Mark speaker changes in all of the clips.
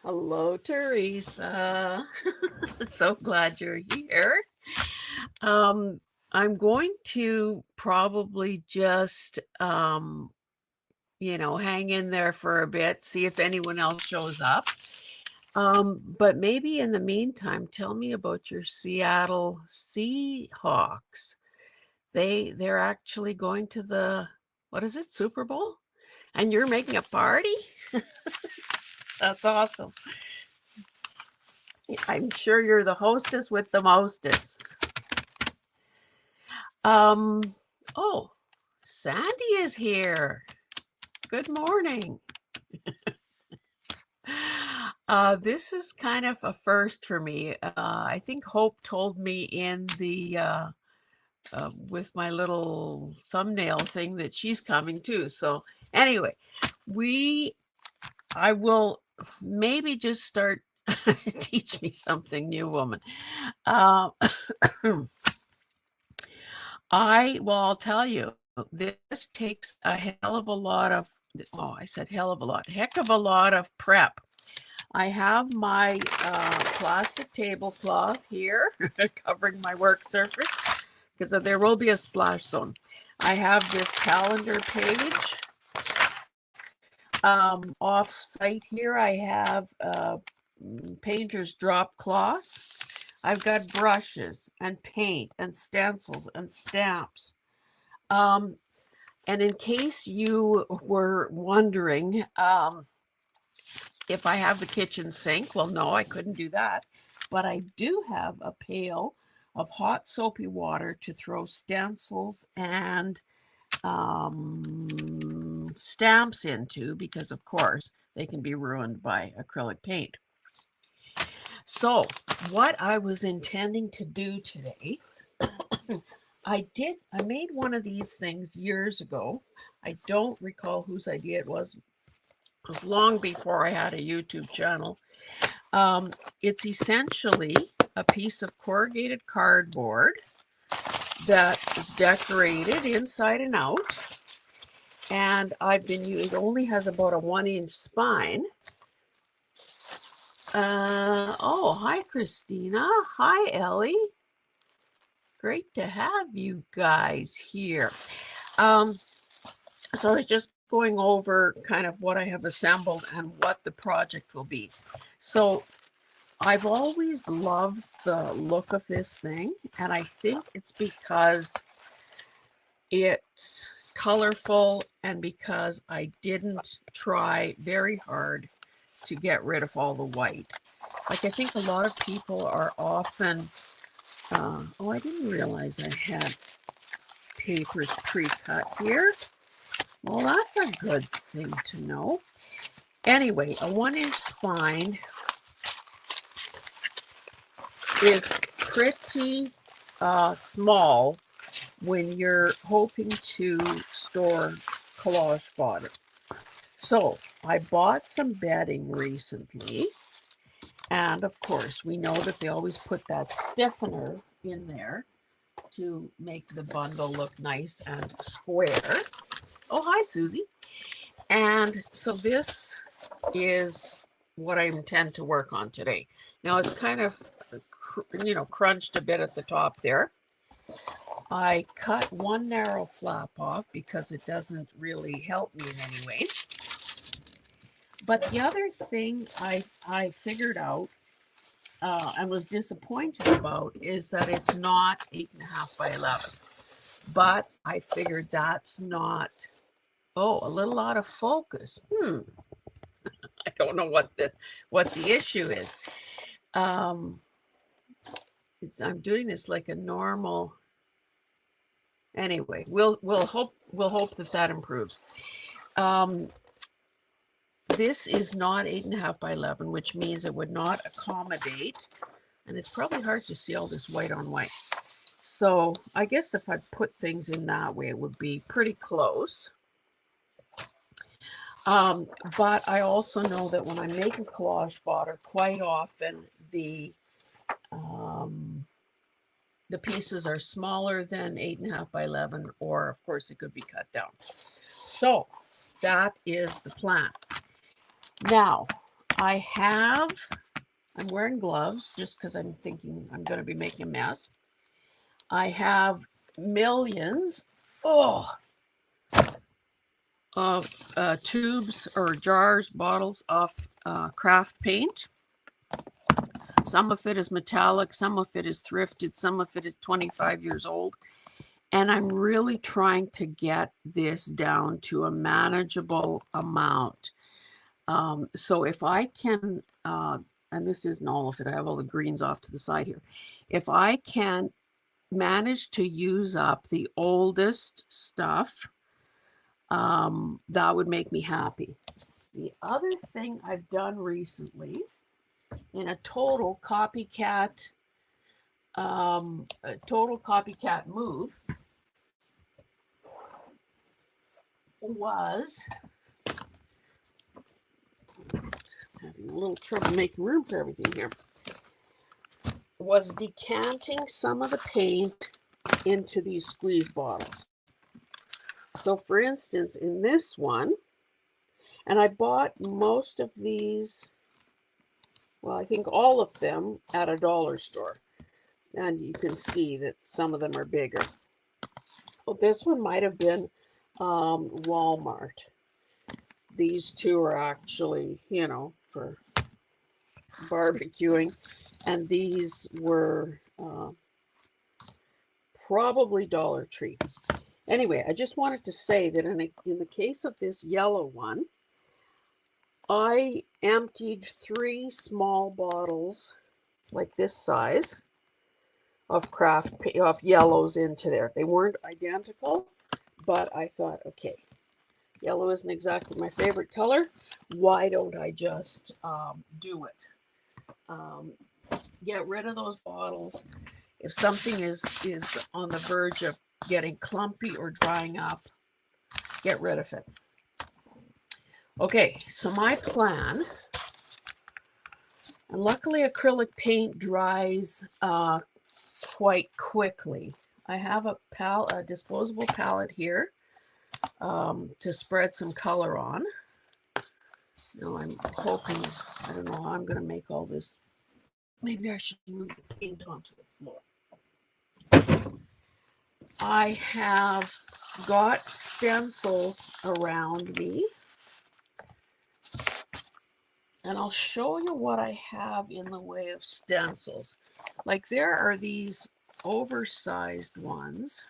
Speaker 1: Hello, Teresa. So glad you're here. Um, I'm going to probably just, hang in there for a bit, see if anyone else shows up. But maybe in the meantime, tell me about your Seattle Seahawks. They're actually going to the, what is it, Super Bowl? And you're making a party? That's awesome. I'm sure you're the hostess with the mostest. Um, oh, Sandy is here. Good morning. This is kind of a first for me. I think Hope told me in the with my little thumbnail thing that she's coming too. So anyway, I will maybe just start. Teach me something new, woman. Uh, I'll tell you, this takes a hell of a lot of, I said hell of a lot, heck of a lot of prep. I have my plastic tablecloth here covering my work surface because there will be a splash zone. I have this calendar page. Off site here, I have painter's drop cloth. I've got brushes and paint and stencils and stamps. And in case you were wondering if I have the kitchen sink, well, no, I couldn't do that. But I do have a pail of hot soapy water to throw stencils and stamps into because, of course, they can be ruined by acrylic paint. So what I was intending to do today, I made one of these things years ago. I don't recall whose idea it was. It was long before I had a YouTube channel. It's essentially a piece of corrugated cardboard that is decorated inside and out. And it only has about a 1-inch spine. Hi, Christina. Hi, Ellie. Great to have you guys here. So I was just going over kind of what I have assembled and what the project will be. So I've always loved the look of this thing, and I think it's because it's colorful and because I didn't try very hard to get rid of all the white. Like, I think a lot of people are often, I didn't realize I had papers pre-cut here. Well, that's a good thing to know. Anyway, a 1-inch spine is pretty small when you're hoping to store collage fodder. So I bought some bedding recently. And of course, we know that they always put that stiffener in there to make the bundle look nice and square. Oh, hi, Susie. And so this is what I intend to work on today. Now it's kind of, crunched a bit at the top there. I cut one narrow flap off because it doesn't really help me in any way. But the other thing I figured out and was disappointed about is that it's not 8.5 by 11. But I figured that's not, a little out of focus. I don't know what the issue is. I'm doing this like a normal. Anyway, we'll hope that improves. This is not 8.5 by 11, which means it would not accommodate, and it's probably hard to see all this white on white. So I guess if I put things in that way, it would be pretty close. But I also know that when I'm making collage fodder, quite often the pieces are smaller than 8.5 by 11, or of course it could be cut down. So that is the plan. Now, I'm wearing gloves just because I'm thinking I'm going to be making a mess. I have millions of tubes or jars, bottles of craft paint. Some of it is metallic, some of it is thrifted, some of it is 25 years old. And I'm really trying to get this down to a manageable amount. So if I can, and this isn't all of it, I have all the greens off to the side here. If I can manage to use up the oldest stuff, that would make me happy. The other thing I've done recently in a total copycat move was having a little trouble making room for everything here, was decanting some of the paint into these squeeze bottles. So for instance, in this one, and I bought most of these, well, I think all of them at a dollar store. And you can see that some of them are bigger. Well, this one might have been Walmart. These two are actually, for barbecuing. And these were probably Dollar Tree. Anyway, I just wanted to say that in the case of this yellow one, I emptied 3 small bottles like this size of yellows into there. They weren't identical, but I thought, okay, yellow isn't exactly my favorite color. Why don't I just do it? Get rid of those bottles. If something is on the verge of getting clumpy or drying up, get rid of it. Okay, so my plan, and luckily acrylic paint dries quite quickly. I have a disposable palette here to spread some color on. Now I'm hoping, I don't know how I'm going to make all this. Maybe I should move the paint onto the floor. I have got stencils around me. And I'll show you what I have in the way of stencils. Like there are these oversized ones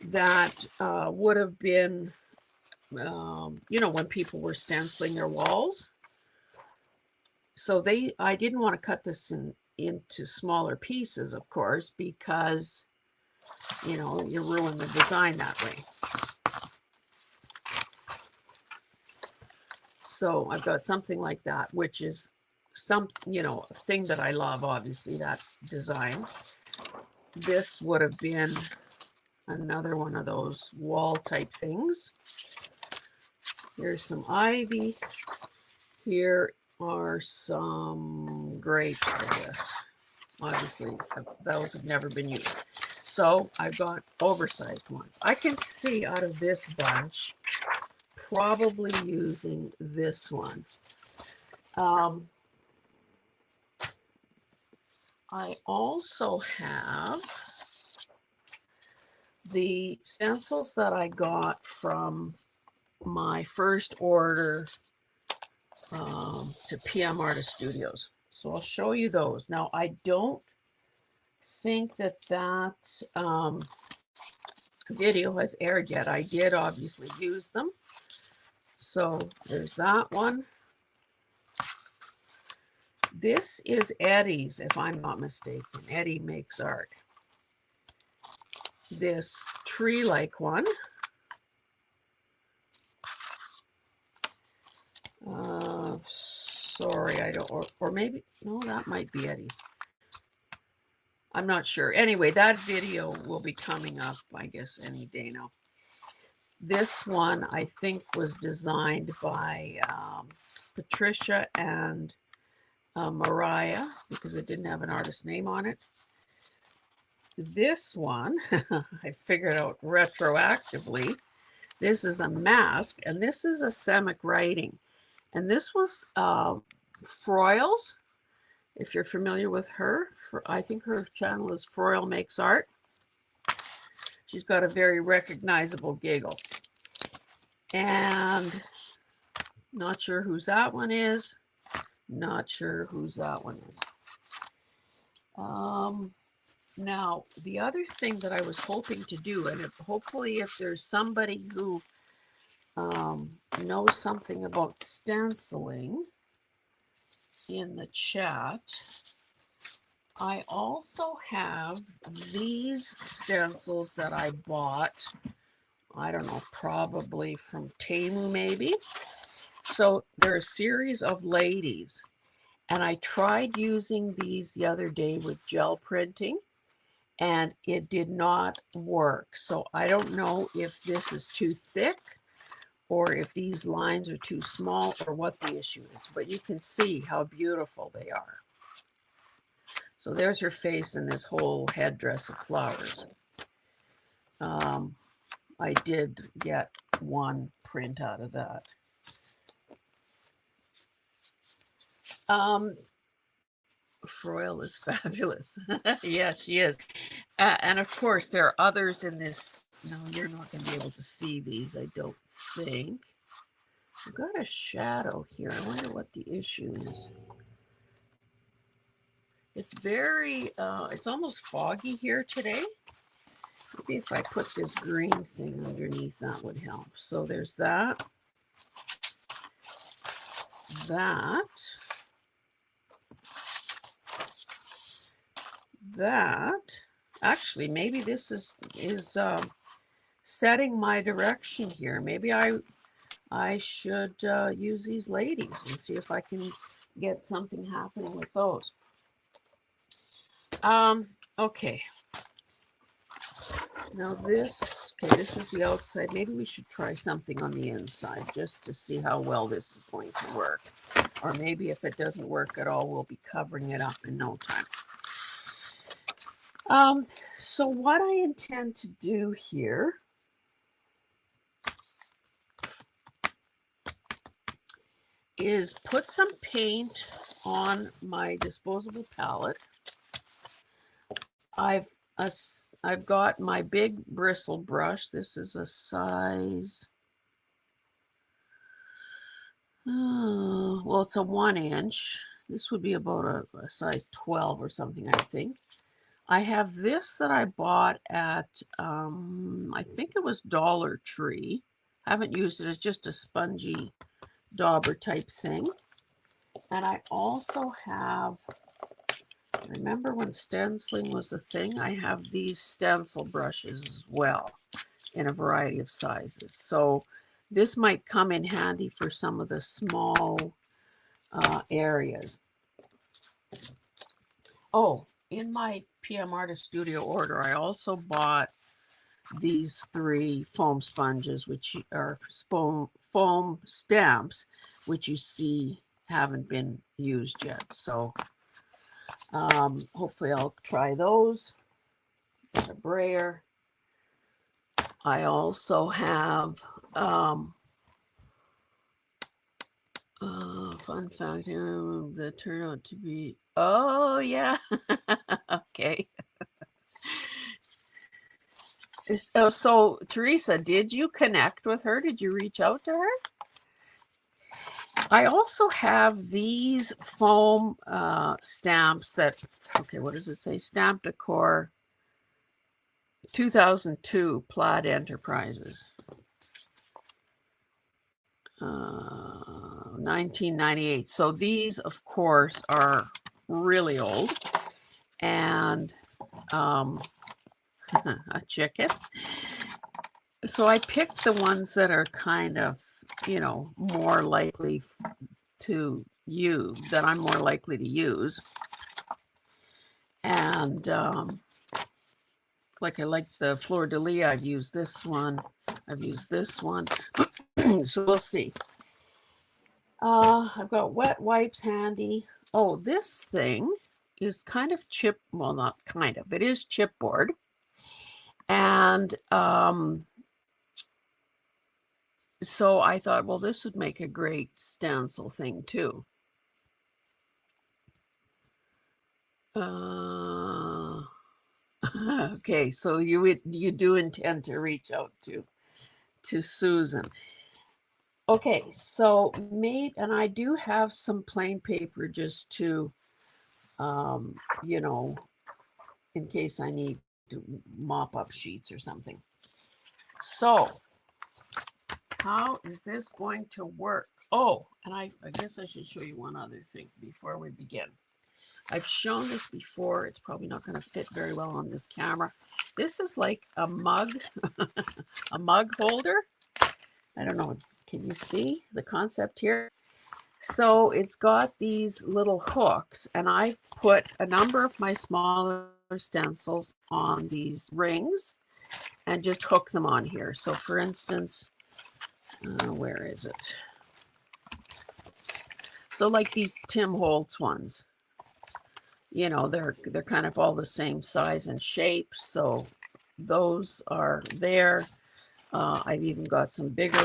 Speaker 1: that would have been, when people were stenciling their walls. So I didn't want to cut this into smaller pieces, of course, because, you ruin the design that way. So I've got something like that, which is thing that I love, obviously, that design. This would have been another one of those wall type things. Here's some ivy. Here are some grapes, I guess. Obviously, those have never been used. So I've got oversized ones. I can see out of this bunch probably using this one. I also have the stencils that I got from my first order to PM Artist Studios. So I'll show you those. Now, I don't think that video has aired yet. I did obviously use them. So there's that one. This is Eddie's, if I'm not mistaken. Eddie makes art. This tree-like one. Sorry, I don't, or maybe, no, that might be Eddie's. I'm not sure. Anyway, that video will be coming up, I guess, any day now. This one, I think, was designed by Patricia and Mariah, because it didn't have an artist name on it. This one, I figured out retroactively, this is a mask, and this is a Semic writing. And this was Froyle's. If you're familiar with her, I think her channel is Froyle Makes Art. She's got a very recognizable giggle. And not sure whose that one is. Not sure whose that one is. Now, the other thing that I was hoping to do, and hopefully if there's somebody who knows something about stenciling in the chat, I also have these stencils that I bought, I don't know, probably from Temu maybe. So they're a series of ladies, and I tried using these the other day with gel printing, and it did not work. So I don't know if this is too thick or if these lines are too small or what the issue is, but you can see how beautiful they are. So there's her face in this whole headdress of flowers. I did get one print out of that. Froyle is fabulous. Yes, she is. And of course, there are others in this. No, you're not going to be able to see these, I don't think. I've got a shadow here. I wonder what the issue is. It's very, it's almost foggy here today. Maybe if I put this green thing underneath, that would help. So there's that. That. Actually, maybe this is setting my direction here. Maybe I should use these ladies and see if I can get something happening with those. Okay. Now this is the outside. Maybe we should try something on the inside just to see how well this is going to work. Or maybe if it doesn't work at all, we'll be covering it up in no time. So what I intend to do here is put some paint on my disposable palette. I've got my big bristle brush. This is a size, well, it's a 1 inch. This would be about a size 12 or something, I think. I have this that I bought at, I think it was Dollar Tree. I haven't used it. It's just a spongy dauber type thing. And I also have, remember when stenciling was a thing? I have these stencil brushes as well in a variety of sizes. So this might come in handy for some of the small areas. Oh, in my PM Artist Studio order, I also bought these 3 foam sponges, which are foam stamps, which you see haven't been used yet. So hopefully I'll try those. Got a brayer. I also have fun fact here that turned out to be, oh yeah. Okay. So Teresa, did you connect with her? Did you reach out to her? I also have these foam stamps that, okay, what does it say? Stamp Decor 2002 Plaid Enterprises. 1998. So these, of course, are really old. And a chicken. So I picked the ones that are kind of, you know, more likely to use, that I'm more likely to use. And like I like the Fleur de Lis, I've used this one. I've used this one. So we'll see. I've got wet wipes handy. Oh, this thing is kind of well, not kind of, it is chipboard. And So I thought, well, this would make a great stencil thing too. Okay, so you do intend to reach out to Susan. Okay, so maybe, and I do have some plain paper just to, you know, in case I need to mop up sheets or something. So how is this going to work? Oh, and I guess I should show you one other thing before we begin. I've shown this before. It's probably not going to fit very well on this camera. This is like a mug, a mug holder. I don't know. Can you see the concept here? So it's got these little hooks, and I've put a number of my smaller stencils on these rings and just hook them on here. So for instance, where is it? So like these Tim Holtz ones, you know, they're kind of all the same size and shape. So those are there. I've even got some bigger,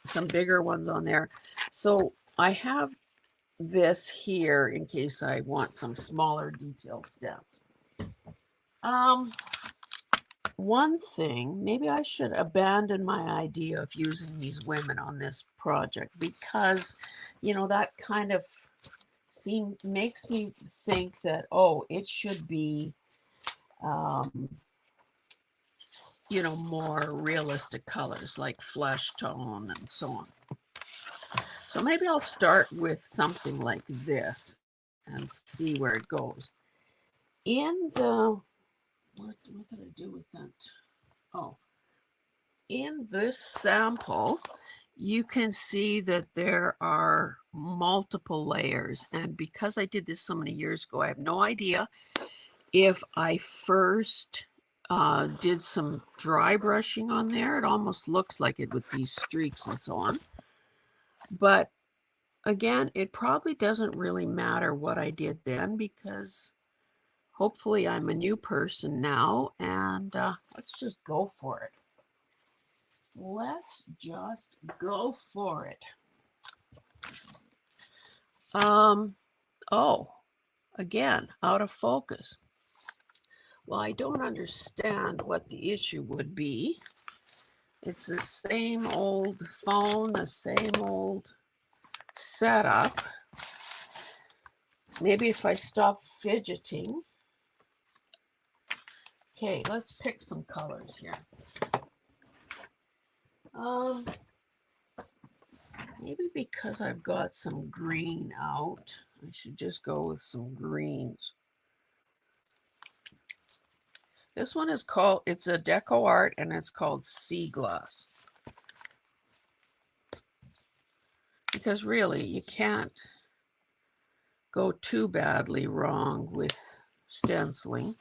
Speaker 1: some bigger ones on there. So I have this here in case I want some smaller detailed steps. One thing, maybe I should abandon my idea of using these women on this project because, you know, that kind of makes me think that, oh, it should be, you know, more realistic colors like flesh tone and so on. So maybe I'll start with something like this and see where it goes. In the, what did I do with that? Oh, in this sample, you can see that there are multiple layers. And because I did this so many years ago, I have no idea if I first did some dry brushing on there. It almost looks like it with these streaks and so on. But again, it probably doesn't really matter what I did then because hopefully I'm a new person now, and let's just go for it. Let's just go for it. Oh, again, out of focus. Well, I don't understand what the issue would be. It's the same old phone, the same old setup. Maybe if I stop fidgeting. Okay, let's pick some colors here. Maybe because I've got some green out, I should just go with some greens. This one is called, it's a Deco Art, and it's called Sea Glass. Because really, you can't go too badly wrong with stenciling.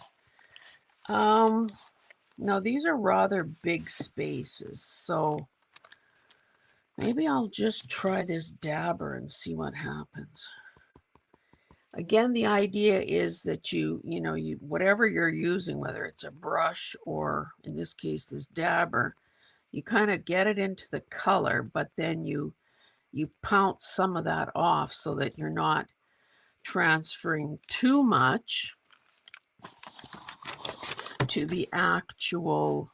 Speaker 1: Now these are rather big spaces, so maybe I'll just try this dabber and see what happens. Again, the idea is that you whatever you're using, whether it's a brush or in this case this dabber, you kind of get it into the color, but then you pounce some of that off so that you're not transferring too much to the actual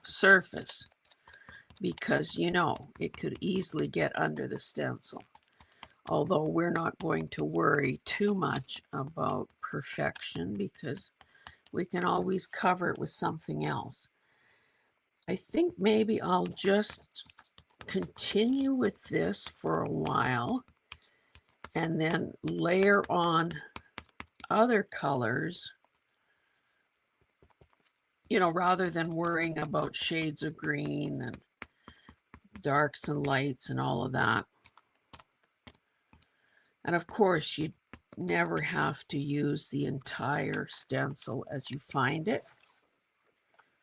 Speaker 1: surface, because you know it could easily get under the stencil. Although we're not going to worry too much about perfection because we can always cover it with something else. I think maybe I'll just continue with this for a while and then layer on other colors, you know, rather than worrying about shades of green and darks and lights and all of that. And of course, you never have to use the entire stencil as you find it.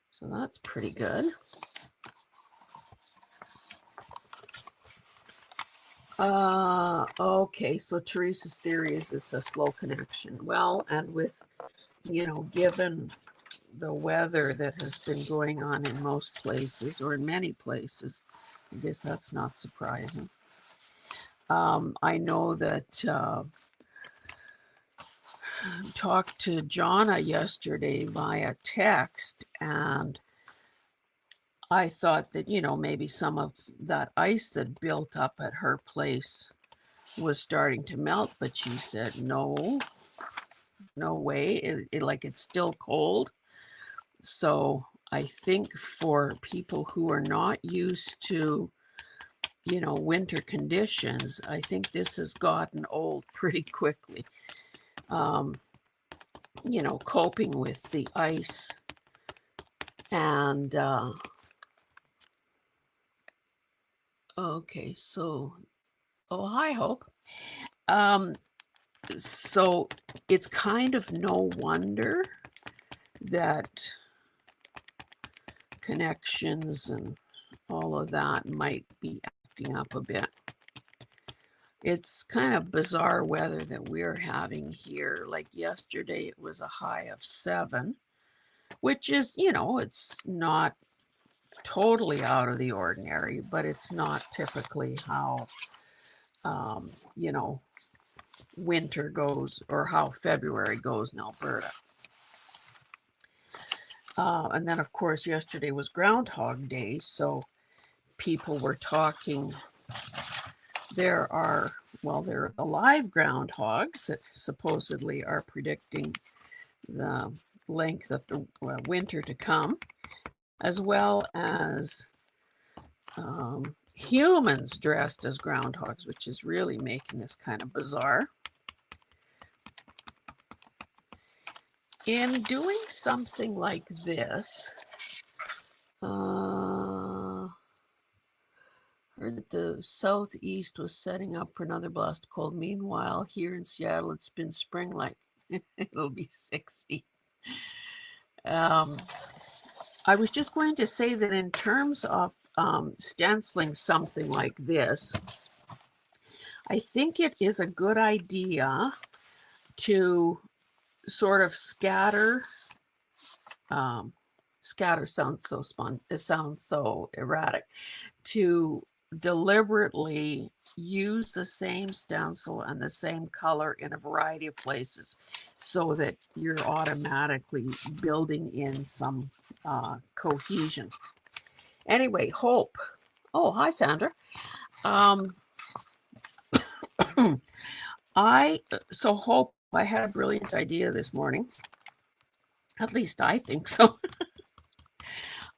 Speaker 1: So that's pretty good. Okay, so Teresa's theory is it's a slow connection. Well, and with, you know, given the weather that has been going on in most places, or in many places. I guess that's not surprising. I know that talked to Jonna yesterday via text, and I thought that, maybe some of that ice that built up at her place was starting to melt, but she said, no way. It's still cold. So I think for people who are not used to, winter conditions, I think this has gotten old pretty quickly. Coping with the ice and okay, so hi Hope. So it's kind of no wonder that connections and all of that might be acting up a bit. It's kind of bizarre weather that we're having here. Like yesterday, it was a high of 7, which is, it's not totally out of the ordinary, but it's not typically how, winter goes or how February goes in Alberta. And then, of course, yesterday was Groundhog Day, so people were talking. There are the live groundhogs that supposedly are predicting the length of the winter to come, as well as humans dressed as groundhogs, which is really making this kind of bizarre. In doing something like this, heard that the southeast was setting up for another blast cold. Meanwhile, here in Seattle, it's been spring-like. It'll be 60. I was just going to say that in terms of stenciling something like this, I think it is a good idea to sort of scatter. Scatter sounds so it sounds so erratic. To deliberately use the same stencil and the same color in a variety of places, so that you're automatically building in some cohesion. Anyway, Hope. Oh, hi, Sandra. Hope, I had a brilliant idea this morning. At least I think so.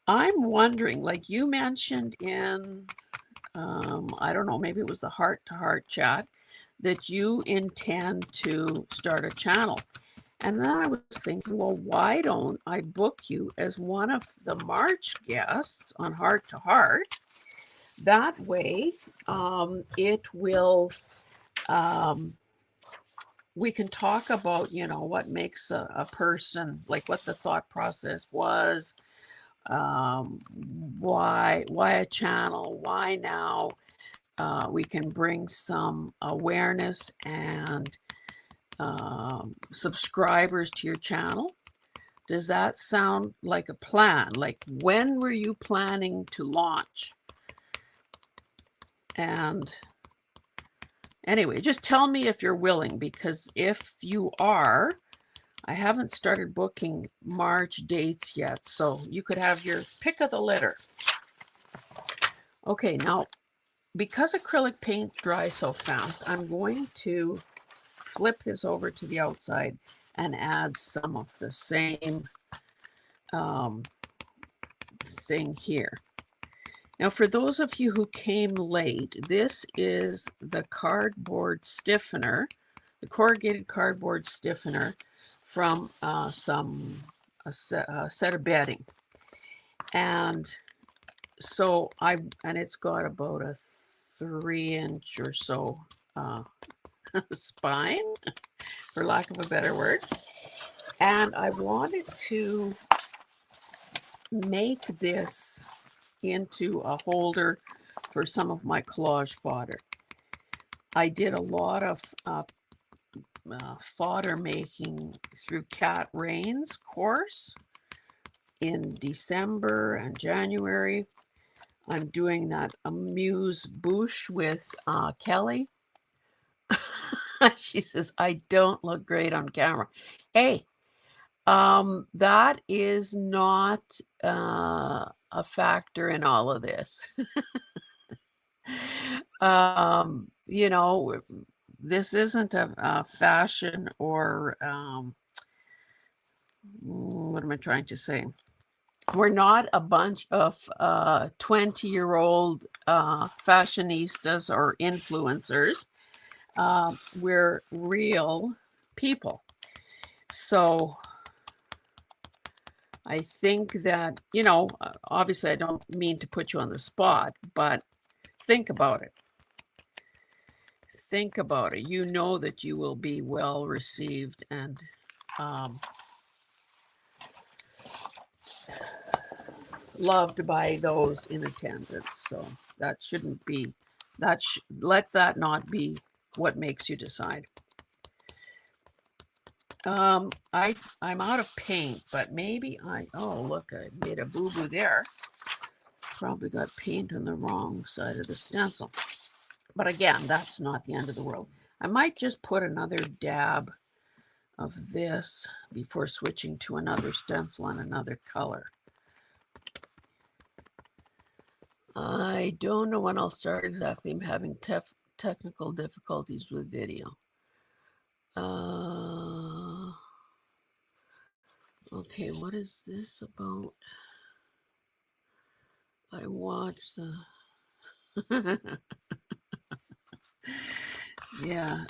Speaker 1: I'm wondering, like you mentioned in, I don't know, maybe it was the heart-to-heart chat, that you intend to start a channel. And then I was thinking, well, why don't I book you as one of the March guests on Heart to Heart? That way, it will, we can talk about, what makes a person, like what the thought process was, why a channel, why now. We can bring some awareness and subscribers to your channel. Does that sound like a plan? Like, when were you planning to launch? And anyway, just tell me if you're willing, because if you are, I haven't started booking March dates yet, so you could have your pick of the litter. Okay, now, because acrylic paint dries so fast, I'm going to flip this over to the outside and add some of the same thing here. Now, for those of you who came late, this is the cardboard stiffener, the corrugated cardboard stiffener from a set of bedding. And so and it's got about a 3-inch or so spine, for lack of a better word. And I wanted to make this into a holder for some of my collage fodder. I did a lot of fodder making through Kat Rain's course, in December and January. I'm doing that Amuse Bouche with Kelly. She says, I don't look great on camera. Hey, that is not a factor in all of this. You know, this isn't a fashion or what am I trying to say? We're not a bunch of 20-year-old fashionistas or influencers. We're real people. So I think that, you know, obviously I don't mean to put you on the spot, but think about it. Think about it. You know that you will be well received and loved by those in attendance. So that shouldn't be, let that not be what makes you decide. I'm out of paint, but maybe oh, look, I made a boo-boo there. Probably got paint on the wrong side of the stencil. But again, that's not the end of the world. I might just put another dab of this before switching to another stencil and another color. I don't know when I'll start exactly. I'm having technical difficulties with video. Okay, what is this about? I watched the... Yeah,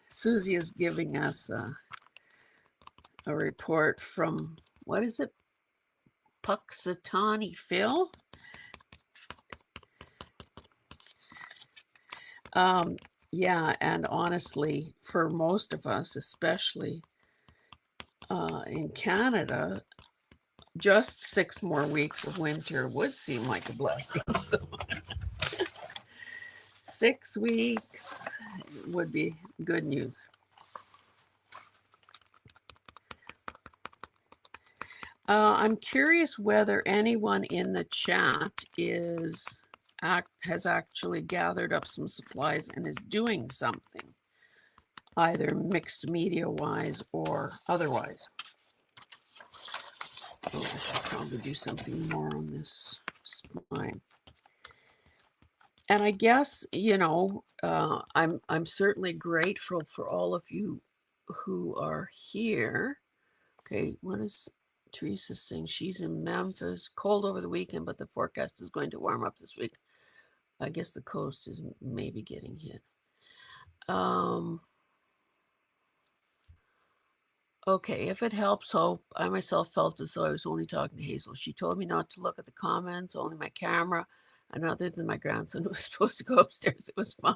Speaker 1: Susie is giving us a report from, what is it? Puxatawny Phil? Yeah, and honestly, for most of us, especially in Canada, just 6 more weeks of winter would seem like a blessing. So 6 weeks would be good news. I'm curious whether anyone in the chat has actually gathered up some supplies and is doing something, either mixed media wise or otherwise. Oh, I should probably do something more on this spine. And I guess, you know, I'm certainly grateful for all of you who are here. Okay, what is Teresa saying? She's in Memphis, cold over the weekend, but the forecast is going to warm up this week. I guess the coast is maybe getting hit. Okay, if it helps, Hope, I myself felt as though I was only talking to Hazel. She told me not to look at the comments, only my camera, and other than my grandson who was supposed to go upstairs, it was fine.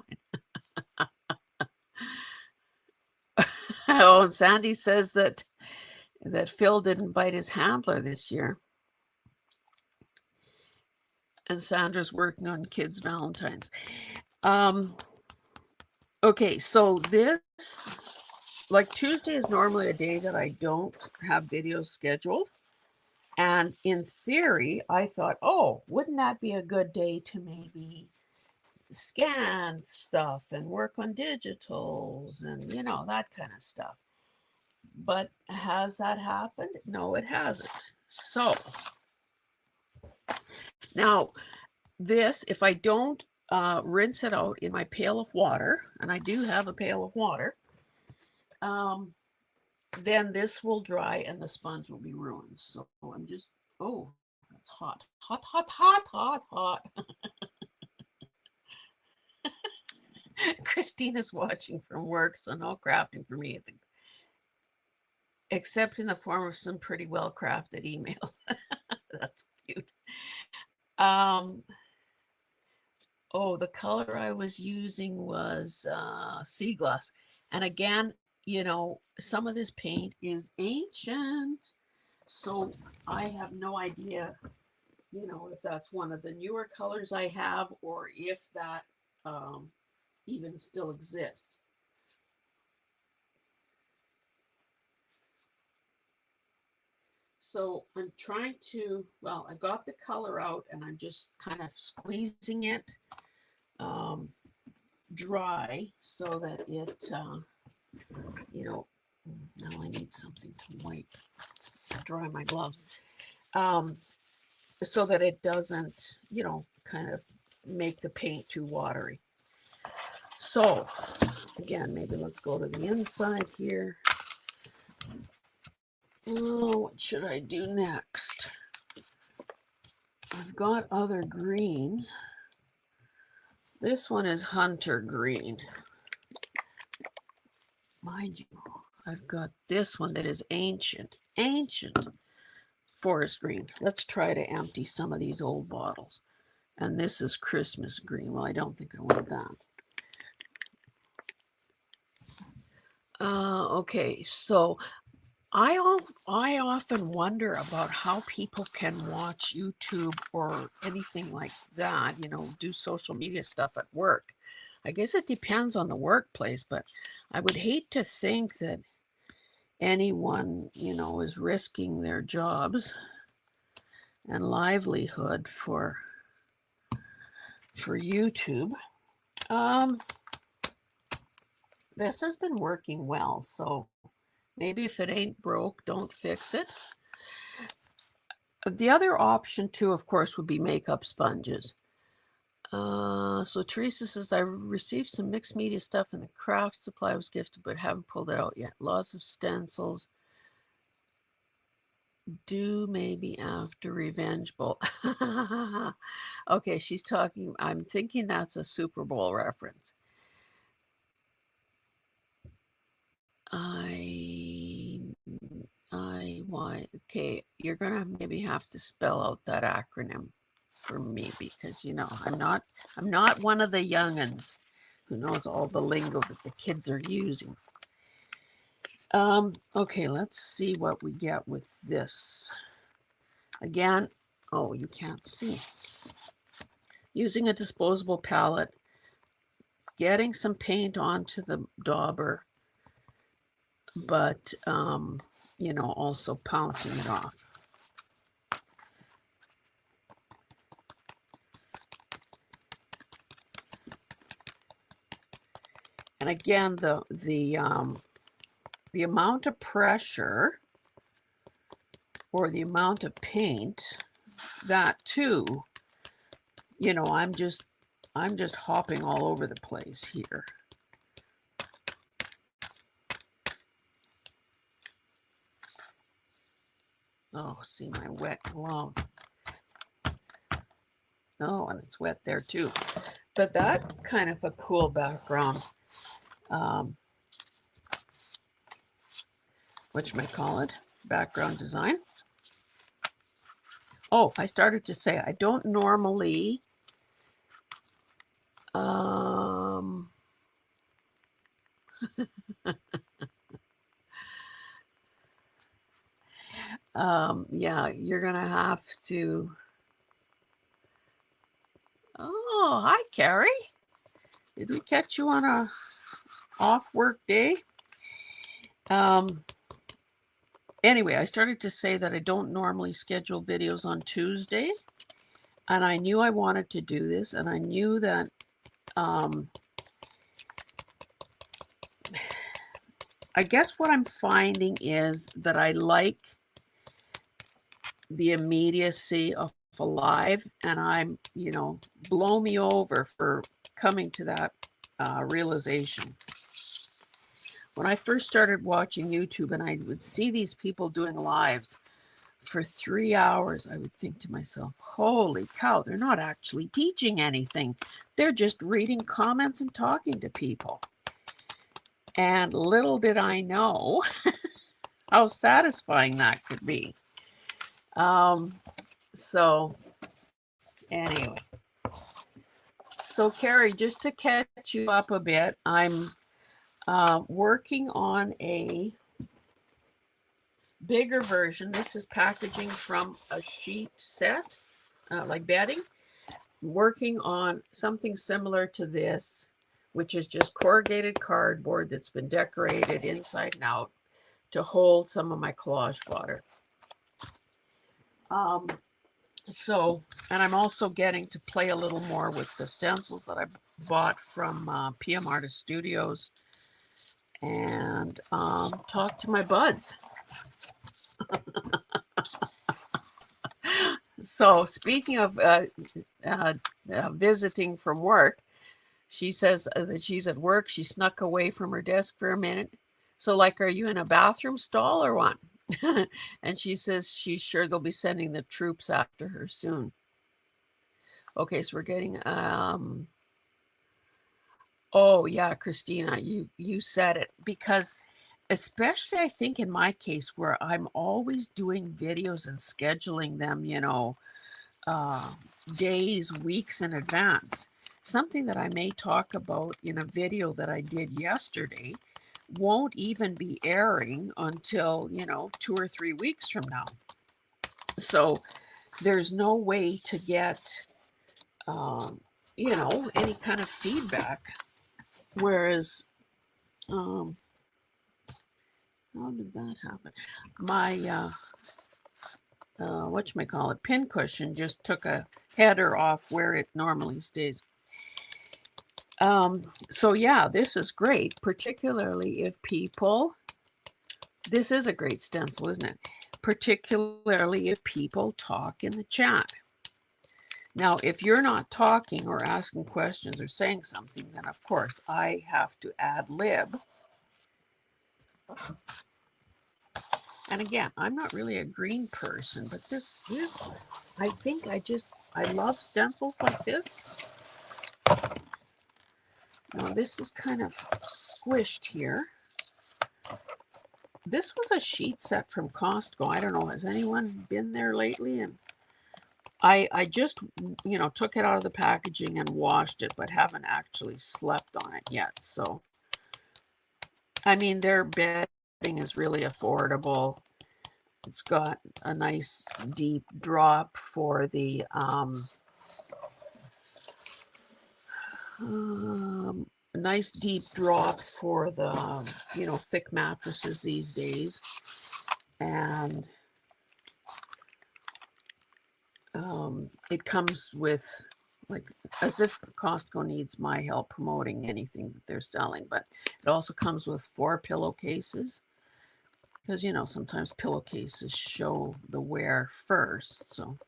Speaker 1: Oh, and Sandy says that Phil didn't bite his handler this year. And Sandra's working on kids' Valentines. Okay, so this, like Tuesday is normally a day that I don't have videos scheduled. And in theory, I thought, oh, wouldn't that be a good day to maybe scan stuff and work on digitals and, you know, that kind of stuff. But has that happened? No, it hasn't. So now this, if I don't rinse it out in my pail of water, and I do have a pail of water, then this will dry and the sponge will be ruined. So I'm just, oh, that's hot, hot, hot, hot, hot, hot. Christina's watching from work, so no crafting for me, except in the form of some pretty well-crafted emails. That's cute. Oh, the color I was using was sea glass. And again, you know, some of this paint is ancient. So I have no idea, you know, if that's one of the newer colors I have or if that even still exists. So I'm trying to, well, I got the color out and I'm just kind of squeezing it dry so that it, you know, now I need something to wipe, dry my gloves, so that it doesn't, kind of make the paint too watery. So again, maybe let's go to the inside here. Oh, what should I do next? I've got other greens. This one is hunter green. Mind you, I've got this one that is ancient forest green. Let's try to empty some of these old bottles. And this is Christmas green. Well, I don't think I want that. Okay, so I often wonder about how people can watch YouTube or anything like that, do social media stuff at work. I guess it depends on the workplace, but I would hate to think that anyone, is risking their jobs and livelihood for YouTube. This has been working well, so maybe if it ain't broke, don't fix it. The other option too, of course, would be makeup sponges. So Teresa says, I received some mixed media stuff and the craft supply was gifted, but haven't pulled it out yet. Lots of stencils. Do maybe after Revenge Bowl. Okay, she's talking. I'm thinking that's a Super Bowl reference. Okay, you're gonna maybe have to spell out that acronym for me because I'm not one of the youngins who knows all the lingo that the kids are using. Okay, let's see what we get with this. Again, oh, you can't see. Using a disposable palette, getting some paint onto the dauber, but also pouncing it off. And again, the amount of pressure or the amount of paint, that too, I'm just hopping all over the place here. Oh, see my wet glove. Oh, and it's wet there too. But that's kind of a cool background. Whatchamacallit? Background design. Oh, I started to say I don't normally yeah, you're gonna have to. Oh, hi, Carrie. Did we catch you on a off work day? Anyway, I started to say that I don't normally schedule videos on Tuesday, and I knew I wanted to do this, and I knew that I guess what I'm finding is that I like the immediacy of a live, and I'm, blow me over for coming to that realization. When I first started watching YouTube and I would see these people doing lives for 3 hours, I would think to myself, holy cow, they're not actually teaching anything. They're just reading comments and talking to people. And little did I know how satisfying that could be. So anyway, so Carrie, just to catch you up a bit, I'm working on a bigger version. This is packaging from a sheet set, like bedding. Working on something similar to this, which is just corrugated cardboard that's been decorated inside and out to hold some of my collage fodder. So, and I'm also getting to play a little more with the stencils that I bought from PM Artist Studios and talk to my buds. So, speaking of visiting from work, she says that she's at work. She snuck away from her desk for a minute. So, like, are you in a bathroom stall or what? And she says she's sure they'll be sending the troops after her soon. Okay, so we're getting oh yeah, Christina, you said it, because especially I think in my case where I'm always doing videos and scheduling them, days, weeks in advance. Something that I may talk about in a video that I did yesterday won't even be airing until, 2 or 3 weeks from now. So there's no way to get, any kind of feedback. Whereas, how did that happen? My, whatchamacallit, pin cushion just took a header off where it normally stays. So yeah, this is great, particularly if people, this is a great stencil, isn't it? Particularly if people talk in the chat. Now, if you're not talking or asking questions or saying something, then of course I have to ad lib. And again, I'm not really a green person, but this is, I think I love stencils like this. Now this is kind of squished here. This was a sheet set from Costco. I don't know, has anyone been there lately? And I just, took it out of the packaging and washed it, but haven't actually slept on it yet. So, I mean, their bedding is really affordable. It's got a nice deep drop for the nice deep drop for the thick mattresses these days, and it comes with, like, as if Costco needs my help promoting anything that they're selling, but it also comes with 4 pillowcases, because sometimes pillowcases show the wear first, so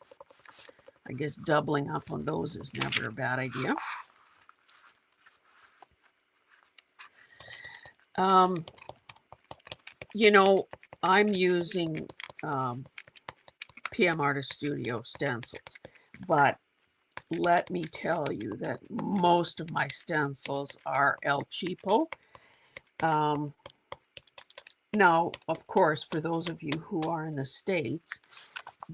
Speaker 1: I guess doubling up on those is never a bad idea. I'm using PM Artist Studio stencils, but let me tell you that most of my stencils are El Cheapo. Now, of course, for those of you who are in the States,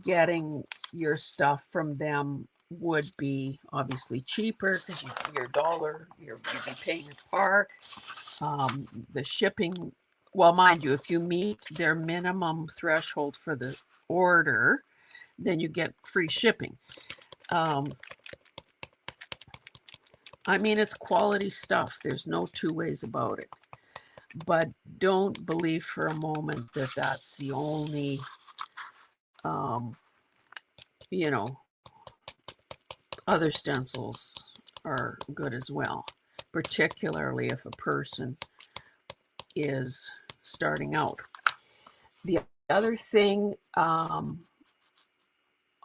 Speaker 1: getting your stuff from them would be obviously cheaper because your dollar, you'd be paying at par. The shipping, well, mind you, if you meet their minimum threshold for the order, then you get free shipping. I mean, it's quality stuff. There's no two ways about it. But don't believe for a moment that that's the only, other stencils are good as well, particularly if a person is starting out. The other thing, I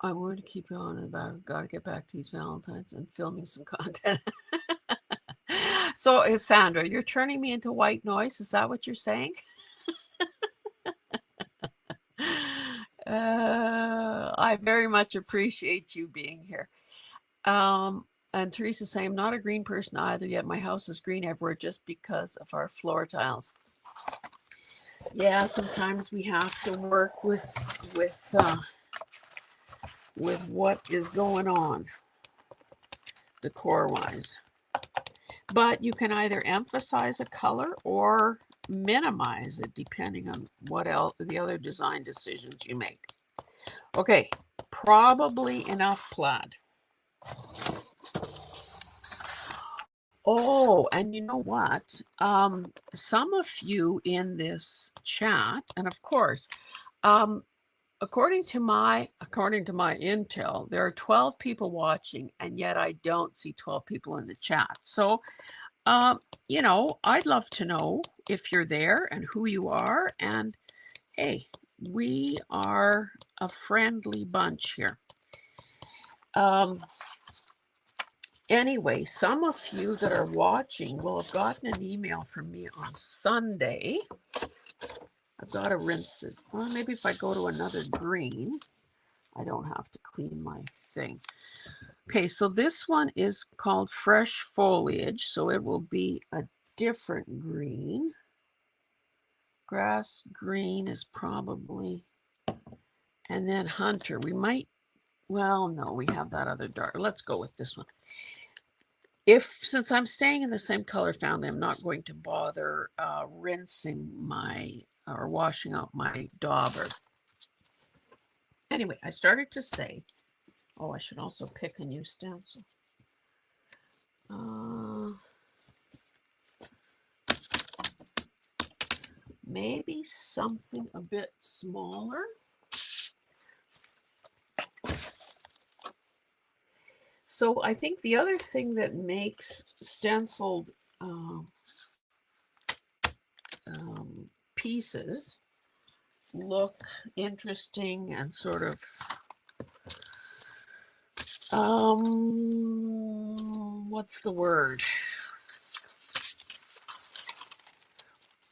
Speaker 1: want to keep on about, got to get back to these Valentines and filming some content. So, Sandra, you're turning me into white noise. Is that what you're saying? I very much appreciate you being here. And Teresa saying, I'm not a green person either, yet my house is green everywhere just because of our floor tiles. Yeah, sometimes we have to work with what is going on decor-wise. But you can either emphasize a color or minimize it depending on what else, the other design decisions you make. Okay, probably enough plaid. Oh, and you know what? Some of you in this chat, and of course, according to my intel, there are 12 people watching, and yet I don't see 12 people in the chat. So, you know, I'd love to know if you're there and who you are. And hey, we are a friendly bunch here. Anyway, some of you that are watching will have gotten an email from me on Sunday. I've got to rinse this. Well, maybe if I go to another green, I don't have to clean my thing. Okay, so this one is called Fresh Foliage, so it will be a different green. Grass green is probably, and then Hunter. We might, well, no, we have that other dark. Let's go with this one. Since I'm staying in the same color family, I'm not going to bother rinsing or washing out my dauber. Anyway, I started to say, oh, I should also pick a new stencil. Maybe something a bit smaller. So I think the other thing that makes stenciled pieces look interesting and sort of what's the word?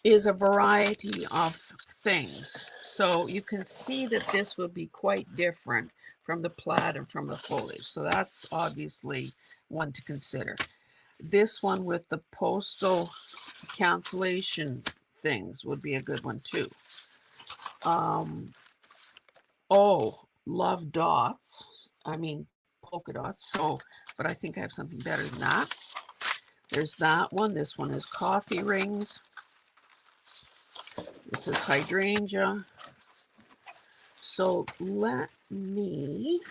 Speaker 1: Is a variety of things. So you can see that this would be quite different from the plaid and from the foliage. So that's obviously one to consider. This one with the postal cancellation things would be a good one too. Oh, love dots. I mean, polka dots. So, but I think I have something better than that. There's that one. This one is coffee rings. This is hydrangea. So let me,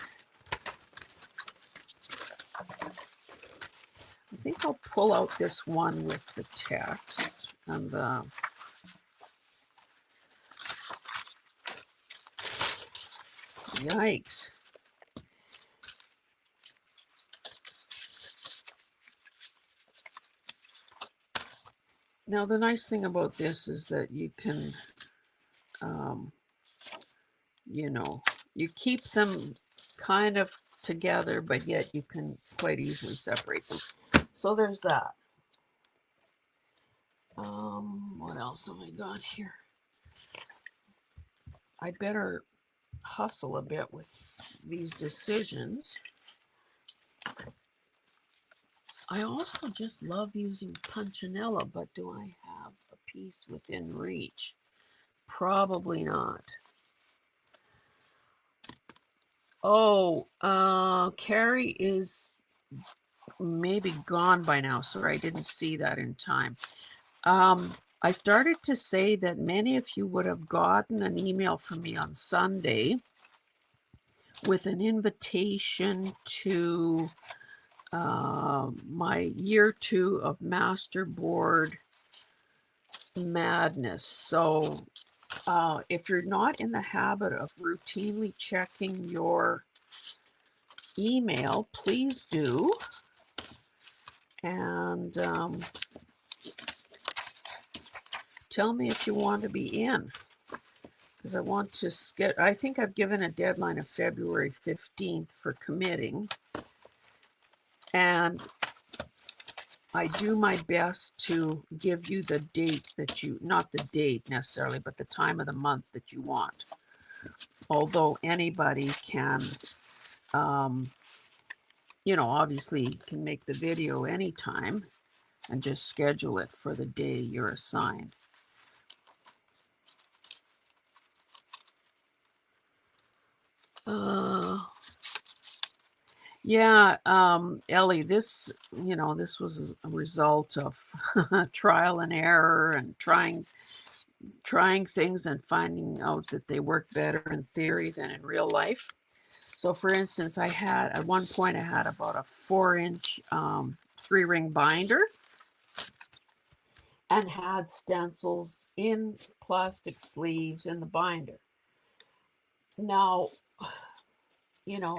Speaker 1: I think I'll pull out this one with the text and the, yikes. Now, the nice thing about this is that you can, you know, you keep them kind of together, but yet you can quite easily separate them. So there's that. What else have I got here? I better hustle a bit with these decisions. I also just love using Punchinella, but do I have a piece within reach? Probably not. Oh, Carrie is maybe gone by now. Sorry, I didn't see that in time. I started to say that many of you would have gotten an email from me on Sunday with an invitation to my year 2 of Masterboard Madness. So if you're not in the habit of routinely checking your email, please do. And tell me if you want to be in, because I want to get, I think I've given a deadline of February 15th for committing. And I do my best to give you the date that you, not the date necessarily, but the time of the month that you want. Although anybody can, you know, obviously can make the video anytime and just schedule it for the day you're assigned. Yeah, Ellie, this, you know, this was a result of trial and error and trying things and finding out that they work better in theory than in real life. So for instance, I had, at one point I had about a 4-inch 3-ring binder and had stencils in plastic sleeves in the binder. Now,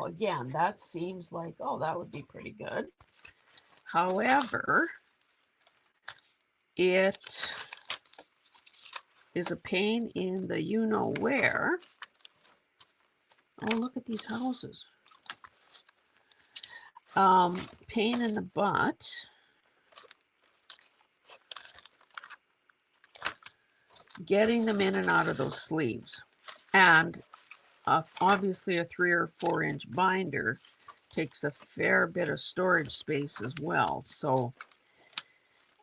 Speaker 1: again, that seems like, oh, that would be pretty good. However, it is a pain in the you-know-where. Oh, look at these houses. Pain in the butt. Getting them in and out of those sleeves. And obviously a 3 or 4 inch binder takes a fair bit of storage space as well. So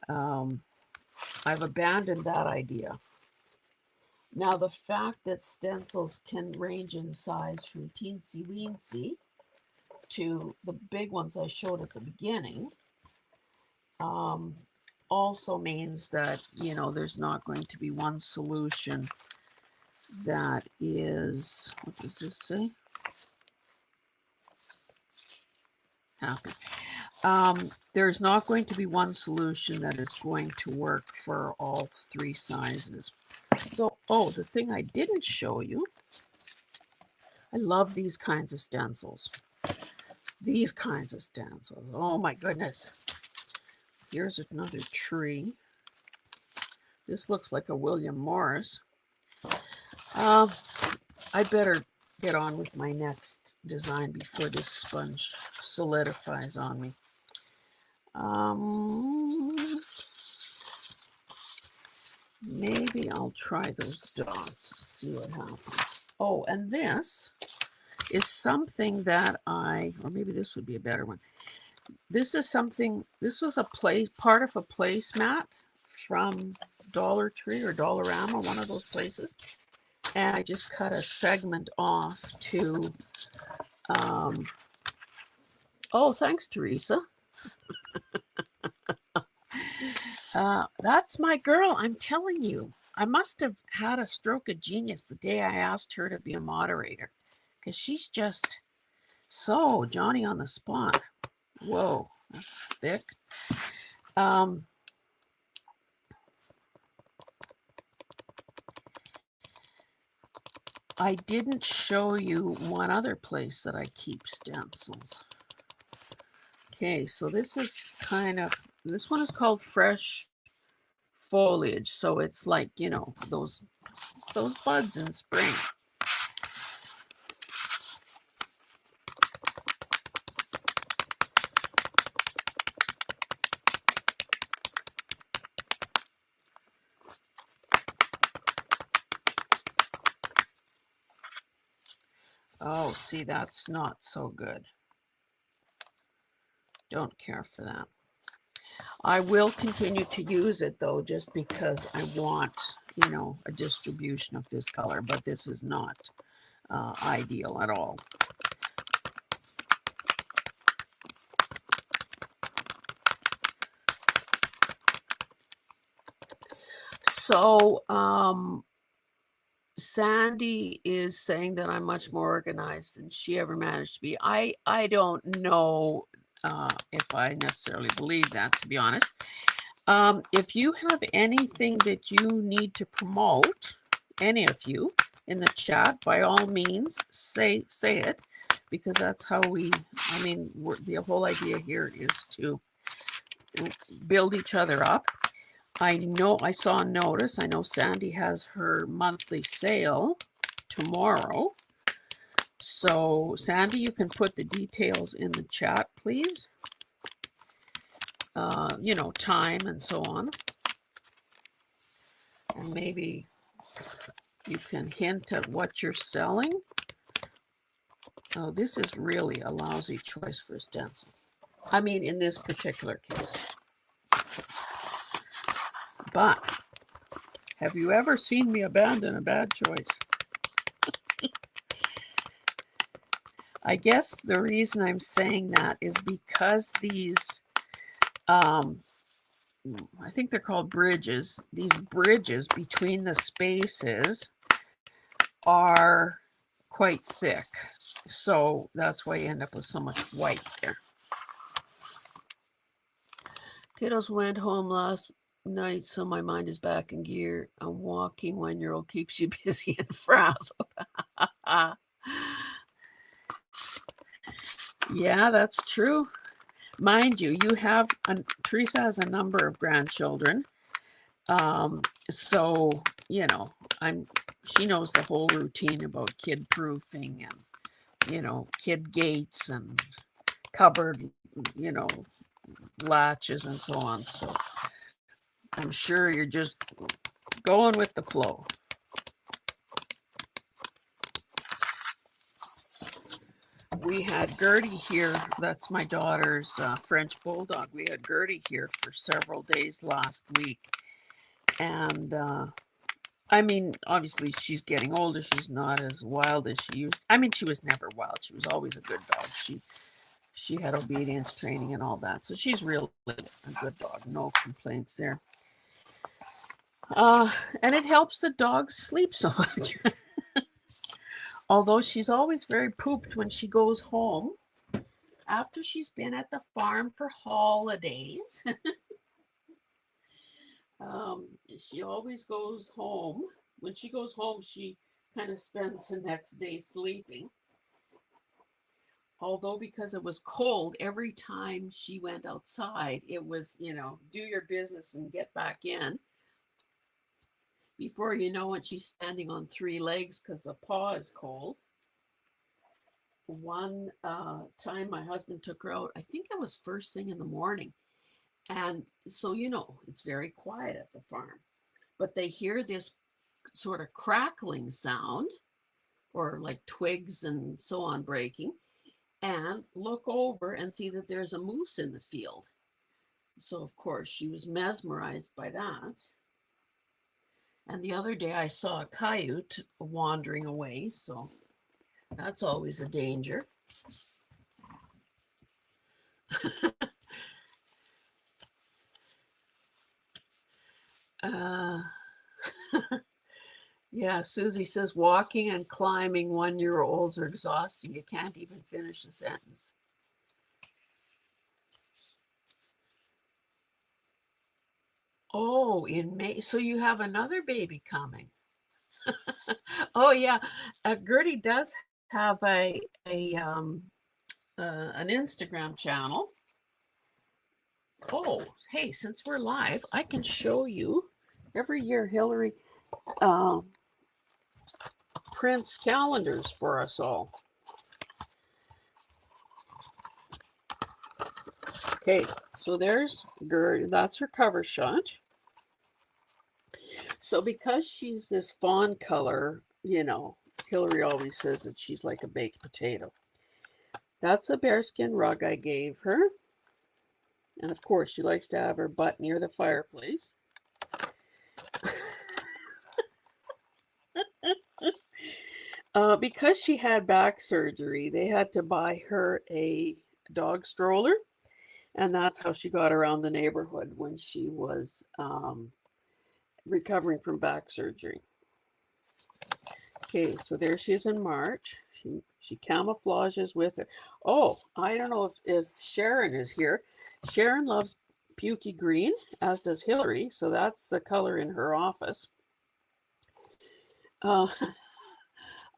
Speaker 1: I've abandoned that idea. Now, the fact that stencils can range in size from teensy weensy to the big ones I showed at the beginning also means that, there's not going to be one solution that is, what does this say? Happy. There's not going to be one solution that is going to work for all 3 sizes. So, the thing I didn't show you, I love these kinds of stencils. These kinds of stencils. Oh my goodness. Here's another tree. This looks like a William Morris. I better get on with my next design before this sponge solidifies on me. Maybe I'll try those dots, see what happens. Oh, and this is something that or maybe this would be a better one. This is something, this was part of a placemat from Dollar Tree or Dollarama, one of those places. And I just cut a segment off to, oh, thanks, Teresa. That's my girl, I'm telling you. I must have had a stroke of genius the day I asked her to be a moderator, because she's just so Johnny on the spot. Whoa, that's thick. I didn't show you one other place that I keep stencils. Okay, so this is this one is called Fresh Foliage. So it's like, those buds in spring. Oh, see, that's not so good. Don't care for that. I will continue to use it, though, just because I want, a distribution of this color, but this is not ideal at all. So, Sandy is saying that I'm much more organized than she ever managed to be. I don't know if I necessarily believe that, to be honest. If you have anything that you need to promote, any of you, in the chat, by all means, say it, because that's how the whole idea here is to build each other up. I saw a notice. I know Sandy has her monthly sale tomorrow. So, Sandy, you can put the details in the chat, please. Time and so on. And maybe you can hint at what you're selling. Oh, this is really a lousy choice for a stencil. I mean, in this particular case. But have you ever seen me abandon a bad choice? I guess the reason I'm saying that is because these, I think they're called bridges. These bridges between the spaces are quite thick. So that's why you end up with so much white there. Kiddos went home last night, so my mind is back in gear. A walking 1-year-old keeps you busy and frazzled. Yeah, that's true. Mind you, Teresa has a number of grandchildren. So, you know, I'm she knows the whole routine about kid proofing and, kid gates and cupboard, you know, latches and so on. So I'm sure you're just going with the flow. We had Gertie here. That's my daughter's French bulldog. We had Gertie here for several days last week. And I mean, obviously, she's getting older. She's not as wild as she used. I mean, she was never wild. She was always a good dog. She had obedience training and all that. So she's really a good dog. No complaints there. And it helps the dog sleep so much. Although she's always very pooped when she goes home after she's been at the farm for holidays. She always goes home. When she goes home, she kind of spends the next day sleeping. Although because it was cold, every time she went outside, it was, do your business and get back in. Before you know it, she's standing on 3 legs because the paw is cold. One time my husband took her out, I think it was first thing in the morning. And so, it's very quiet at the farm. But they hear this sort of crackling sound or like twigs and so on breaking, and look over and see that there's a moose in the field. So, of course, she was mesmerized by that. And the other day I saw a coyote wandering away, so that's always a danger. Yeah, Susie says walking and climbing 1-year-olds are exhausting. You can't even finish a sentence. Oh, in May. So you have another baby coming. Oh yeah, Gertie does have an Instagram channel. Oh, hey, since we're live, I can show you. Every year, Hillary prints calendars for us all. Okay, so there's Gertie. That's her cover shot. So because she's this fawn color, Hillary always says that she's like a baked potato. That's a bearskin rug I gave her. And of course, she likes to have her butt near the fireplace. Because she had back surgery, they had to buy her a dog stroller. And that's how she got around the neighborhood when she was recovering from back surgery. Okay, so there she is in March. She camouflages with her. Oh, I don't know if Sharon is here. Sharon loves pukey green, as does Hillary. So that's the color in her office.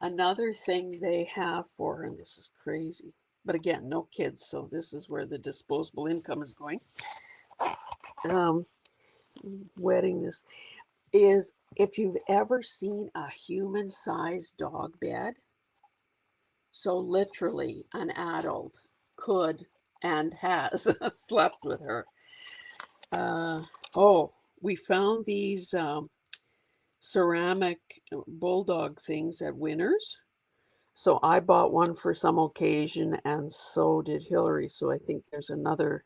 Speaker 1: Another thing they have for her, and this is crazy, but again, no kids, so this is where the disposable income is going. Wetting this is if you've ever seen a human-sized dog bed. So literally an adult could and has slept with her. We found these ceramic bulldog things at Winners. So I bought one for some occasion, and so did Hillary. So I think there's another.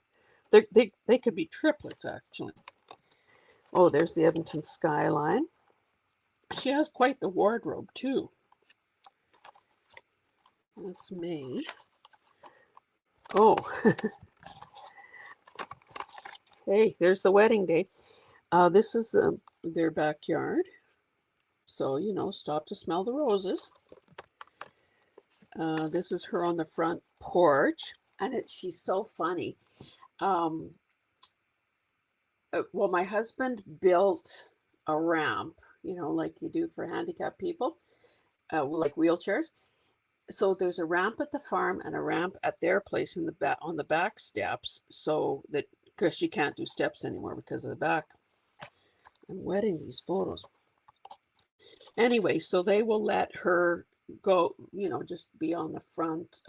Speaker 1: They could be triplets, actually. Oh, there's the Edmonton skyline. She has quite the wardrobe, too. That's me. Oh. Hey, there's the wedding day. This is their backyard. So, stop to smell the roses. This is her on the front porch. And she's so funny. Well, my husband built a ramp, like you do for handicapped people, like wheelchairs. So there's a ramp at the farm and a ramp at their place in the back on the back steps, so that because she can't do steps anymore because of the back. I'm wetting these photos. Anyway, so they will let her go, just be on the front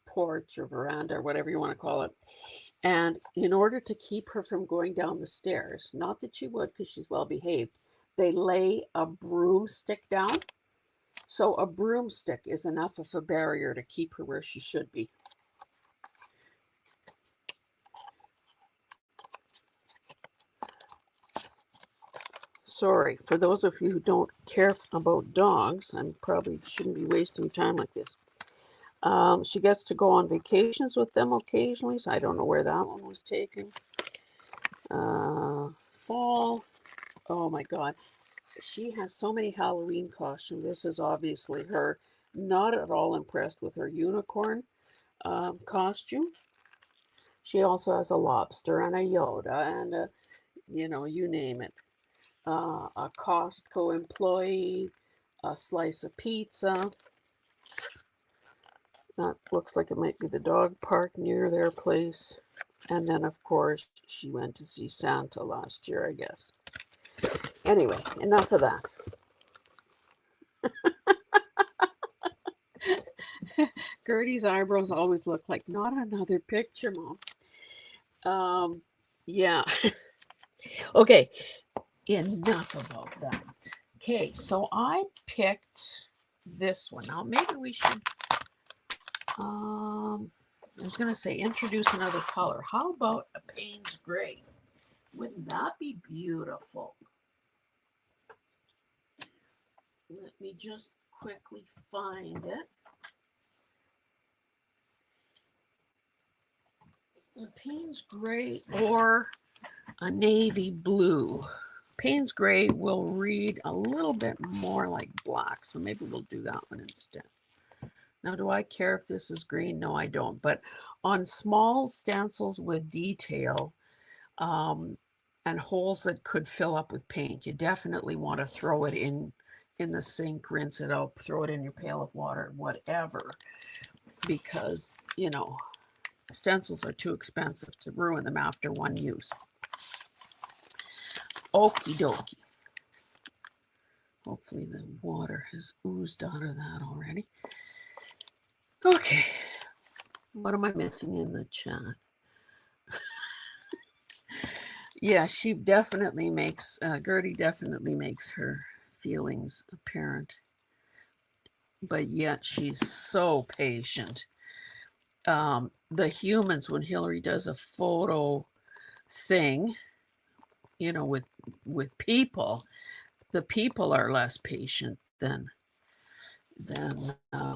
Speaker 1: porch or veranda or whatever you want to call it. And in order to keep her from going down the stairs, not that she would because she's well behaved, they lay a broomstick down. So a broomstick is enough of a barrier to keep her where she should be. Sorry, for those of you who don't care about dogs, I probably shouldn't be wasting time like this. She gets to go on vacations with them occasionally, so I don't know where that one was taken. Fall. Oh my God. She has so many Halloween costumes. This is obviously her. Not at all impressed with her unicorn costume. She also has a lobster and a Yoda and a, you name it. A Costco employee, a slice of pizza. That looks like it might be the dog park near their place. And then, of course, she went to see Santa last year, I guess. Anyway, enough of that. Gertie's eyebrows always look like, not another picture, Mom. Yeah. Okay, enough about that. Okay, so I picked this one. Now, maybe we should, I was going to say introduce another color. How about a Payne's Gray? Wouldn't that be beautiful? Let me just quickly find it. A Payne's Gray or a navy blue. Payne's Gray will read a little bit more like black, so maybe we'll do that one instead. Now, do I care if this is green? No, I don't. But on small stencils with detail and holes that could fill up with paint, you definitely want to throw it in the sink, rinse it out, throw it in your pail of water, whatever, because, stencils are too expensive to ruin them after one use. Okie dokie. Hopefully the water has oozed out of that already. Okay. What am I missing in the chat? Yeah, she definitely makes, Gertie definitely makes her feelings apparent. But yet she's so patient. The humans, when Hillary does a photo thing, with people, the people are less patient than I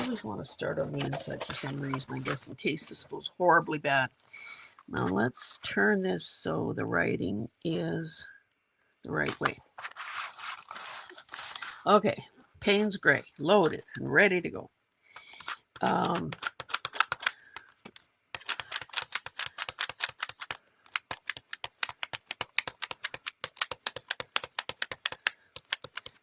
Speaker 1: always want to start on the inside for some reason, I guess in case this goes horribly bad. Now let's turn this so the writing is the right way. Okay, Payne's Gray, loaded and ready to go.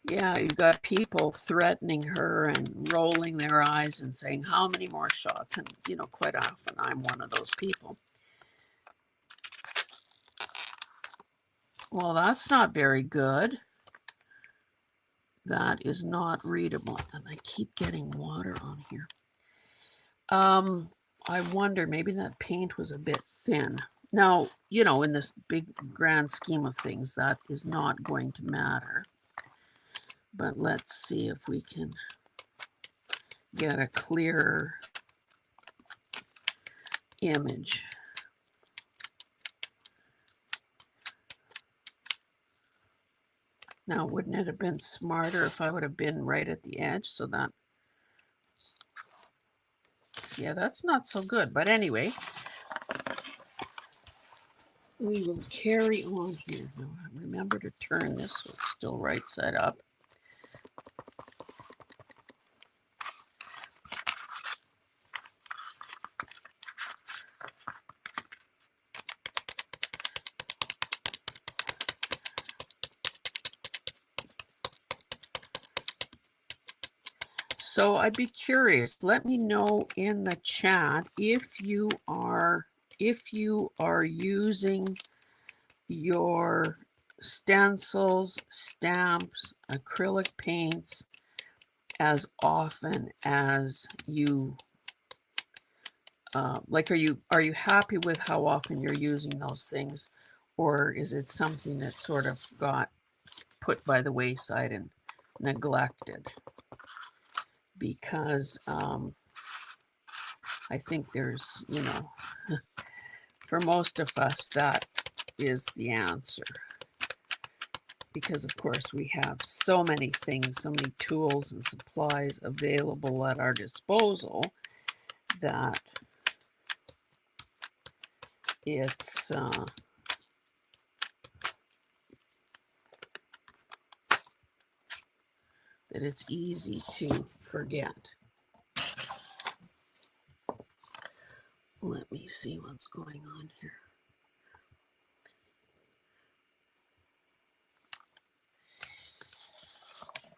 Speaker 1: Yeah, you've got people threatening her and rolling their eyes and saying, how many more shots? And, quite often I'm one of those people. Well, that's not very good. That is not readable. And I keep getting water on here. I wonder, maybe that paint was a bit thin. Now, in this big grand scheme of things, that is not going to matter. But let's see if we can get a clearer image. Now, wouldn't it have been smarter if I would have been right at the edge so that, yeah, that's not so good. But anyway, we will carry on here. Now, remember to turn this so it's still right side up. So I'd be curious. Let me know in the chat if you are using your stencils, stamps, acrylic paints as often as you like. Are you happy with how often you're using those things, or is it something that sort of got put by the wayside and neglected? Because I think there's, for most of us, that is the answer. Because, of course, we have so many things, so many tools and supplies available at our disposal that it's easy to forget. Let me see what's going on here.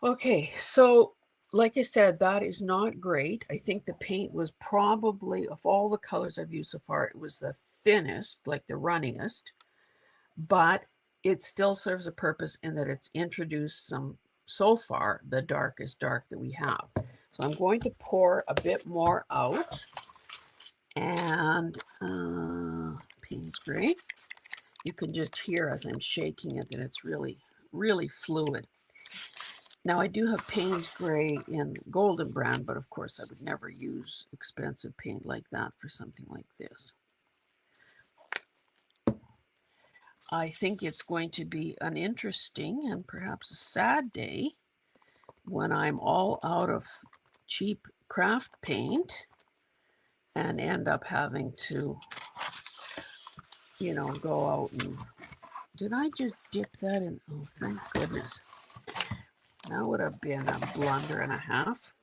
Speaker 1: Okay, so like I said, that is not great. I think the paint was probably, of all the colors I've used so far, it was the thinnest, like the runniest, but it still serves a purpose in that it's introduced some, so far, the darkest dark that we have. So I'm going to pour a bit more out, and Payne's Gray. You can just hear as I'm shaking it that it's really, really fluid. Now, I do have Payne's Gray in Golden Brand, but of course I would never use expensive paint like that for something like this. I think it's going to be an interesting and perhaps a sad day when I'm all out of cheap craft paint and end up having to, go out and... Did I just dip that in? Oh, thank goodness. That would have been a blunder and a half.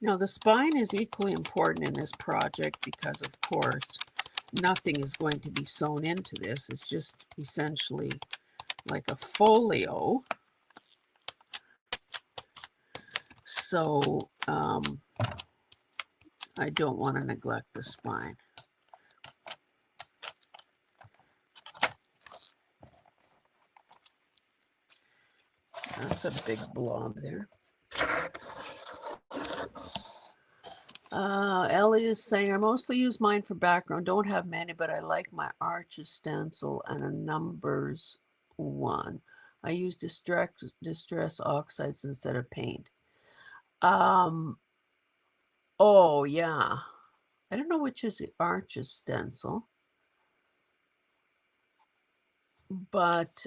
Speaker 1: Now, the spine is equally important in this project because, of course, nothing is going to be sewn into this. It's just essentially like a folio. So I don't want to neglect the spine. That's a big blob there. Ellie is saying, I mostly use mine for background. Don't have many, but I like my Arches stencil and a numbers one. I use distress oxides instead of paint. Oh, yeah. I don't know which is the Arches stencil. But,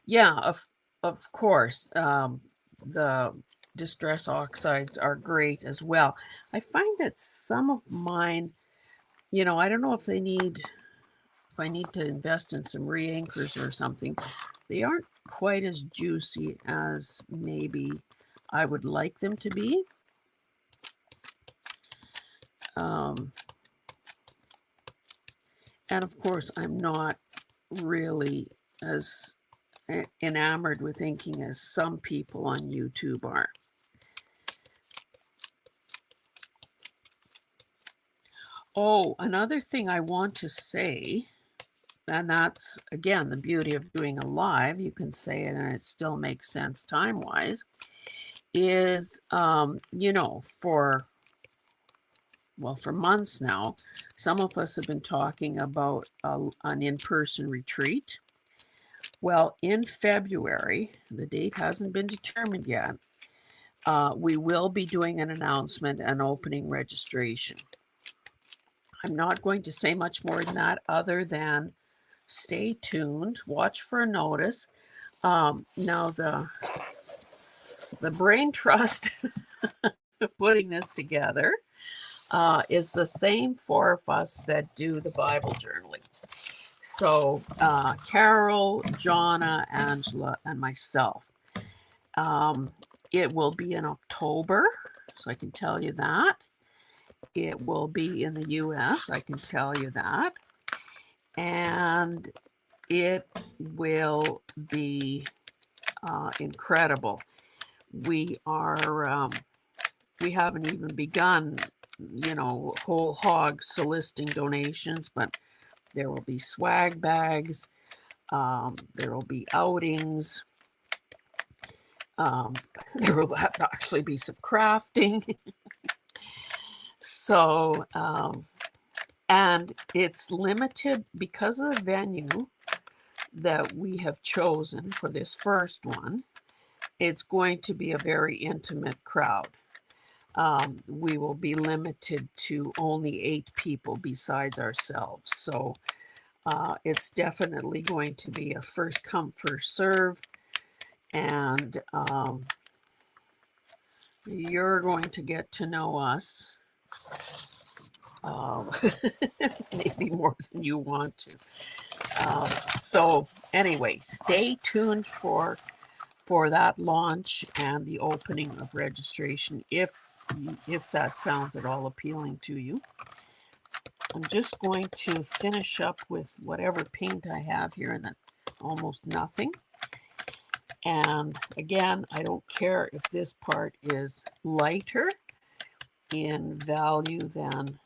Speaker 1: yeah, of course, the distress oxides are great as well. I find that some of mine, I don't know if I need to invest in some re-inkers or something. They aren't quite as juicy as maybe I would like them to be. And of course, I'm not really as enamored with inking as some people on YouTube are. Oh, another thing I want to say, and that's, again, the beauty of doing a live, you can say it and it still makes sense time-wise, is, for months now, some of us have been talking about an in-person retreat. Well, in February, the date hasn't been determined yet, we will be doing an announcement and opening registration. I'm not going to say much more than that other than stay tuned, watch for a notice. Now, the brain trust putting this together is the same four of us that do the Bible journaling. So Carol, Jonna, Angela, and myself. It will be in October, so I can tell you that. It will be in the US, I can tell you that. And it will be incredible. We are, we haven't even begun, whole hog soliciting donations, but there will be swag bags. There will be outings. There will actually be some crafting. So, and it's limited because of the venue that we have chosen for this first one. It's going to be a very intimate crowd. We will be limited to only 8 people besides ourselves. So it's definitely going to be a first come, first serve. And you're going to get to know us. Maybe more than you want to. So anyway, stay tuned for that launch and the opening of registration if that sounds at all appealing to you. I'm just going to finish up with whatever paint I have here, and that's almost nothing. And again, I don't care if this part is lighter in value than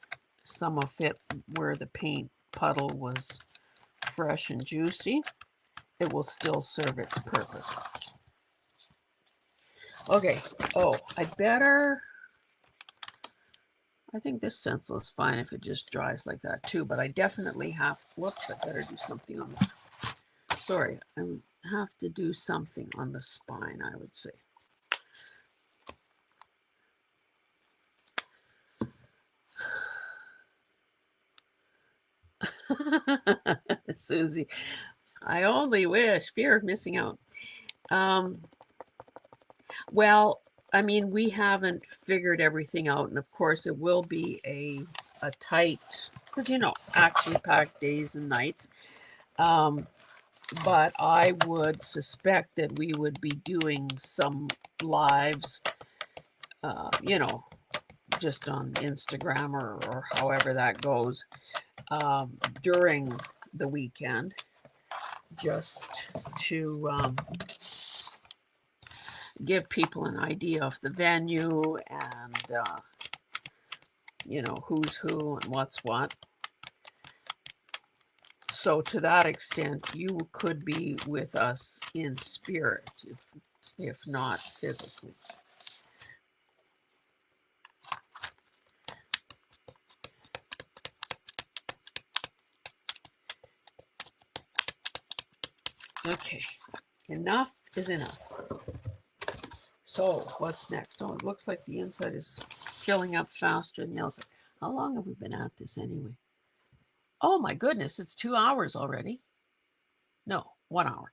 Speaker 1: some of it where the paint puddle was fresh and juicy. It will still serve its purpose. Okay, I think this stencil is fine if it just dries like that too, but I definitely have, whoops, I better do something on the, sorry, I have to do something on the spine, I would say. Susie, I only wish, fear of missing out. Well, I mean, we haven't figured everything out, and of course it will be a tight, because action-packed days and nights. But I would suspect that we would be doing some lives, just on Instagram or however that goes, during the weekend, just to give people an idea of the venue and, who's who and what's what. So to that extent, you could be with us in spirit, if not physically. Okay, enough is enough. So what's next? Oh, it looks like the inside is filling up faster than the outside. How long have we been at this anyway? Oh my goodness, it's 2 hours already. No, 1 hour.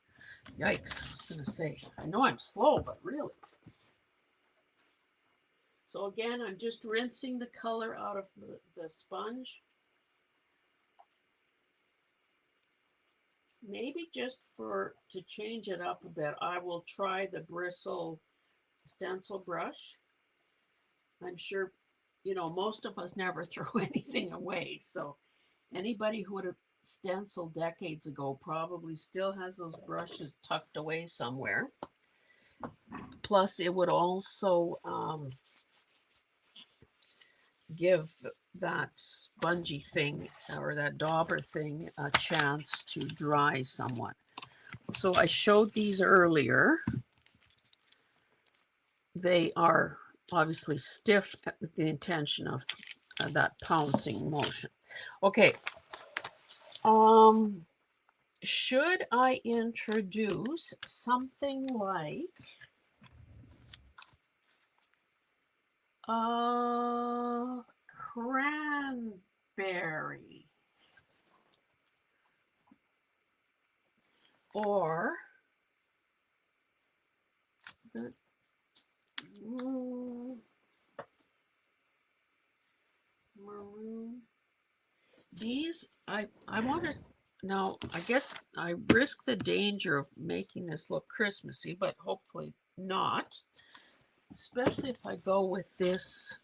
Speaker 1: Yikes, I was going to say, I know I'm slow, but really. So again, I'm just rinsing the color out of the sponge. Maybe just to change it up a bit, I will try the bristle stencil brush. I'm sure, most of us never throw anything away. So anybody who would have stenciled decades ago probably still has those brushes tucked away somewhere. Plus, it would also give that spongy thing or that dauber thing a chance to dry somewhat. So I showed these earlier. They are obviously stiff with the intention of that pouncing motion. Okay. Should I introduce something like cranberry or maroon? These, I want to, now I guess I risk the danger of making this look Christmassy, but hopefully not. Especially if I go with this.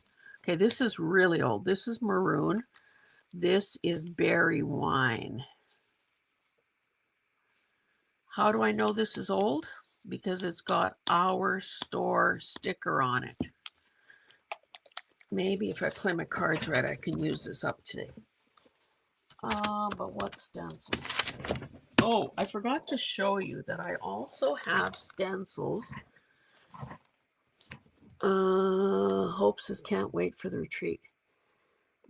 Speaker 1: Okay, this is really old. This is maroon. This is berry wine. How do I know this is old? because it's got our store sticker on it. Maybe if I play my cards right, I can use this up today. But what stencils? Oh, I forgot to show you that I also have stencils. Hope says can't wait for the retreat.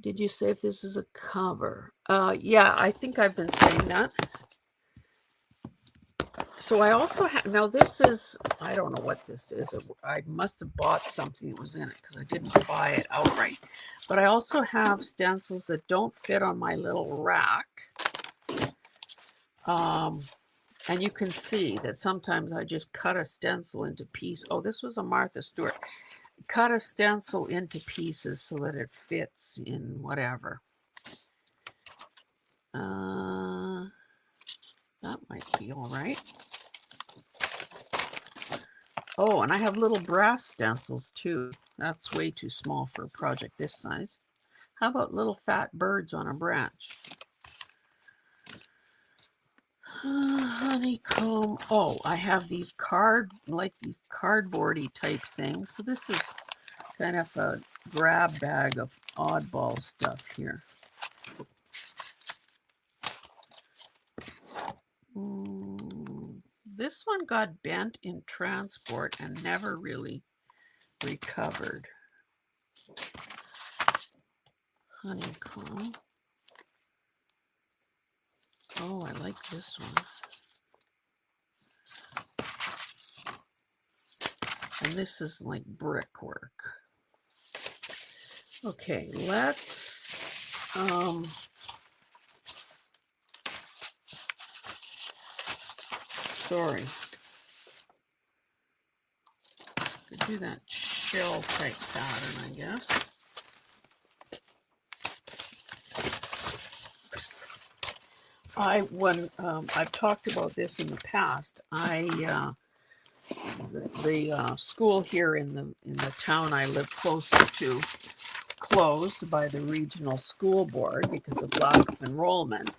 Speaker 1: Did you say if this is a cover? Yeah, I think I've been saying that. So I also have, now this is, I don't know what this is. I must have bought something that was in it because I didn't buy it outright. But I also have stencils that don't fit on my little rack. And you can see that sometimes I just cut a stencil into pieces. Oh, this was a Martha Stewart. Cut a stencil into pieces so that it fits in whatever. That might be all right. Oh, and I have little brass stencils too. That's way too small for a project this size. How about little fat birds on a branch? Honeycomb. Oh, I have these these cardboardy type things. So this is kind of a grab bag of oddball stuff here. This one got bent in transport and never really recovered. Honeycomb. Oh, I like this one. And this is like brickwork. Okay, let's sorry. Could do that shell type pattern, I guess. When I've talked about this in the past, the school here in the town I live closer to closed by the regional school board because of lack of enrollment.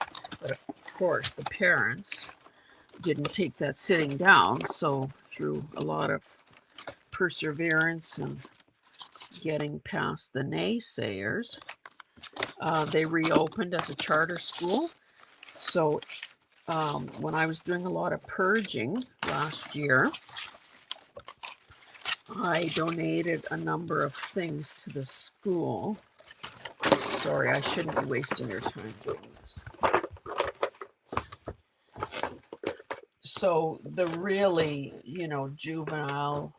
Speaker 1: But of course, the parents didn't take that sitting down. So through a lot of perseverance and getting past the naysayers, they reopened as a charter school. So when I was doing a lot of purging last year, I donated a number of things to the school. Sorry, I shouldn't be wasting your time doing this. So the really, juvenile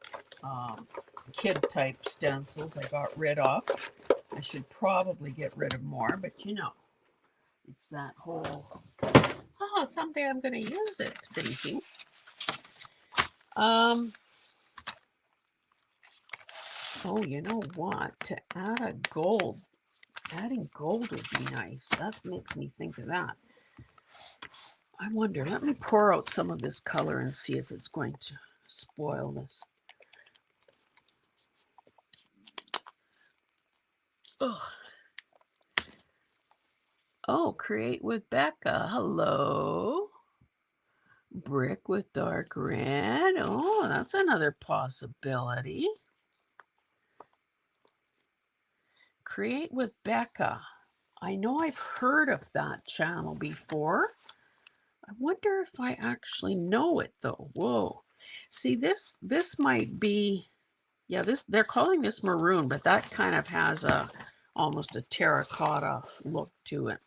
Speaker 1: kid-type stencils I got rid of. I should probably get rid of more, but it's that whole, someday I'm going to use it thinking. Oh, you know what? To add adding gold would be nice. That makes me think of that. I wonder, let me pour out some of this color and see if it's going to spoil this. Oh, create with Becca. Hello. Brick with dark red. Oh, that's another possibility. Create with Becca. I know I've heard of that channel before. I wonder if I actually know it though. Whoa. See, this might be, yeah, they're calling this maroon, but that kind of has almost a terracotta look to it.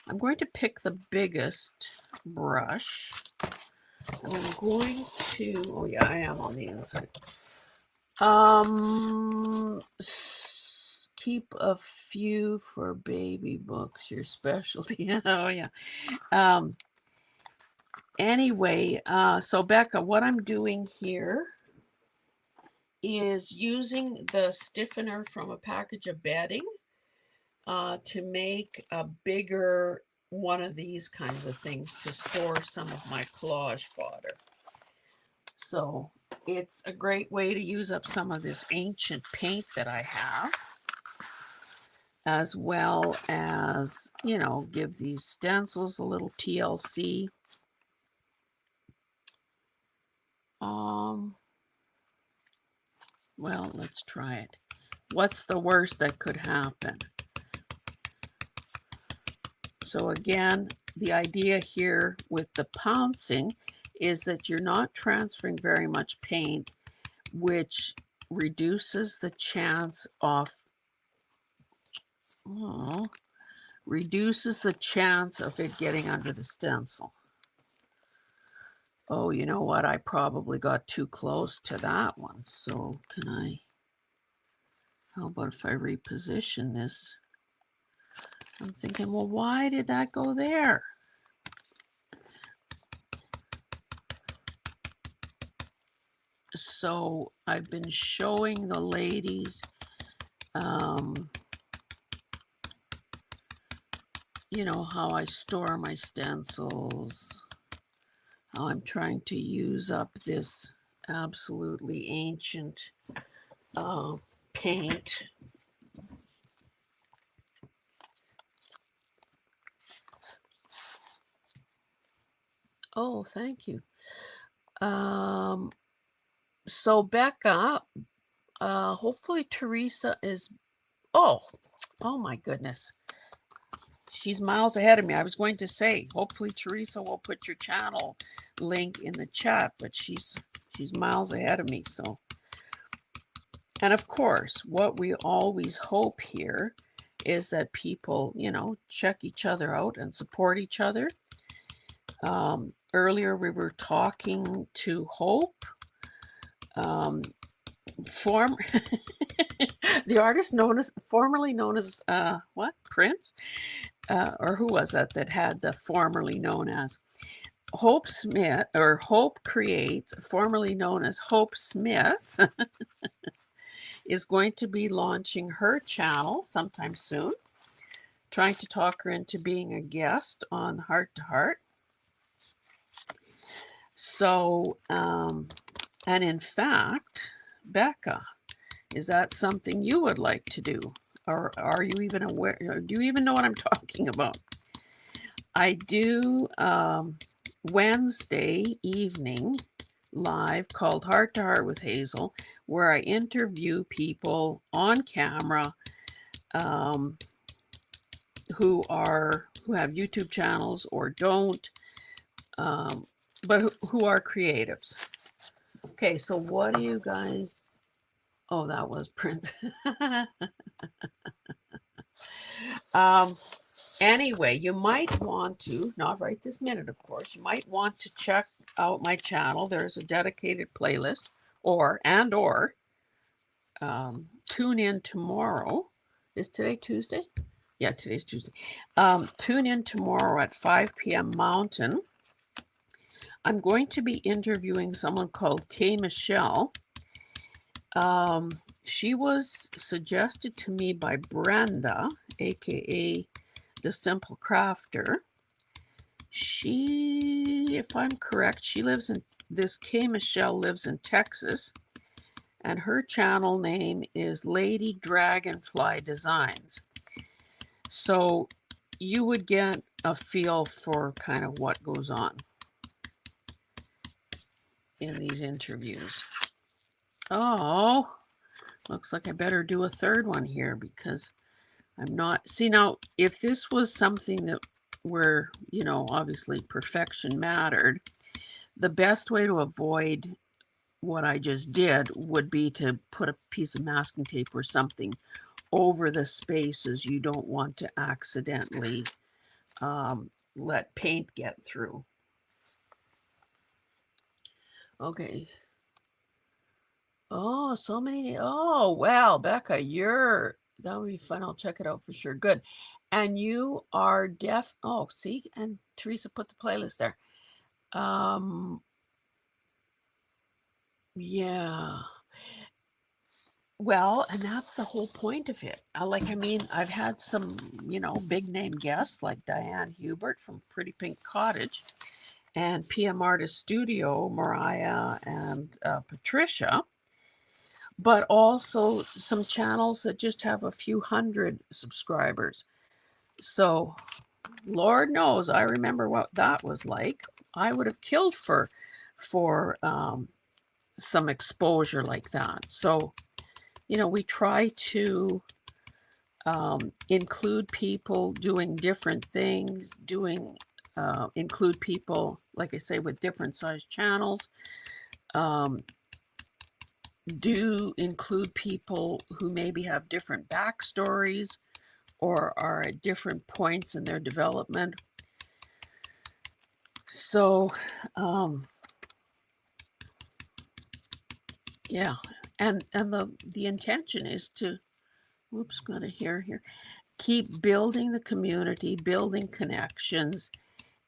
Speaker 1: I'm going to pick the biggest brush. And I'm going to, oh yeah, I am on the inside. Keep a few for baby books, your specialty. Oh yeah. Anyway, so Becca, what I'm doing here is using the stiffener from a package of bedding to make a bigger one of these kinds of things to store some of my collage fodder. So it's a great way to use up some of this ancient paint that I have, as well as, give these stencils a little TLC. Well, let's try it. What's the worst that could happen? So again, the idea here with the pouncing is that you're not transferring very much paint, which reduces the chance of it getting under the stencil. Oh, you know what? I probably got too close to that one. So how about if I reposition this? I'm thinking, well, why did that go there? So I've been showing the ladies, you know, how I store my stencils, how I'm trying to use up this absolutely ancient paint. Oh, thank you. So Becca, hopefully Teresa is, oh my goodness. She's miles ahead of me. I was going to say, hopefully Teresa will put your channel link in the chat, but she's miles ahead of me. So, and of course, what we always hope here is that people, you know, check each other out and support each other. Earlier we were talking to Hope, the artist formerly known as what, Prince, or who was that had the formerly known as Hope Smith, or Hope Creates, formerly known as Hope Smith, is going to be launching her channel sometime soon. Trying to talk her into being a guest on Heart to Heart. So, and in fact, Becca, is that something you would like to do? Or are you even aware? Do you even know what I'm talking about? I do Wednesday evening live called Heart to Heart with Hazel, where I interview people on camera who have YouTube channels or don't, but who are creatives. Okay, so what do you guys? Oh, that was Prince. Anyway, you might want to, not right this minute, of course, you might want to check out my channel. There's a dedicated playlist, or tune in tomorrow. Is today Tuesday? Yeah, today's Tuesday. Tune in tomorrow at 5 p.m. Mountain. I'm going to be interviewing someone called Kay Michelle. She was suggested to me by Brenda, aka The Simple Crafter. She, if I'm correct, Kay Michelle lives in Texas, and her channel name is Lady Dragonfly Designs. So you would get a feel for kind of what goes on in these interviews. Oh, looks like I better do a third one here because I'm not. See, now, if this was something that where, you know, obviously perfection mattered, the best way to avoid what I just did would be to put a piece of masking tape or something over the spaces you don't want to accidentally let paint get through. Okay. Oh, so many. Oh, wow, Becca, that would be fun. I'll check it out for sure. Good. And you are deaf. Oh, see, and Teresa put the playlist there. Yeah. Well, and that's the whole point of it. I've had some, you know, big name guests like Diane Hubert from Pretty Pink Cottage and PM Artist Studio, Mariah and Patricia, but also some channels that just have a few hundred subscribers. So Lord knows I remember what that was like. I would have killed for some exposure like that. So, we try to include people doing different things, include people, like I say, with different size channels. Do include people who maybe have different backstories or are at different points in their development. So, yeah, and the intention is to, whoops, got a hair here, keep building the community, building connections,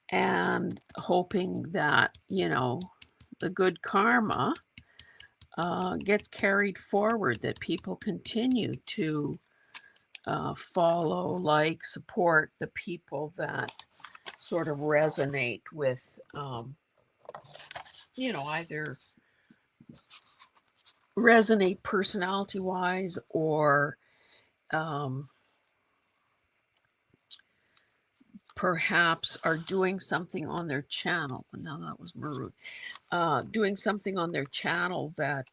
Speaker 1: and hoping that, the good karma gets carried forward, that people continue to follow, like, support the people that sort of resonate with, either resonate personality-wise or perhaps are doing something on their channel. Now that was Maroon. Doing something on their channel that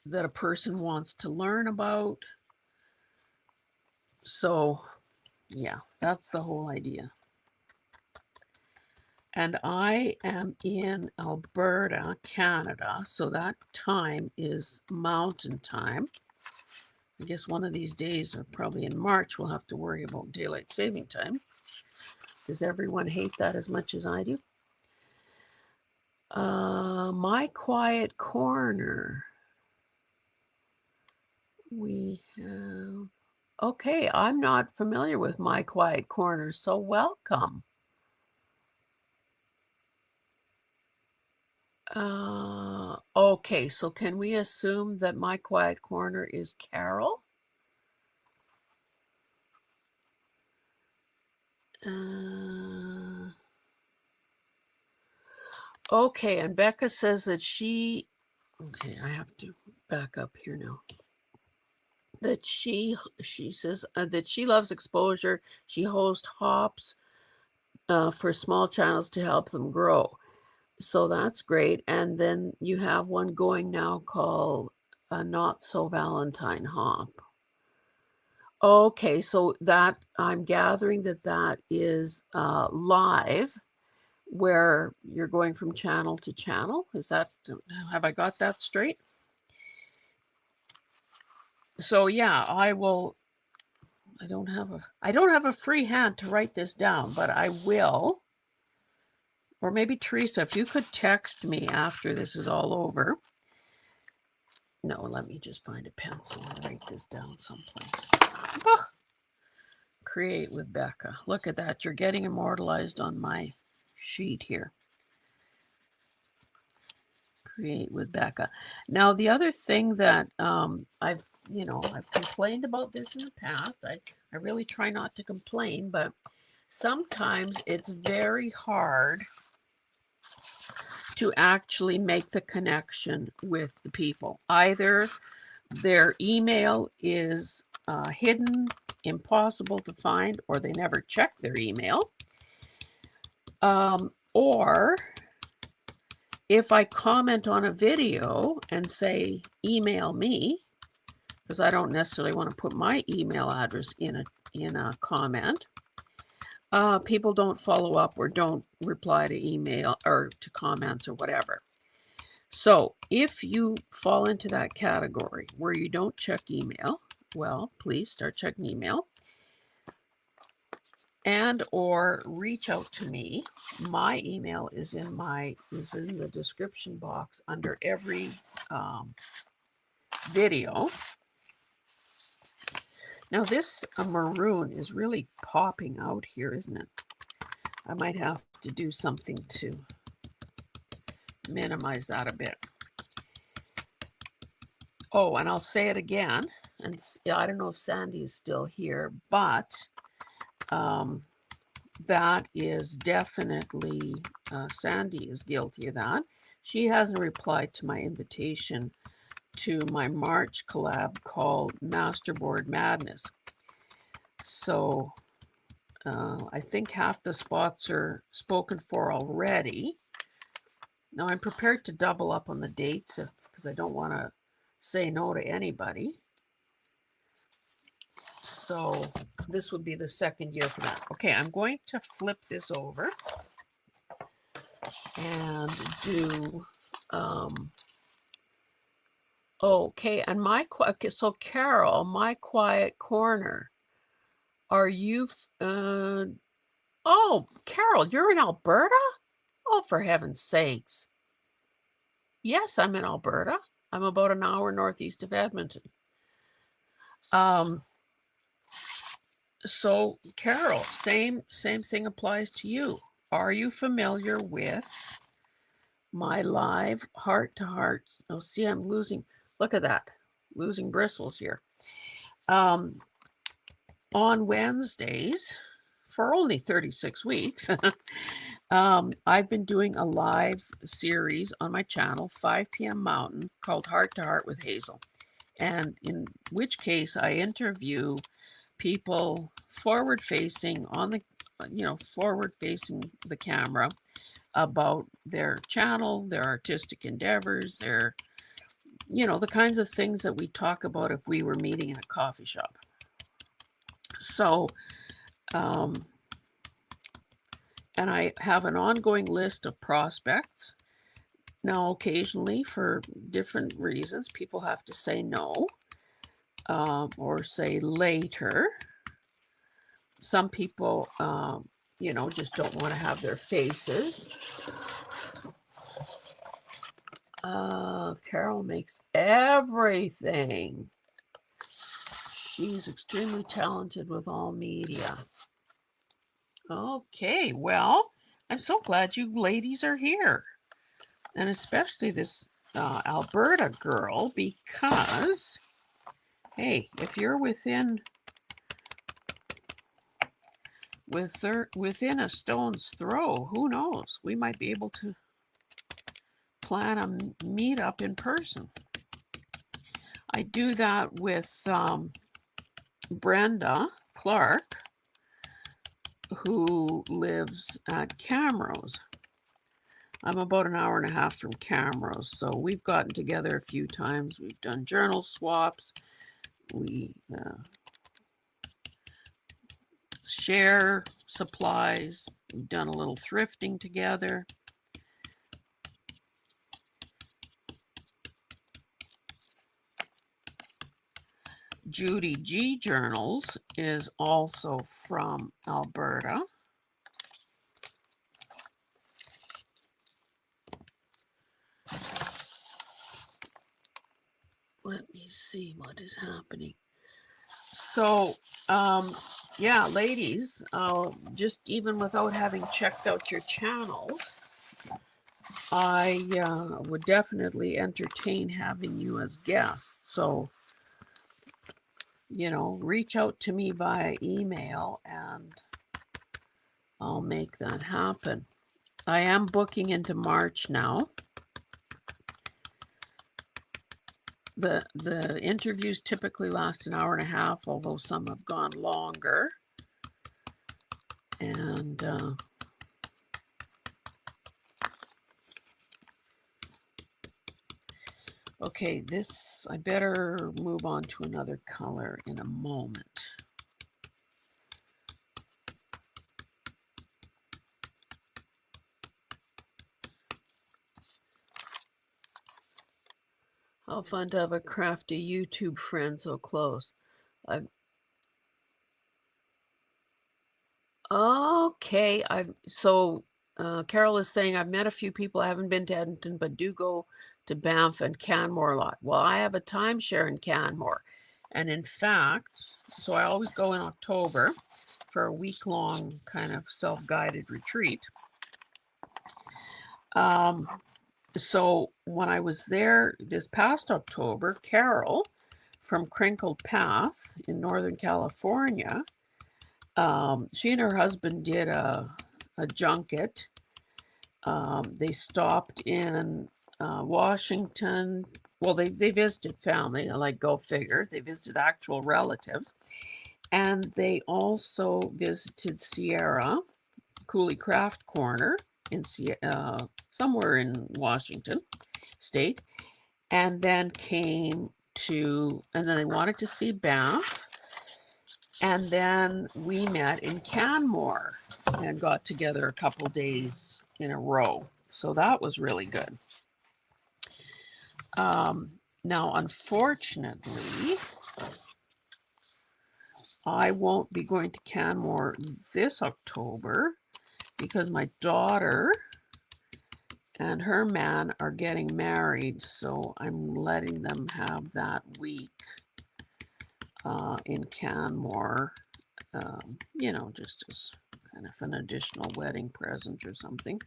Speaker 1: that a person wants to learn about. So, yeah, that's the whole idea. And I am in Alberta, Canada, so that time is mountain time. I guess one of these days, or probably in March, we'll have to worry about daylight saving time. Does everyone hate that as much as I do? My Quiet Corner. We have... Okay, I'm not familiar with My Quiet Corner, so welcome. Okay, so can we assume that My Quiet Corner is Carol? Okay, and Becca says that she... Okay, I have to back up here now. That she says that she loves exposure. She hosts hops for small channels to help them grow. So that's great. And then you have one going now called Not So Valentine Hop. Okay, so that I'm gathering that is live, where you're going from channel to channel. Have I got that straight? So yeah, I don't have a free hand to write this down, but I will. Or maybe Teresa, if you could text me after this is all over. No, let me just find a pencil and write this down someplace. Oh, create with Becca. Look at that. You're getting immortalized on my sheet here. Create with Becca. Now, the other thing that I've complained about this in the past. I really try not to complain, but sometimes it's very hard to actually make the connection with the people. Either their email is hidden, impossible to find, or they never check their email. Or if I comment on a video and say, email me, because I don't necessarily want to put my email address in a comment, people don't follow up or don't reply to email or to comments or whatever. So if you fall into that category where you don't check email, well, please start checking email and or reach out to me. My email is in the description box under every video. Now this maroon is really popping out here, isn't it? I might have to do something to minimize that a bit. Oh, and I'll say it again, and I don't know if Sandy is still here, but that is definitely, Sandy is guilty of that. She hasn't replied to my invitation to my March collab called Masterboard Madness. So I think half the spots are spoken for already. Now I'm prepared to double up on the dates because I don't want to say no to anybody. So this would be the second year for that. Okay, I'm going to flip this over and do okay, and so Carol, my quiet corner. Are you oh, Carol, you're in Alberta? Oh, for heaven's sakes. Yes, I'm in Alberta. I'm about an hour northeast of Edmonton. So Carol, same thing applies to you. Are you familiar with my live heart-to-heart? Oh, see, I'm losing, look at that, losing bristles here. On Wednesdays, for only 36 weeks, I've been doing a live series on my channel, 5 p.m. Mountain, called Heart to Heart with Hazel. And in which case I interview people forward-facing on the, forward-facing the camera about their channel, their artistic endeavors, their, the kinds of things that we talk about if we were meeting in a coffee shop. So, and I have an ongoing list of prospects. Now, occasionally, for different reasons, people have to say no or say later. Some people, just don't want to have their faces. Carol makes everything. She's extremely talented with all media. Okay, well, I'm so glad you ladies are here. And especially this Alberta girl, because, hey, if you're within a stone's throw, who knows? We might be able to plan a meetup in person. I do that with Brenda Clark, who lives at Camrose. I'm about an hour and a half from Camrose, so we've gotten together a few times. We've done journal swaps. We share supplies. We've done a little thrifting together. Judy G Journals is also from Alberta. Let me see what is happening. So, yeah, ladies, just even without having checked out your channels, I would definitely entertain having you as guests. So, reach out to me via email and I'll make that happen. I am booking into March now. The interviews typically last an hour and a half, although some have gone longer. And okay, I better move on to another color in a moment. How fun to have a crafty YouTube friend so close. Okay, Carol is saying I've met a few people. I haven't been to Edmonton, but do go to Banff and Canmore a lot. Well, I have a timeshare in Canmore. And in fact, so I always go in October for a week-long kind of self-guided retreat. So when I was there this past October, Carol from Crinkled Path in Northern California, she and her husband did a junket. They stopped in Washington. Well, they visited family, like go figure. They visited actual relatives. And they also visited Sierra, Coulee Craft Corner. in somewhere in Washington State, and then and then they wanted to see Banff, and then we met in Canmore and got together a couple days in a row. So that was really good. Now, unfortunately, I won't be going to Canmore this October because my daughter and her man are getting married. So I'm letting them have that week in Canmore, just as kind of an additional wedding present or something.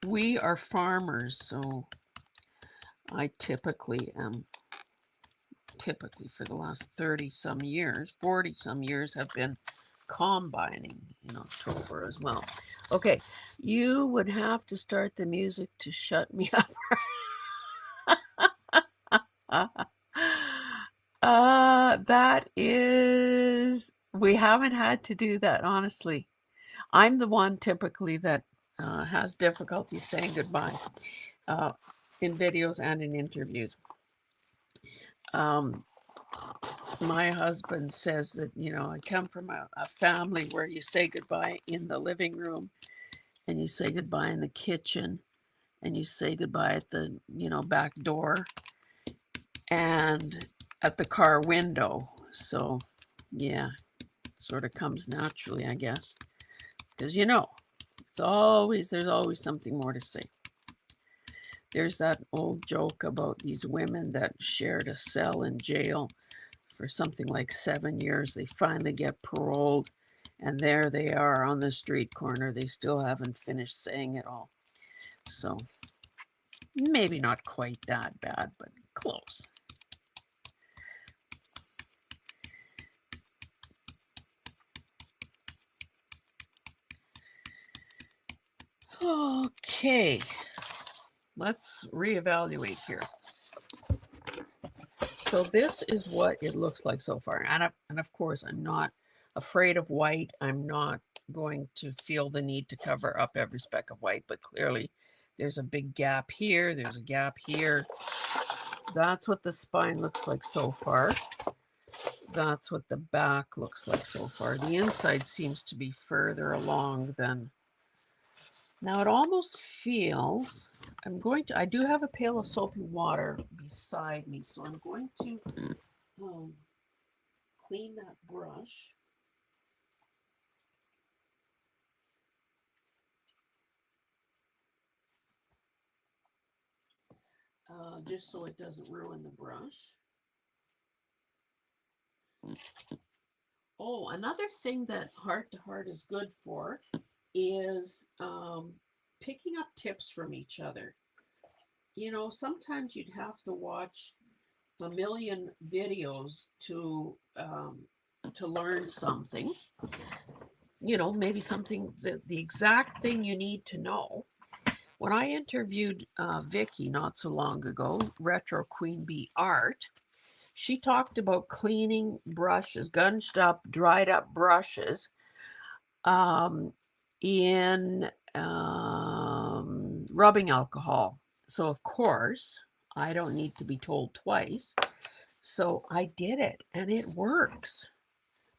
Speaker 1: We are farmers, so I typically for the last 30 some years, 40 some years have been combining in October as well. Okay, you would have to start the music to shut me up. That is, we haven't had to do that, honestly. I'm the one typically that has difficulty saying goodbye in videos and in interviews. My husband says that, I come from a family where you say goodbye in the living room, and you say goodbye in the kitchen, and you say goodbye at the, back door and at the car window. So, yeah, it sort of comes naturally, I guess. Because, there's always something more to say. There's that old joke about these women that shared a cell in jail for something like 7 years. They finally get paroled, and there they are on the street corner. They still haven't finished saying it all. So maybe not quite that bad, but close. Okay, let's reevaluate here. So this is what it looks like so far. And of course, I'm not afraid of white. I'm not going to feel the need to cover up every speck of white, but clearly there's a big gap here. There's a gap here. That's what the spine looks like so far. That's what the back looks like so far. The inside seems to be further along than... Now it almost feels, I do have a pail of soapy water beside me, so I'm going to clean that brush. Just so it doesn't ruin the brush. Oh, another thing that Heart to Heart is good for is picking up tips from each other. Sometimes you'd have to watch a million videos to learn something. Maybe something, the exact thing you need to know. When I interviewed Vicki not so long ago, Retro Queen Bee Art, she talked about cleaning brushes, gunged up, dried up brushes in rubbing alcohol. So, of course, I don't need to be told twice. So I did it, and it works.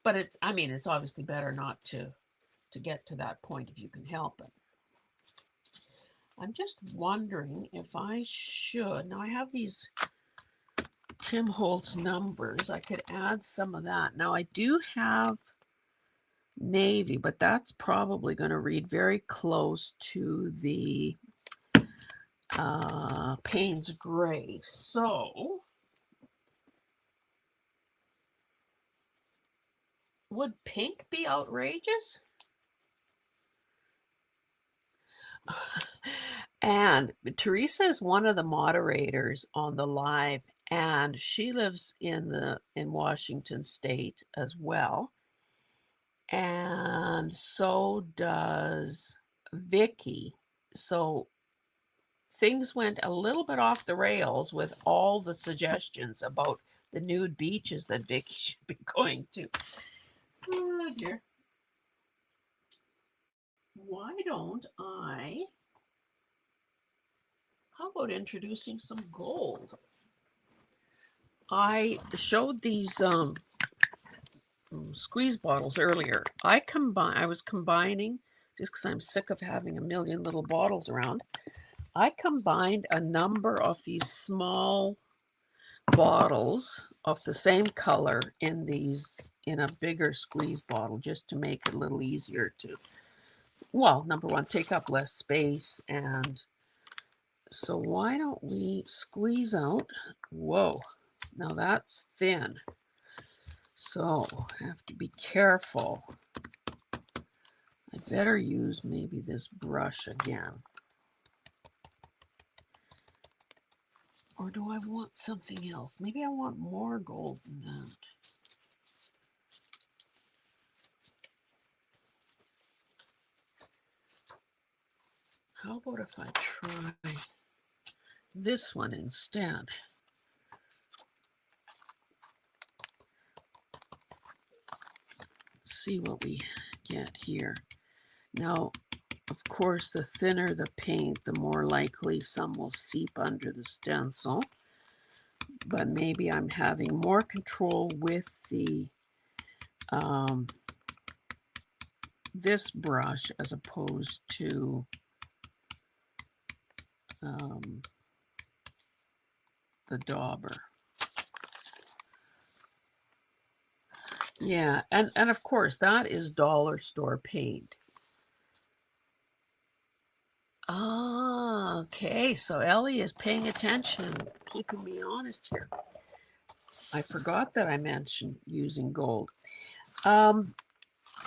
Speaker 1: But it's obviously better not to get to that point if you can help it. I'm just wondering if I should. Now I have these Tim Holtz numbers. I could add some of that. Now I do have navy, but that's probably going to read very close to the Payne's Gray. So would pink be outrageous? And Teresa is one of the moderators on the live, and she lives in Washington State as well. And so does Vicki. So things went a little bit off the rails with all the suggestions about the nude beaches that Vicki should be going to. Oh dear. why don't I, how about introducing some gold? I showed these squeeze bottles earlier. I was combining, just because I'm sick of having a million little bottles around, I combined a number of these small bottles of the same color in a bigger squeeze bottle, just to make it a little easier to, well, number one, take up less space. And so why don't we squeeze out, whoa, now that's thin. So I have to be careful. I better use maybe this brush again. Or do I want something else? Maybe I want more gold than that. How about if I try this one instead? Let's see what we get here. Now, of course, the thinner the paint, the more likely some will seep under the stencil. But maybe I'm having more control with the this brush as opposed to the dauber. Yeah, and of course that is dollar store paint. Ah, okay, so Ellie is paying attention and keeping me honest here. I forgot that I mentioned using gold.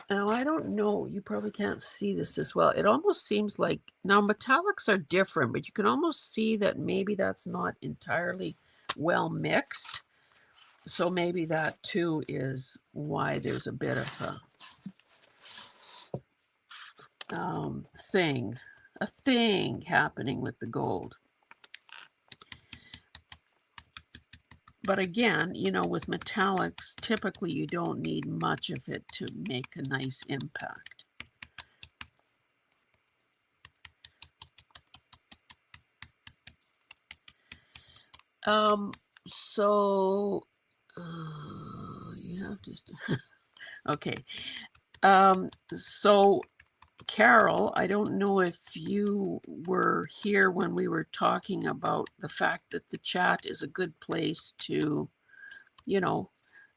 Speaker 1: Now, I don't know, you probably can't see this as well. It almost seems like, now metallics are different, but you can almost see that maybe that's not entirely well mixed. So maybe that too is why there's a bit of a thing happening with the gold. But again, you know, with metallics, typically you don't need much of it to make a nice impact. So you have to, okay. So Carol, I don't know if you were here when we were talking about the fact that the chat is a good place to, you know,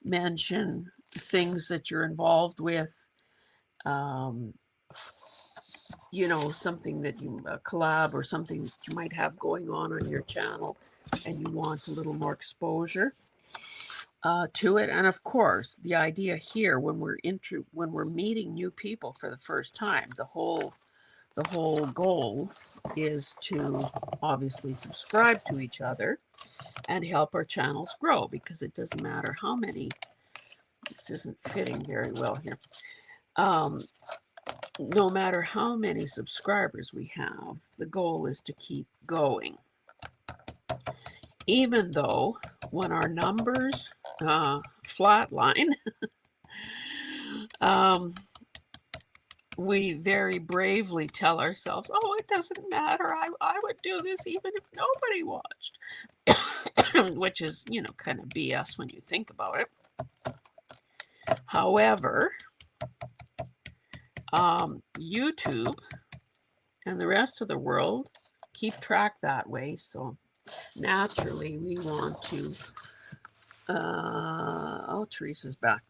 Speaker 1: mention things that you're involved with, you know, something that you collab or something that you might have going on your channel and you want a little more exposure to it. And of course, the idea here when we're meeting new people for the first time, the whole goal is to obviously subscribe to each other and help our channels grow, because it doesn't matter how many, this isn't fitting very well here, no matter how many subscribers we have, the goal is to keep going. Even though when our numbers flatline, we very bravely tell ourselves, oh, it doesn't matter. I would do this even if nobody watched, which is, you know, kind of BS when you think about it. However, YouTube and the rest of the world keep track that way. So naturally, we want to, oh, Teresa's back.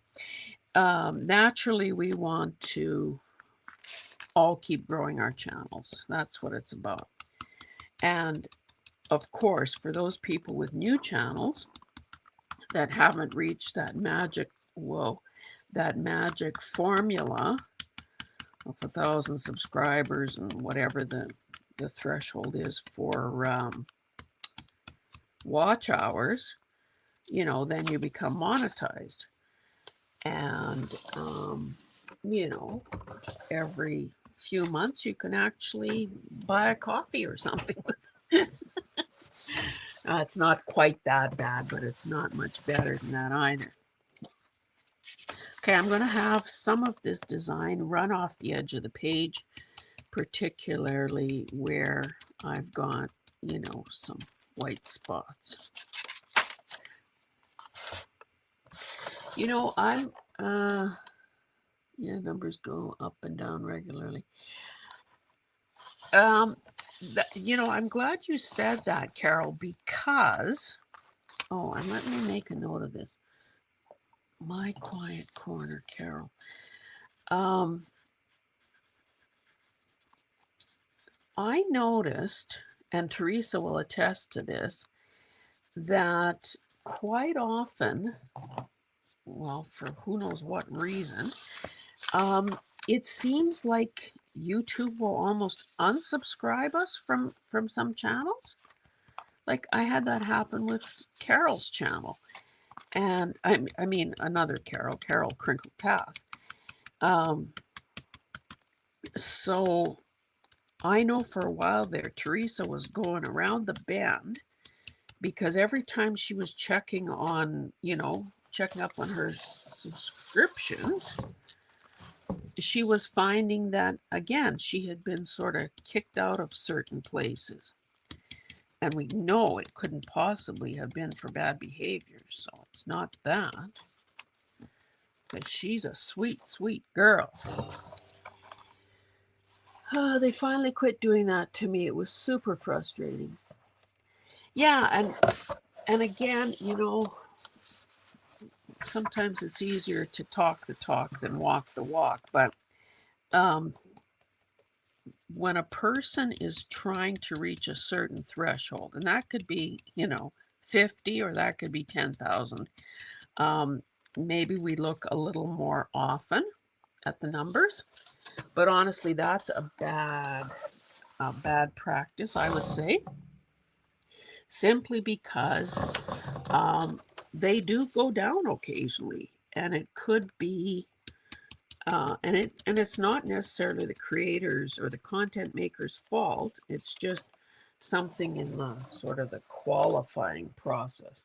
Speaker 1: Naturally, we want to all keep growing our channels. That's what it's about. And of course, for those people with new channels that haven't reached that magic, that magic formula of 1,000 subscribers and whatever the threshold is for watch hours, you know, then you become monetized. And, you know, every few months you can actually buy a coffee or something with it. It's not quite that bad, but it's not much better than that either. Okay, I'm going to have some of this design run off the edge of the page particularly where I've got, some white spots. I'm, numbers go up and down regularly. I'm glad you said that, Carol, because, and let me make a note of this. My quiet corner, Carol. I noticed, and Teresa will attest to this, that quite often, well, for who knows what reason, it seems like YouTube will almost unsubscribe us from some channels. Like I had that happen with Carol's channel, and I mean another Carol Crinkle Path. So I know for a while there, Teresa was going around the bend because every time she was checking up on her subscriptions, she was finding that, again, she had been sort of kicked out of certain places. And we know it couldn't possibly have been for bad behavior, so it's not that. But she's a sweet, sweet girl. They finally quit doing that to me. It was super frustrating. Yeah, and again, sometimes it's easier to talk the talk than walk the walk. But when a person is trying to reach a certain threshold, and that could be, 50 or that could be 10,000, maybe we look a little more often at the numbers. But honestly, that's a bad practice, I would say, simply because they do go down occasionally, and it could be, and it's not necessarily the creators or the content makers' fault. It's just something in the sort of the qualifying process,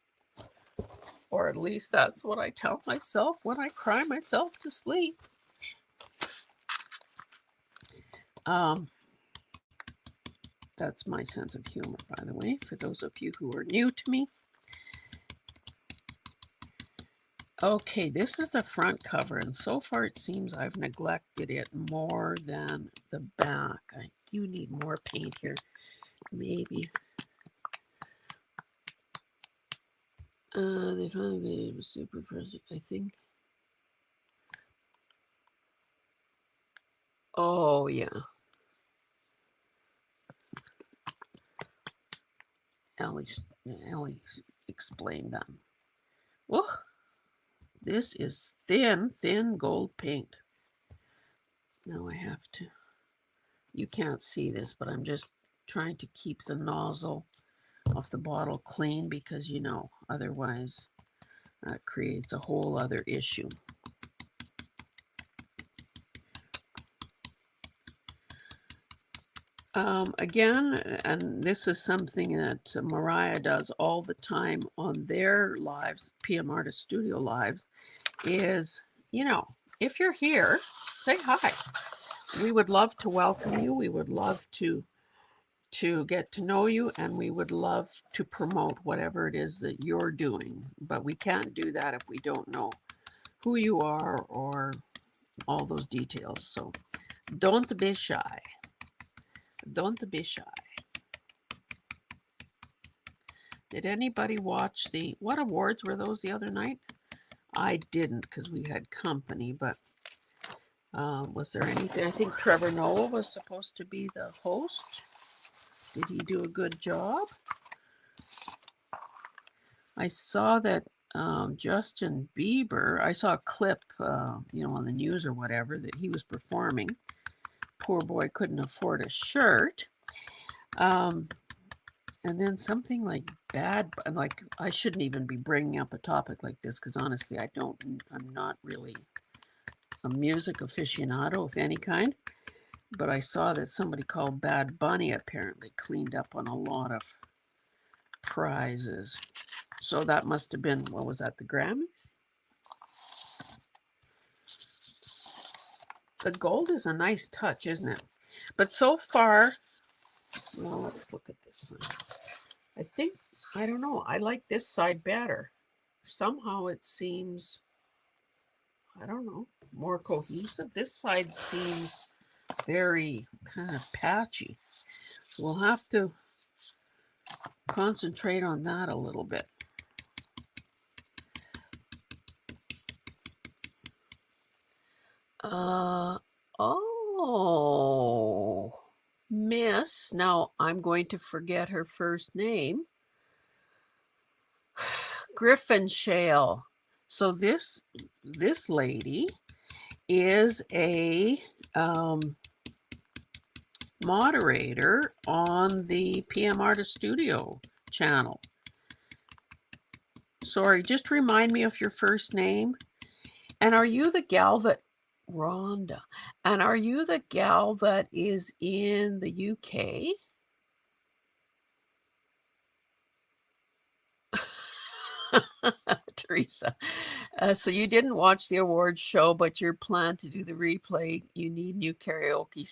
Speaker 1: or at least that's what I tell myself when I cry myself to sleep. That's my sense of humor, by the way, for those of you who are new to me. Okay, this is the front cover, and so far it seems I've neglected it more than the back. I do need more paint here, maybe. They finally made it super present, I think. Oh, yeah. Ellie explained that. Whoa. This is thin gold paint. Now I have to, you can't see this, but I'm just trying to keep the nozzle of the bottle clean because, otherwise that creates a whole other issue. Again, and this is something that Mariah does all the time on their lives, PM Artist Studio lives, is, if you're here, say hi. We would love to welcome you. We would love to get to know you, and we would love to promote whatever it is that you're doing. But we can't do that if we don't know who you are or all those details. So don't be shy. Don't be shy. Did anybody watch what awards were those the other night? I didn't because we had company, but was there anything? I think Trevor Noah was supposed to be the host. Did he do a good job? I saw that Justin Bieber, I saw a clip, on the news or whatever, that he was performing. Poor boy couldn't afford a shirt. And then something like I shouldn't even be bringing up a topic like this because honestly, I'm not really a music aficionado of any kind. But I saw that somebody called Bad Bunny apparently cleaned up on a lot of prizes. So that must have been, what was that, the Grammys? The gold is a nice touch, isn't it? But so far, well, let's look at this side. I think, I don't know, I like this side better. Somehow it seems, I don't know, more cohesive. This side seems very kind of patchy. So we'll have to concentrate on that a little bit. Oh, Miss, now I'm going to forget her first name. Griffin Shale. So this lady is a moderator on the PM Artist Studio channel. Sorry, just remind me of your first name. And are you the gal that, Rhonda, and are you the gal that is in the UK? Teresa. So you didn't watch the awards show, but you're planned to do the replay. You need new karaoke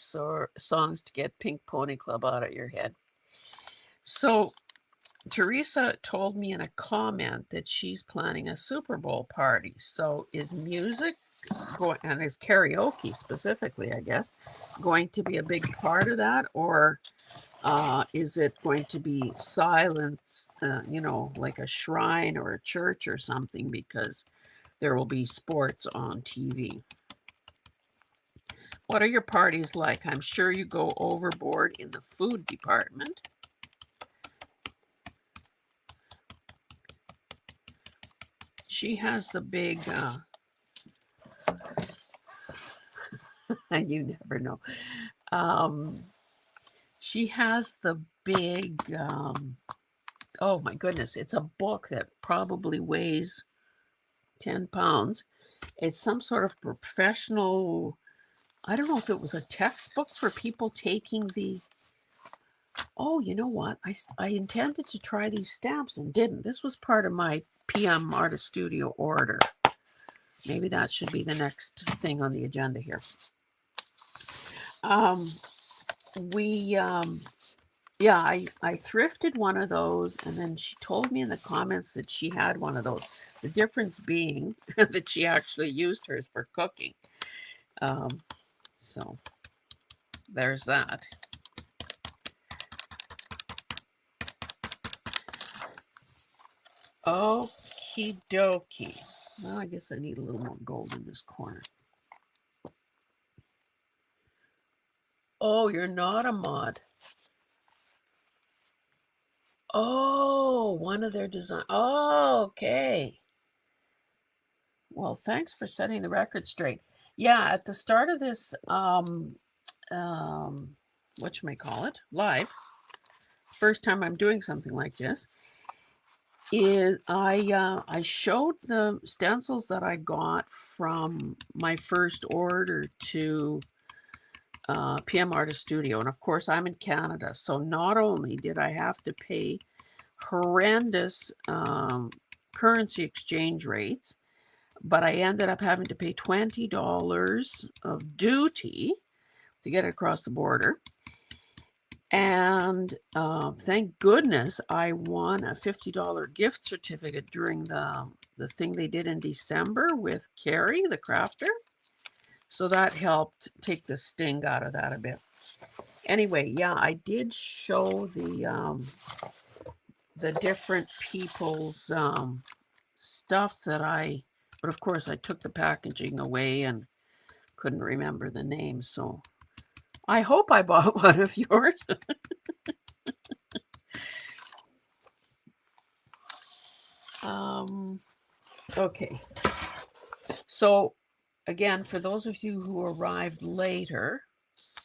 Speaker 1: songs to get Pink Pony Club out of your head. So Teresa told me in a comment that she's planning a Super Bowl party. So is music going, and is karaoke specifically, I guess, going to be a big part of that? Or is it going to be silence, like a shrine or a church or something, because there will be sports on TV? What are your parties like? I'm sure you go overboard in the food department. She has the big, and you never know. She has the big, oh my goodness, it's a book that probably weighs 10 pounds. It's some sort of professional, I don't know if it was a textbook for people taking the, oh, you know what? I intended to try these stamps and didn't. This was part of my PM Artist Studio order. Maybe that should be the next thing on the agenda here. I thrifted one of those, and then she told me in the comments that she had one of those. The difference being that she actually used hers for cooking. So there's that. Okie dokie. Well, I guess I need a little more gold in this corner. Oh, you're not a mod. Oh, one of their design. Oh, okay. Well, thanks for setting the record straight. Yeah, at the start of this, whatchamacallit, live, first time I'm doing something like this, is I showed the stencils that I got from my first order to PM Artist Studio. And of course, I'm in Canada. So not only did I have to pay horrendous currency exchange rates, but I ended up having to pay $20 of duty to get it across the border. And thank goodness I won a $50 gift certificate during the thing they did in December with Carrie, the crafter. So that helped take the sting out of that a bit. Anyway, yeah, I did show the different people's stuff that but of course I took the packaging away and couldn't remember the name. So I hope I bought one of yours. Okay. So again, for those of you who arrived later,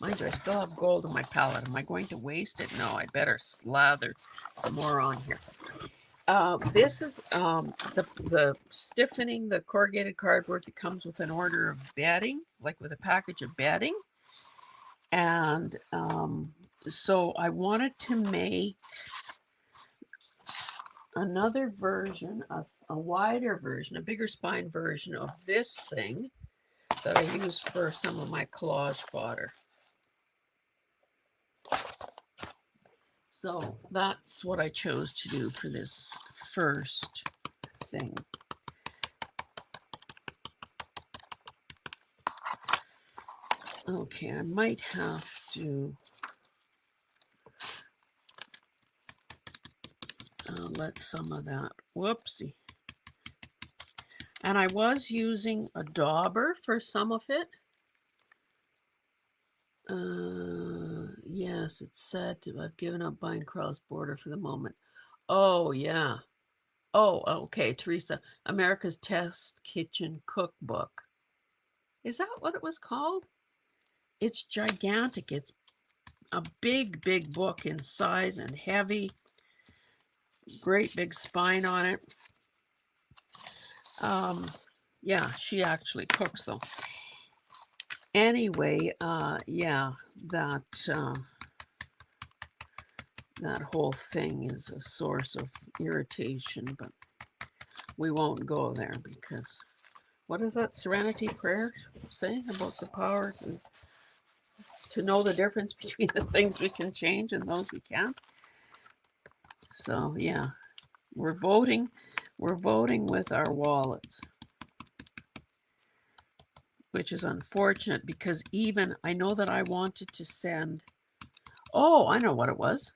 Speaker 1: mind you, I still have gold on my palette. Am I going to waste it? No, I better slather some more on here. This is the stiffening, the corrugated cardboard that comes with an order of bedding, like with a package of bedding. And so I wanted to make another version, a wider version, a bigger spine version of this thing that I use for some of my collage fodder. So that's what I chose to do for this first thing. Okay, I might have to let some of that, whoopsie. And I was using a dauber for some of it. Yes, it's said I've given up buying cross border for the moment. Oh, yeah. Oh, okay, Teresa. America's Test Kitchen Cookbook. Is that what it was called? It's gigantic. It's a big, big book in size and heavy. Great big spine on it. Yeah, she actually cooks though. Anyway, yeah, that whole thing is a source of irritation, but we won't go there because what does that Serenity Prayer say about the power to know the difference between the things we can change and those we can't? So yeah, we're voting with our wallets, which is unfortunate because even I know that I wanted to send, oh, I know what it was.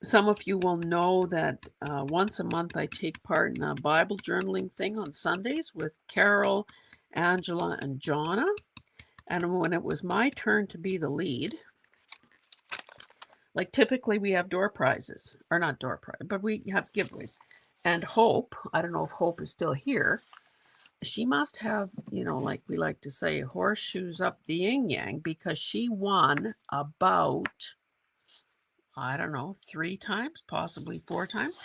Speaker 1: Some of you will know that once a month I take part in a Bible journaling thing on Sundays with Carol, Angela, and Jonna. And when it was my turn to be the lead, like typically we have door prizes, or not door prize, but we have giveaways. And Hope, I don't know if Hope is still here, she must have, you know, like we like to say, horseshoes up the yin yang, because she won about, I don't know, 3 times, possibly 4 times.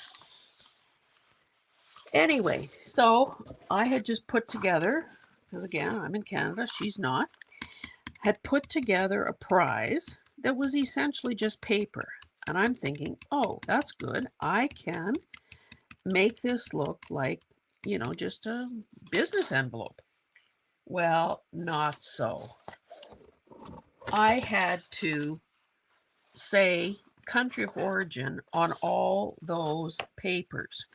Speaker 1: Anyway, so I had just put together, because again, I'm in Canada, she's not, had put together a prize that was essentially just paper. And I'm thinking, oh, that's good. I can make this look like, you know, just a business envelope. Well, not so. I had to say country of origin on all those papers,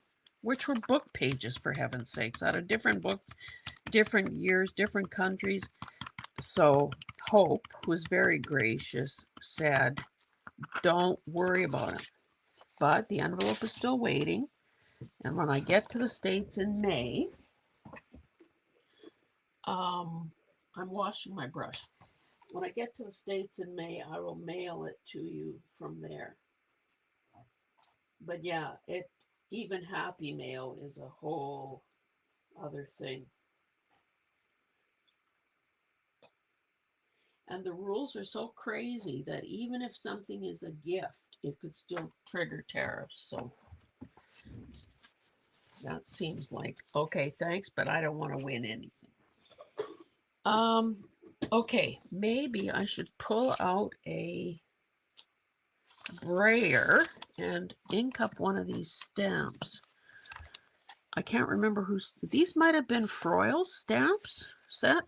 Speaker 1: which were book pages, for heaven's sakes, out of different books, different years, different countries. So Hope, who was very gracious, said, don't worry about it. But the envelope is still waiting. And when I get to the States in May, I'm washing my brush. When I get to the States in May, I will mail it to you from there. But yeah, even Happy Mail is a whole other thing. And the rules are so crazy that even if something is a gift, it could still trigger tariffs. So that seems like, okay, thanks, but I don't want to win anything. Okay, maybe I should pull out a brayer and ink up one of these stamps. I can't remember these might have been Froyle's stamps set.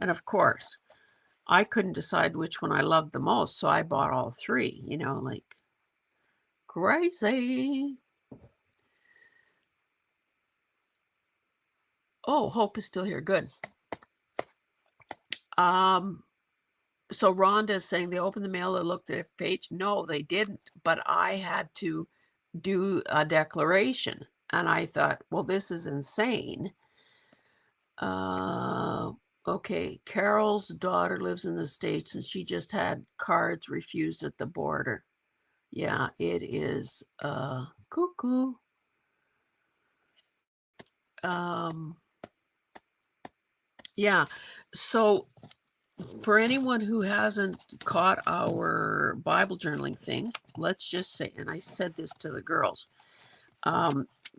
Speaker 1: And of course, I couldn't decide which one I loved the most, so I bought all 3, you know, like crazy. Oh, Hope is still here. Good. So Rhonda is saying they opened the mail, they looked at a page. No, they didn't. But I had to do a declaration. And I thought, well, this is insane. Okay, Carol's daughter lives in the States and she just had cards refused at the border. Yeah, it is cuckoo. Yeah, so for anyone who hasn't caught our Bible journaling thing, let's just say, and I said this to the girls,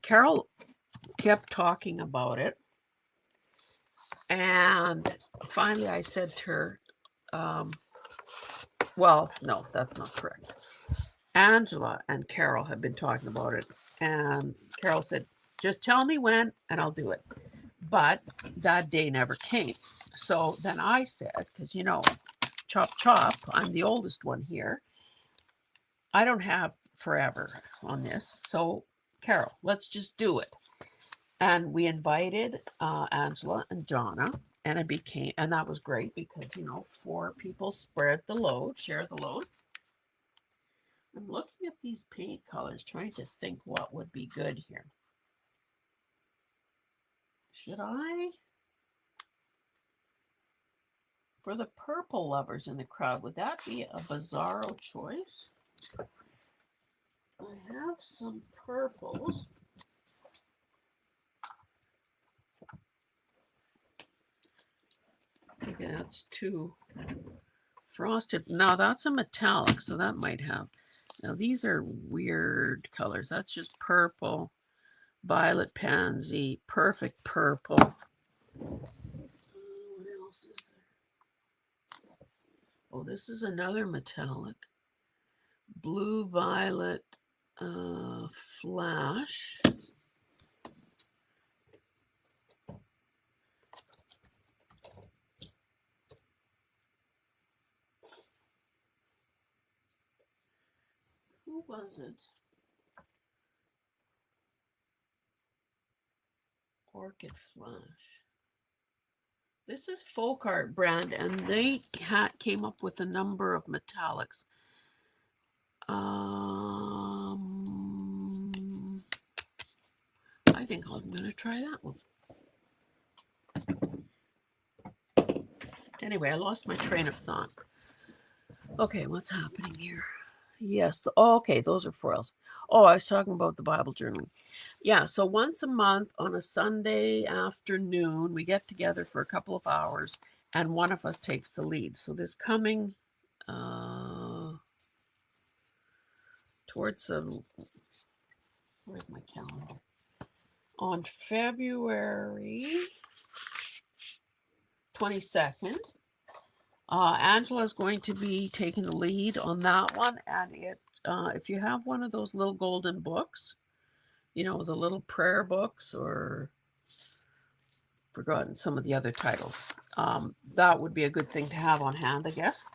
Speaker 1: Carol kept talking about it. And finally I said to her, well, no, that's not correct. Angela and Carol had been talking about it. And Carol said, just tell me when and I'll do it. But that day never came. So then I said, because, you know, chop, chop, I'm the oldest one here. I don't have forever on this. So, Carol, let's just do it. And we invited Angela and Donna, and and that was great because, 4 people spread the load, share the load. I'm looking at these paint colors, trying to think what would be good here. Should I? For the purple lovers in the crowd, would that be a bizarro choice? I have some purples. Okay, that's too frosted. Now that's a metallic, so that might have. Now these are weird colors. That's just purple, violet pansy, perfect purple. What else is there? Oh, this is another metallic. Blue violet flash. Who was it? Orchid Flash. This is Folk Art brand, and they came up with a number of metallics. I think I'm going to try that one. Anyway, I lost my train of thought. Okay, what's happening here? Yes. Oh, okay, those are foils. Oh, I was talking about the Bible journaling. Yeah, so once a month on a Sunday afternoon, we get together for a couple of hours, and one of us takes the lead. So this coming towards where's my calendar? On February 22nd, Angela's going to be taking the lead on that one, and if you have one of those little golden books, the little prayer books, or forgotten some of the other titles, that would be a good thing to have on hand, I guess.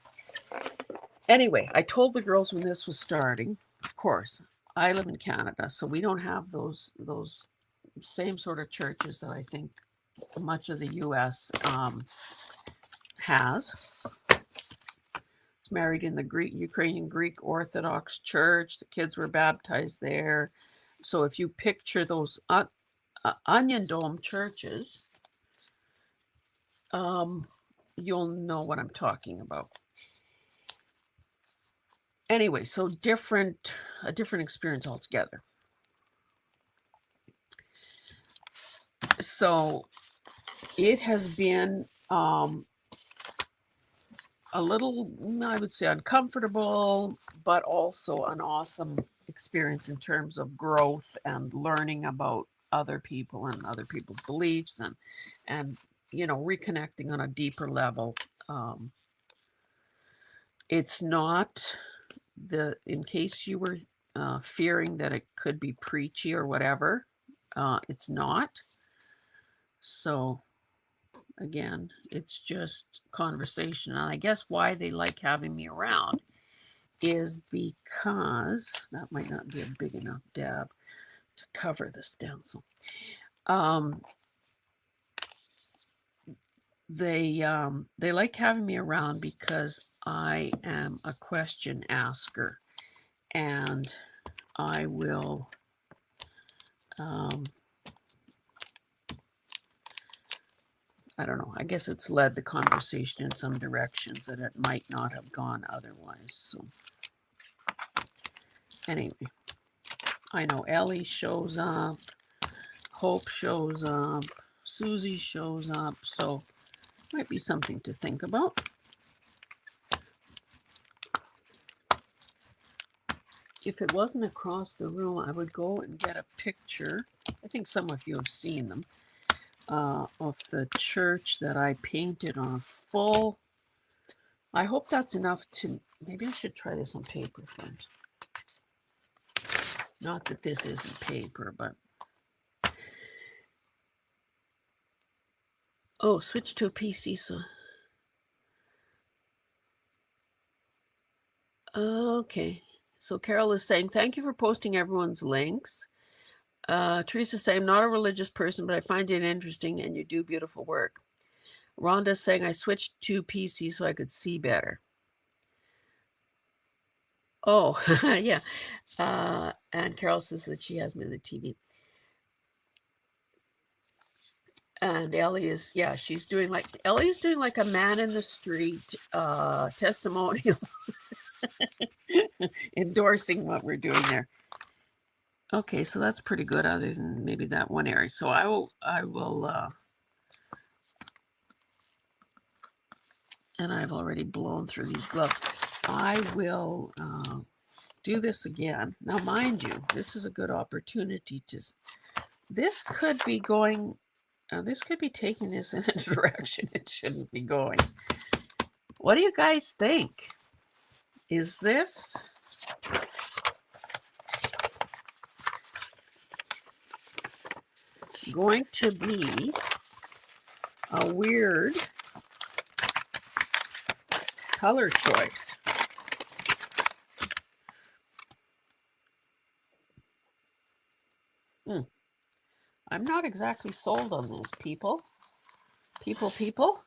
Speaker 1: Anyway, I told the girls when this was starting, of course, I live in Canada, so we don't have those same sort of churches that I think much of the U.S. Has. Married in the Ukrainian Greek Orthodox Church. The kids were baptized there. So if you picture those onion dome churches, you'll know what I'm talking about. Anyway, so a different experience altogether. So it has been a little, I would say, uncomfortable, but also an awesome experience in terms of growth and learning about other people and other people's beliefs, and reconnecting on a deeper level. It's not in case you were fearing that it could be preachy or whatever, it's not. So again, it's just conversation. And I guess why they like having me around is because that might not be a big enough dab to cover the stencil. They like having me around because I am a question asker, and I will I don't know. I guess it's led the conversation in some directions that it might not have gone otherwise. So anyway, I know Ellie shows up, Hope shows up, Susie shows up, so might be something to think about. If it wasn't across the room, I would go and get a picture. I think some of you have seen them. Of the church that I painted on a full. I hope that's enough to, maybe I should try this on paper first. Not that this isn't paper, but. Oh, switch to a PC, so. Okay, So Carol is saying, thank you for posting everyone's links. Teresa's saying, I'm not a religious person, but I find it interesting and you do beautiful work. Rhonda's saying, I switched to PC so I could see better. Oh, yeah. And Carol says that she has me on the TV. And Ellie is, yeah, Ellie's doing like a man in the street testimonial, endorsing what we're doing there. Okay, so that's pretty good other than maybe that one area. So I will, and I've already blown through these gloves. I will do this again. Now, mind you, this is a good opportunity to, this could be going, this could be taking this in a direction it shouldn't be going. What do you guys think? Is this going to be a weird color choice? I'm not exactly sold on this, people. People.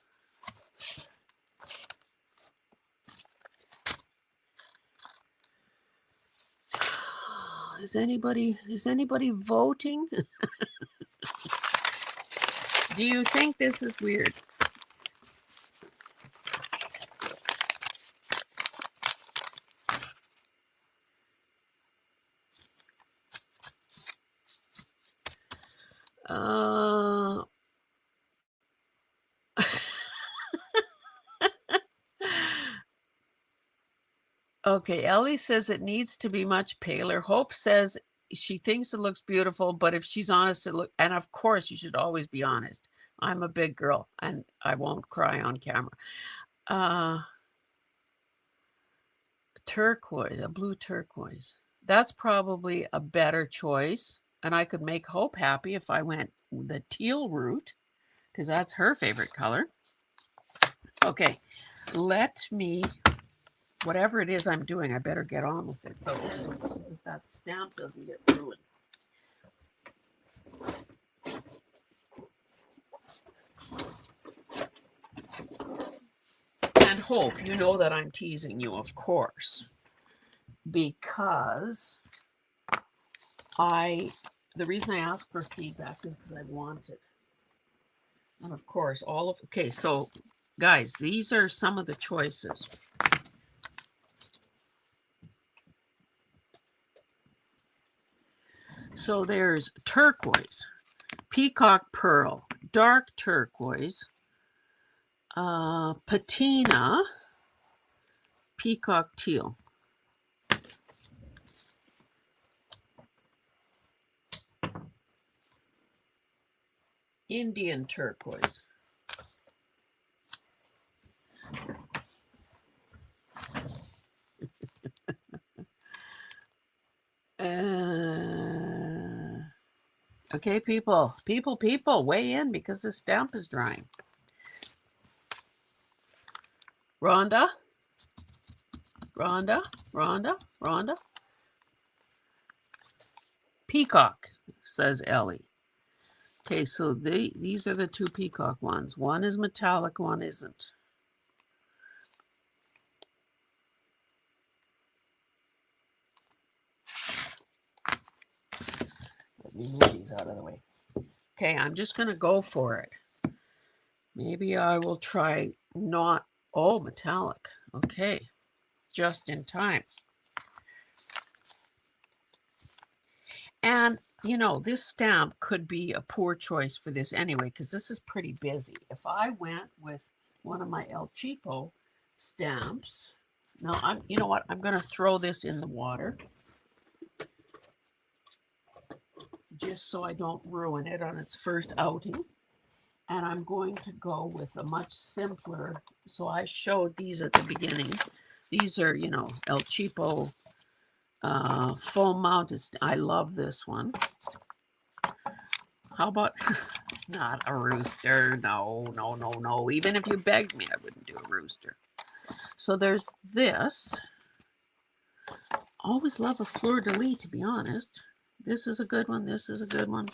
Speaker 1: Is anybody voting? Do you think this is weird? Okay, Ellie says it needs to be much paler. Hope says she thinks it looks beautiful, but if she's honest, and of course you should always be honest. I'm a big girl and I won't cry on camera. Turquoise, a blue turquoise. That's probably a better choice. And I could make Hope happy if I went the teal route, because that's her favorite color. Okay, let me, whatever it is I'm doing, I better get on with it, though, so that stamp doesn't get ruined. And Hope, you know that I'm teasing you, of course, because the reason I asked for feedback is because I want it. And of course, okay, so guys, these are some of the choices. So there's turquoise, peacock pearl, dark turquoise, patina, peacock teal. Indian turquoise. Okay, people, weigh in because the stamp is drying. Rhonda. Peacock, says Ellie. Okay, so these are the two peacock ones. One is metallic, one isn't. Let me move these out of the way. Okay, I'm just going to go for it. Maybe I will try not, metallic. Okay, just in time. And, you know, this stamp could be a poor choice for this anyway, because this is pretty busy. If I went with one of my El Cheapo stamps, now, you know what? I'm going to throw this in the water, just so I don't ruin it on its first outing. And I'm going to go with a much simpler. So I showed these at the beginning. These are, you know, El Cheapo foam mounted. I love this one. How about not a rooster? No. Even if you begged me, I wouldn't do a rooster. So there's this. always love a fleur-de-lis, to be honest. This is a good one. This is a good one.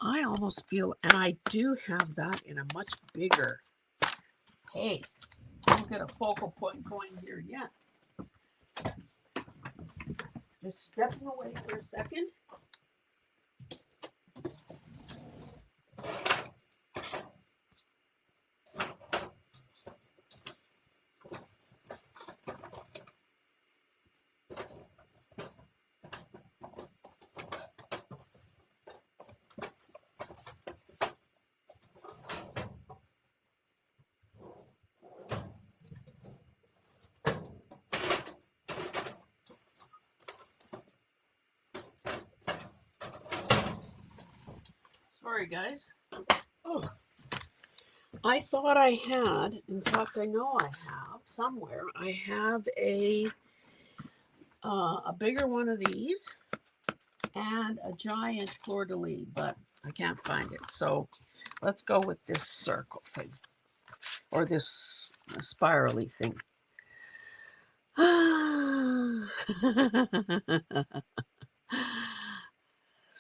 Speaker 1: I almost feel, and I do have that in a much bigger. Hey, don't get a focal point going here yet. Just stepping away for a second. Sorry, guys. Oh, I thought I had, in fact, I know I have somewhere. I have a bigger one of these and a giant fleur-de-lis, but I can't find it. So let's go with this circle thing, or this spirally thing.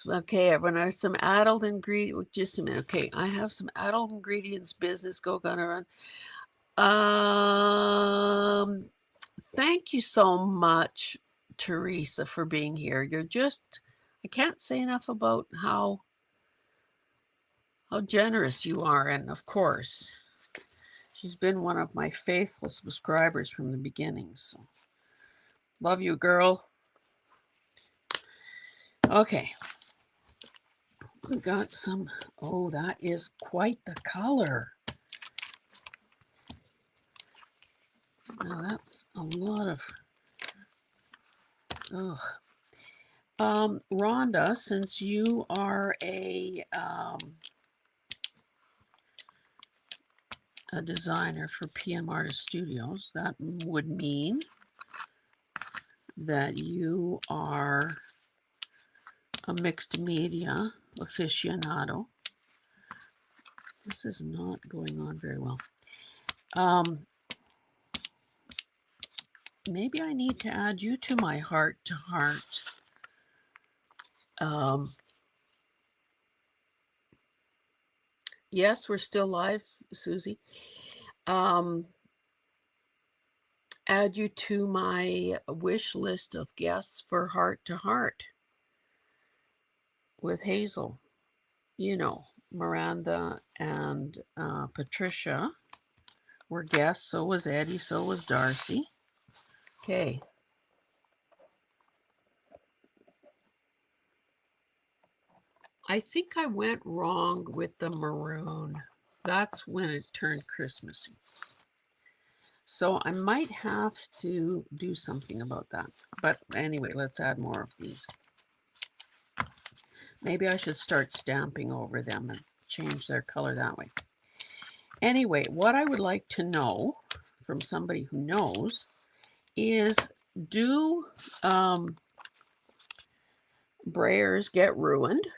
Speaker 1: Okay, everyone, I have some adult ingredients. Just a minute. Okay, I have some adult ingredients business gonna run. Thank you so much, Teresa, for being here. You're just, I can't say enough about how generous you are. And of course, she's been one of my faithful subscribers from the beginning. So love you, girl. Okay. We got some, oh, that is quite the color. Now that's a lot of, Rhonda, since you are a designer for PM Artist Studios, that would mean that you are a mixed media aficionado. This is not going on very well. Maybe I need to add you to my heart to heart. Yes, we're still live, Susie. Add you to my wish list of guests for Heart to Heart with Hazel. You know, Miranda and Patricia were guests. So was Eddie. So was Darcy. Okay. I think I went wrong with the maroon. That's when it turned Christmassy. So I might have to do something about that. But anyway, let's add more of these. Maybe I should start stamping over them and change their color that way. Anyway, what I would like to know from somebody who knows is, do brayers get ruined?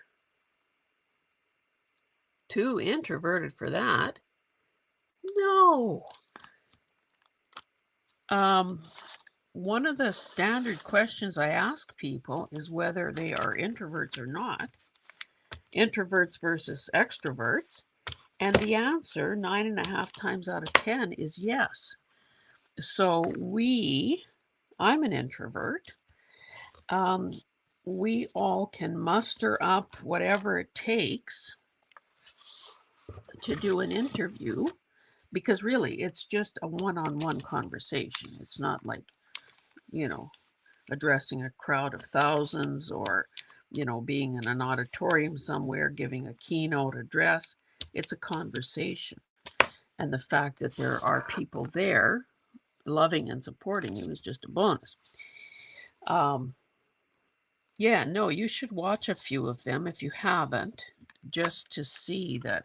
Speaker 1: Too introverted for that. No. One of the standard questions I ask people is whether they are introverts or not. Introverts versus extroverts. And the answer, 9.5 times out of 10, is yes. So I'm an introvert. We all can muster up whatever it takes to do an interview, because really it's just a one-on-one conversation. It's not like, addressing a crowd of thousands, or, being in an auditorium somewhere giving a keynote address. It's a conversation. And the fact that there are people there loving and supporting you is just a bonus. Yeah, no, you should watch a few of them if you haven't, just to see that,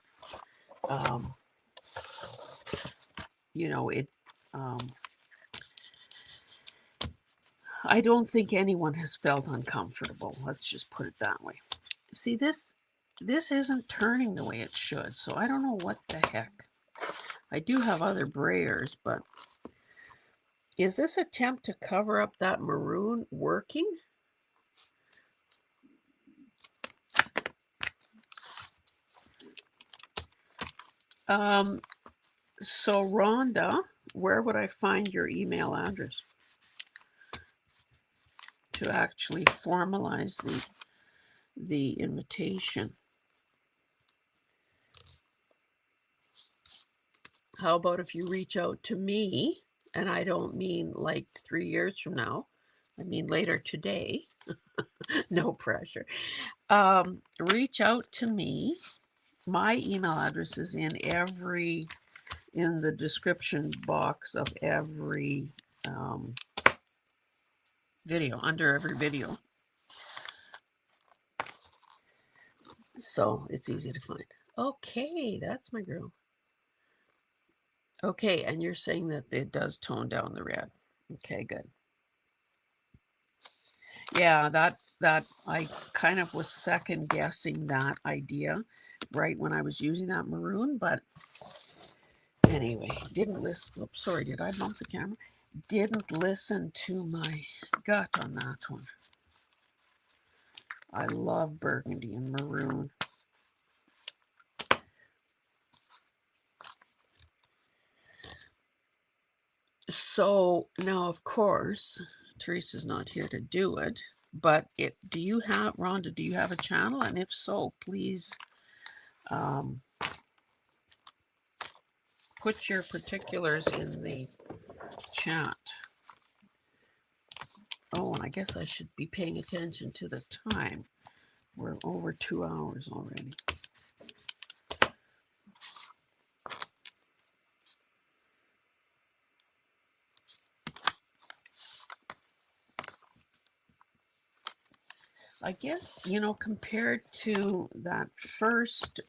Speaker 1: I don't think anyone has felt uncomfortable. Let's just put it that way. See, this isn't turning the way it should, so I don't know what the heck. I do have other brayers, but Is this attempt to cover up that maroon working? So Rhonda, where would I find your email address to actually formalize the invitation? How about if you reach out to me, and I don't mean like 3 years from now, I mean later today. No pressure. Reach out to me. My email address is in the description box of every video, under every video. So it's easy to find. Okay, that's my girl. Okay, and you're saying that it does tone down the red. Okay, good. Yeah, that I kind of was second guessing that idea right when I was using that maroon, but anyway, didn't listen. Oops, sorry, did I bump the camera? Didn't listen to my gut on that one. I love burgundy and maroon. So now, of course, Teresa's not here to do it, but do you have, Rhonda, do you have a channel? And if so, please put your particulars in the chat. Oh, and I guess I should be paying attention to the time. We're over 2 hours already. I guess, compared to that first,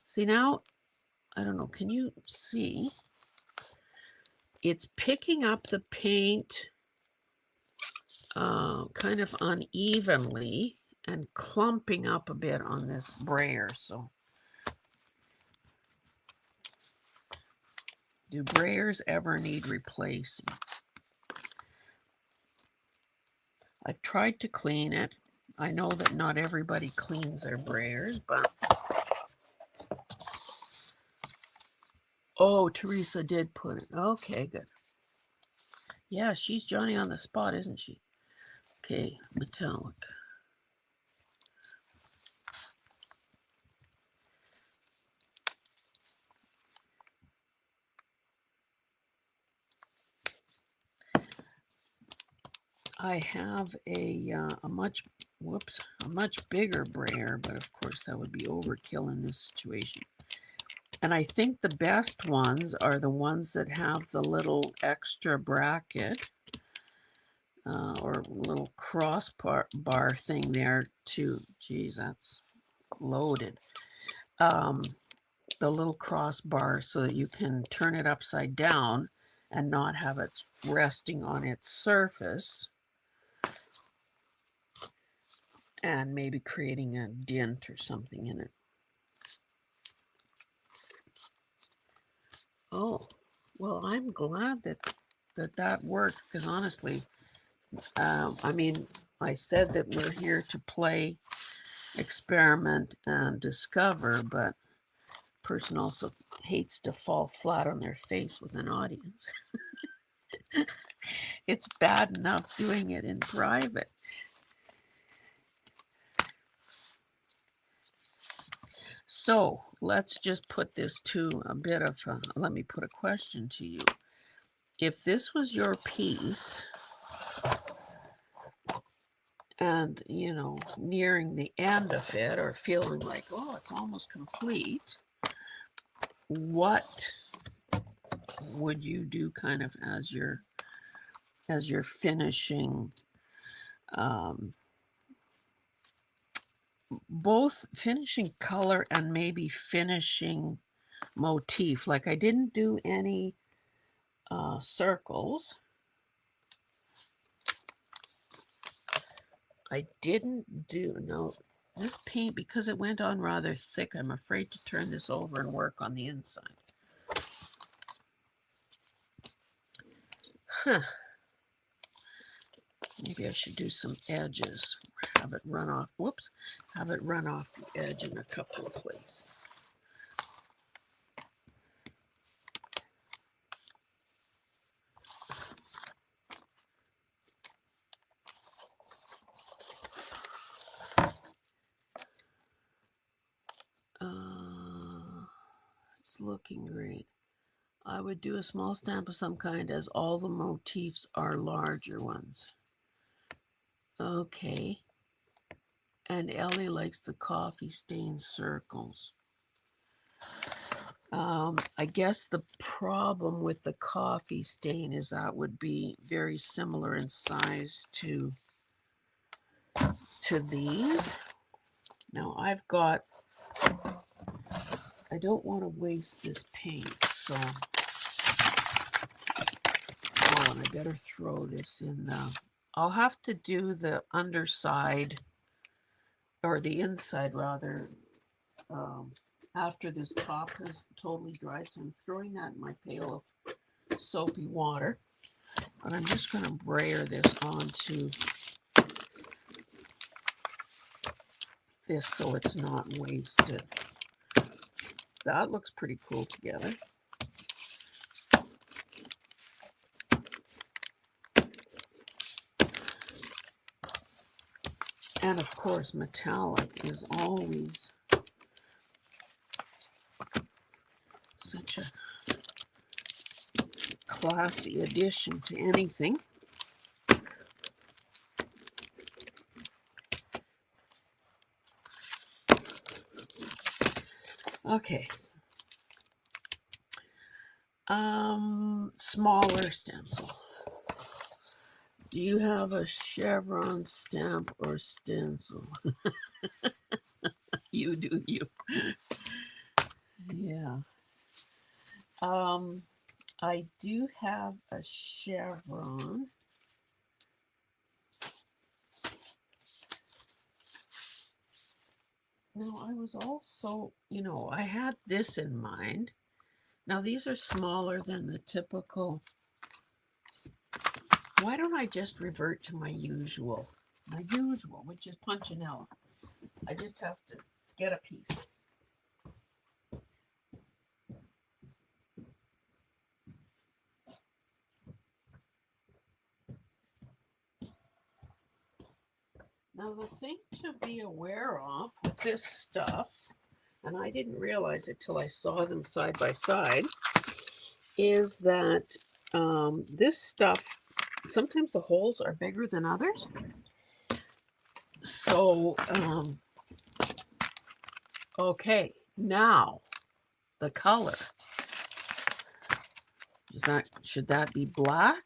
Speaker 1: see now, I don't know, can you see? It's picking up the paint kind of unevenly and clumping up a bit on this brayer. So do brayers ever need replacing? I've tried to clean it. I know that not everybody cleans their brayers, but oh, Teresa did put it. Okay, good. Yeah, she's Johnny on the spot, isn't she? Okay, metallic. I have a much bigger brayer, but of course that would be overkill in this situation. And I think the best ones are the ones that have the little extra bracket or little crossbar thing there too. Geez, that's loaded. The little crossbar so that you can turn it upside down and not have it resting on its surface and maybe creating a dent or something in it. Oh, well, I'm glad that worked, because honestly, I mean, I said that we're here to play, experiment, and discover, but a person also hates to fall flat on their face with an audience. It's bad enough doing it in private. So let's just put this to a bit of, let me put a question to you. If this was your piece and, nearing the end of it or feeling like, oh, it's almost complete, what would you do kind of as you're finishing, both finishing color and maybe finishing motif? Like I didn't do any circles. I didn't do, no, this paint, because it went on rather thick, I'm afraid to turn this over and work on the inside. Huh. Maybe I should do some edges. Have it run off. Whoops. Have it run off the edge in a couple of places. It's looking great. I would do a small stamp of some kind, as all the motifs are larger ones. Okay. And Ellie likes the coffee stain circles. I guess the problem with the coffee stain is that would be very similar in size to these. Now I've got, I don't want to waste this paint, so and I better throw this in the, I'll have to do the underside, or the inside rather, after this top has totally dried. So I'm throwing that in my pail of soapy water. But I'm just going to brayer this onto this so it's not wasted. That looks pretty cool together. And of course, metallic is always such a classy addition to anything. Okay. Smaller stencil. Do you have a chevron stamp or stencil? You do you. Yeah. I do have a chevron. Now, I was also, I had this in mind. Now, these are smaller than the typical. Why don't I just revert to my usual, which is Punchinella. I just have to get a piece. Now, the thing to be aware of with this stuff, and I didn't realize it till I saw them side by side, is that this stuff, sometimes the holes are bigger than others. So, okay, now the color. Should that be black?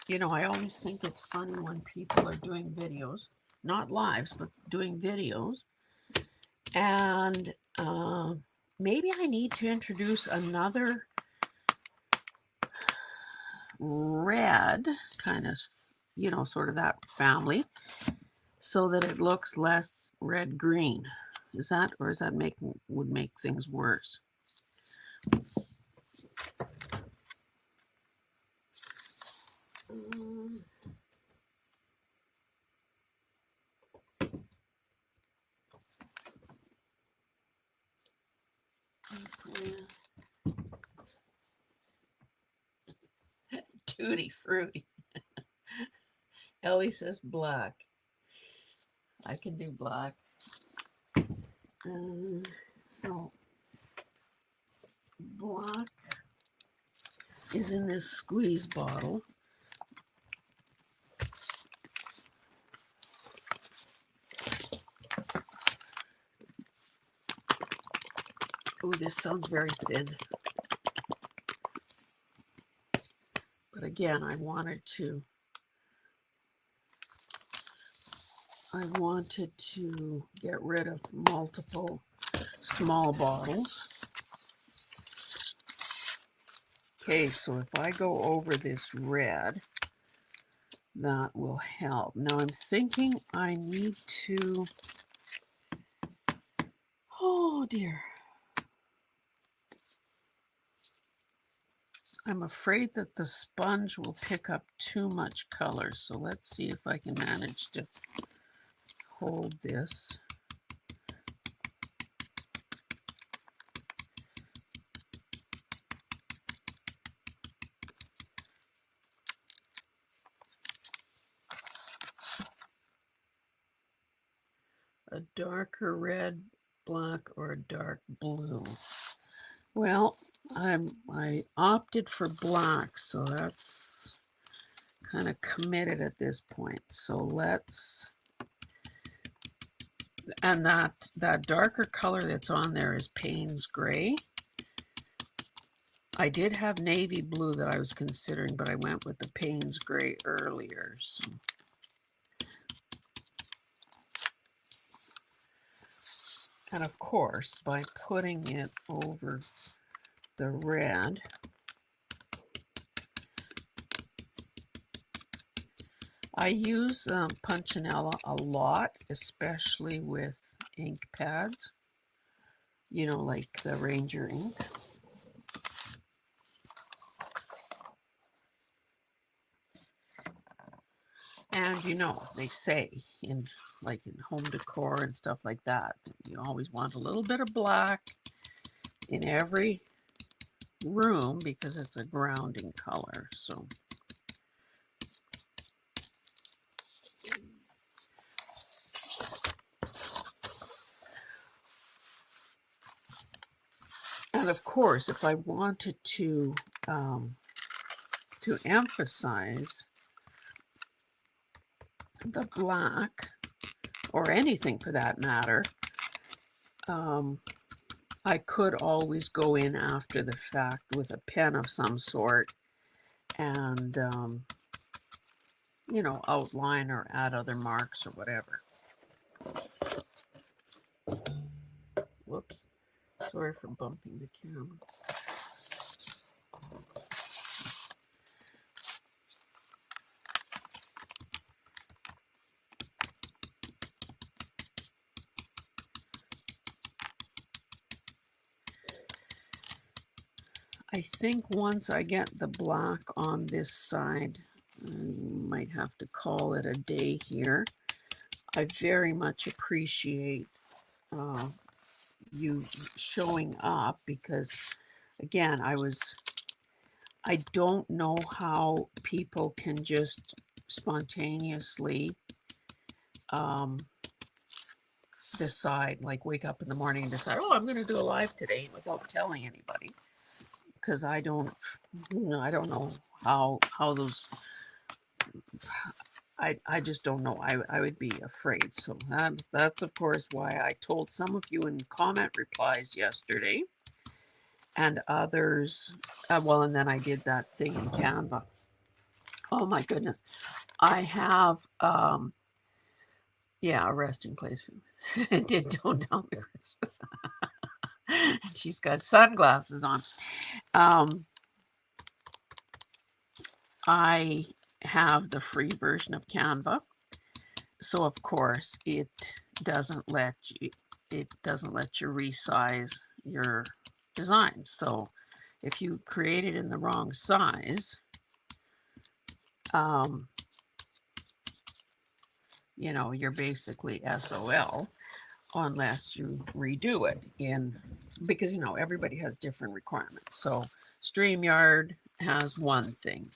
Speaker 1: I always think it's funny when people are doing videos, not lives, but doing videos. And maybe I need to introduce another red, kind of, sort of that family, so that it looks less red-green. Is that would make things worse? Tutti frutti. Ellie says black. I can do black. So black is in this squeeze bottle. Oh, this sounds very thin. But again, I wanted to get rid of multiple small bottles. Okay, so if I go over this red, that will help. Now I'm thinking I need to, oh dear. I'm afraid that the sponge will pick up too much color. So let's see if I can manage to hold this. A darker red, black, or a dark blue. Well, I opted for black, so that's kind of committed at this point. So let's, and that darker color that's on there is Payne's Gray. I did have navy blue that I was considering, but I went with the Payne's Gray earlier. So. And of course, by putting it over the red, I use Punchinella a lot, especially with ink pads, you know, like the Ranger ink. And you know, they say in home decor and stuff like that, you always want a little bit of black in every room because it's a grounding color. So and of course, if I wanted to emphasize the black, or anything for that matter, I could always go in after the fact with a pen of some sort and, you know, outline or add other marks or whatever. Whoops. Sorry for bumping the camera. I think once I get the black on this side, I might have to call it a day here. I very much appreciate you showing up because, again, I don't know how people can just spontaneously decide, like wake up in the morning and decide, oh, I'm going to do a live today without telling anybody. Because I don't know how those, I just don't know. I would be afraid. So that's of course why I told some of you in comment replies yesterday, and others, well, and then I did that thing in Canva. Oh my goodness. I have, yeah, a resting place. It did tone down the Christmas. She's got sunglasses on. I have the free version of Canva, so of course it doesn't let you resize your designs. So if you create it in the wrong size, you know, you're basically SOL unless you redo it because, you know, everybody has different requirements. So StreamYard has one thing,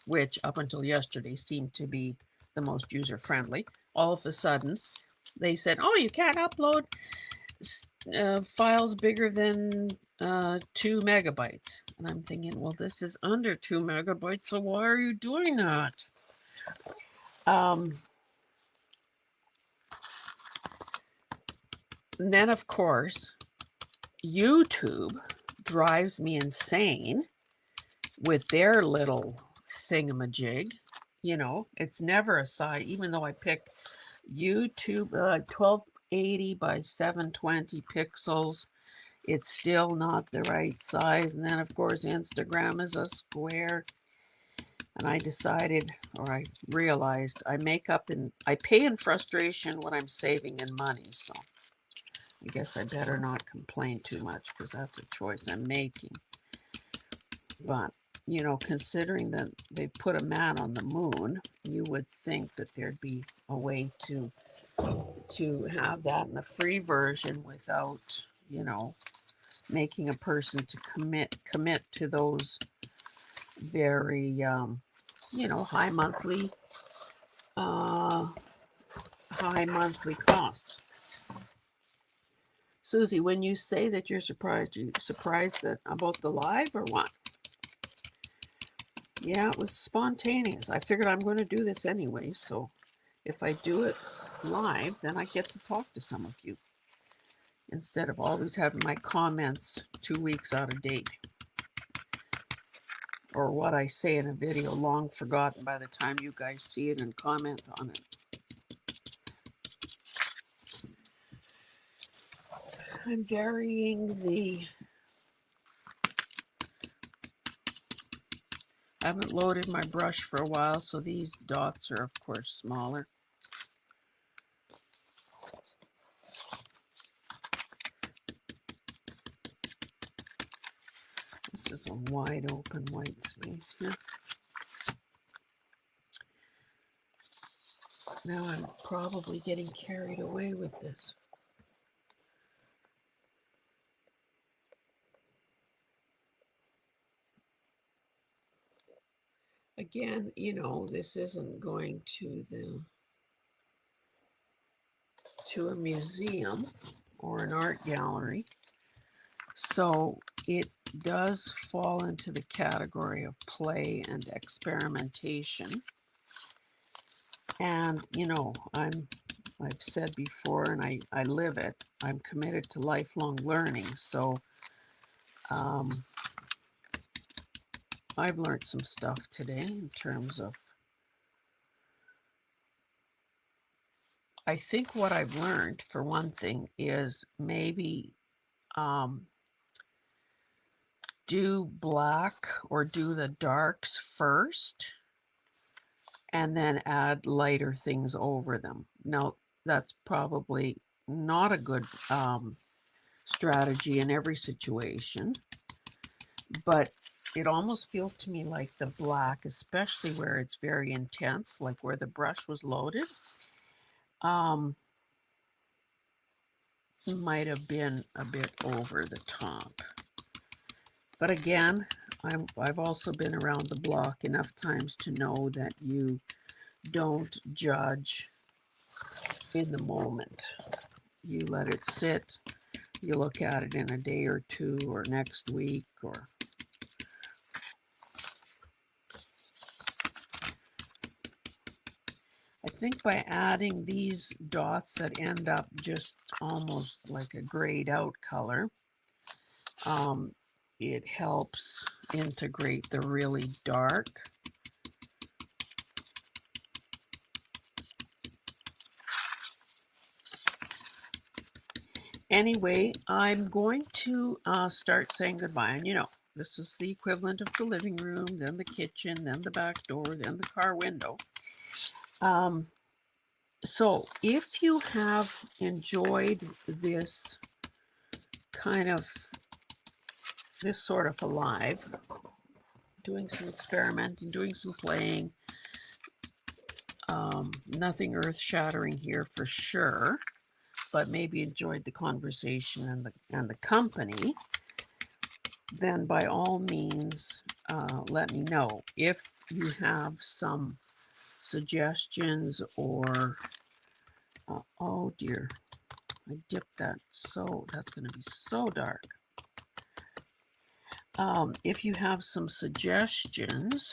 Speaker 1: which up until yesterday seemed to be the most user-friendly. All of a sudden, they said, oh, you can't upload files bigger than 2 megabytes. And I'm thinking, well, this is under 2 megabytes, so why are you doing that? And then, of course, YouTube drives me insane with their little thingamajig. You know, it's never a size, even though I pick YouTube 1280 by 720 pixels, it's still not the right size. And then, of course, Instagram is a square. And I decided, or I realized, I pay in frustration what I'm saving in money. So I guess I better not complain too much because that's a choice I'm making. But you know, considering that they put a man on the moon, you would think that there'd be a way to have that in a free version without, you know, making a person to commit to those very you know, uh high monthly costs. Susie, when you say that you're surprised, you surprised that about the live or what? Yeah, it was spontaneous. I figured I'm going to do this anyway, so if I do it live, then I get to talk to some of you instead of always having my comments 2 weeks out of date, or what I say in a video long forgotten by the time you guys see it and comment on it. I'm varying the... I haven't loaded my brush for a while, so these dots are of course smaller. This is a wide open white space here. Now I'm probably getting carried away with this. Again, you know, this isn't going to a museum or an art gallery, so it does fall into the category of play and experimentation. And you know, I've said before, and I live it, I'm committed to lifelong learning. So I've learned some stuff today in terms of, I think what I've learned, for one thing, is maybe do black or do the darks first and then add lighter things over them. Now, that's probably not a good strategy in every situation, but it almost feels to me like the black, especially where it's very intense, like where the brush was loaded, might have been a bit over the top. But again, I've also been around the block enough times to know that you don't judge in the moment. You let it sit. You look at it in a day or two or next week, or I think by adding these dots that end up just almost like a grayed out color, it helps integrate the really dark. Anyway, I'm going to start saying goodbye. And you know, this is the equivalent of the living room, then the kitchen, then the back door, then the car window. So if you have enjoyed this kind of, this sort of a live, doing some experimenting, doing some playing, nothing earth-shattering here for sure, but maybe enjoyed the conversation and the company, then by all means, let me know. If you have some suggestions or, oh dear, I dipped that, so that's going to be so dark. If you have some suggestions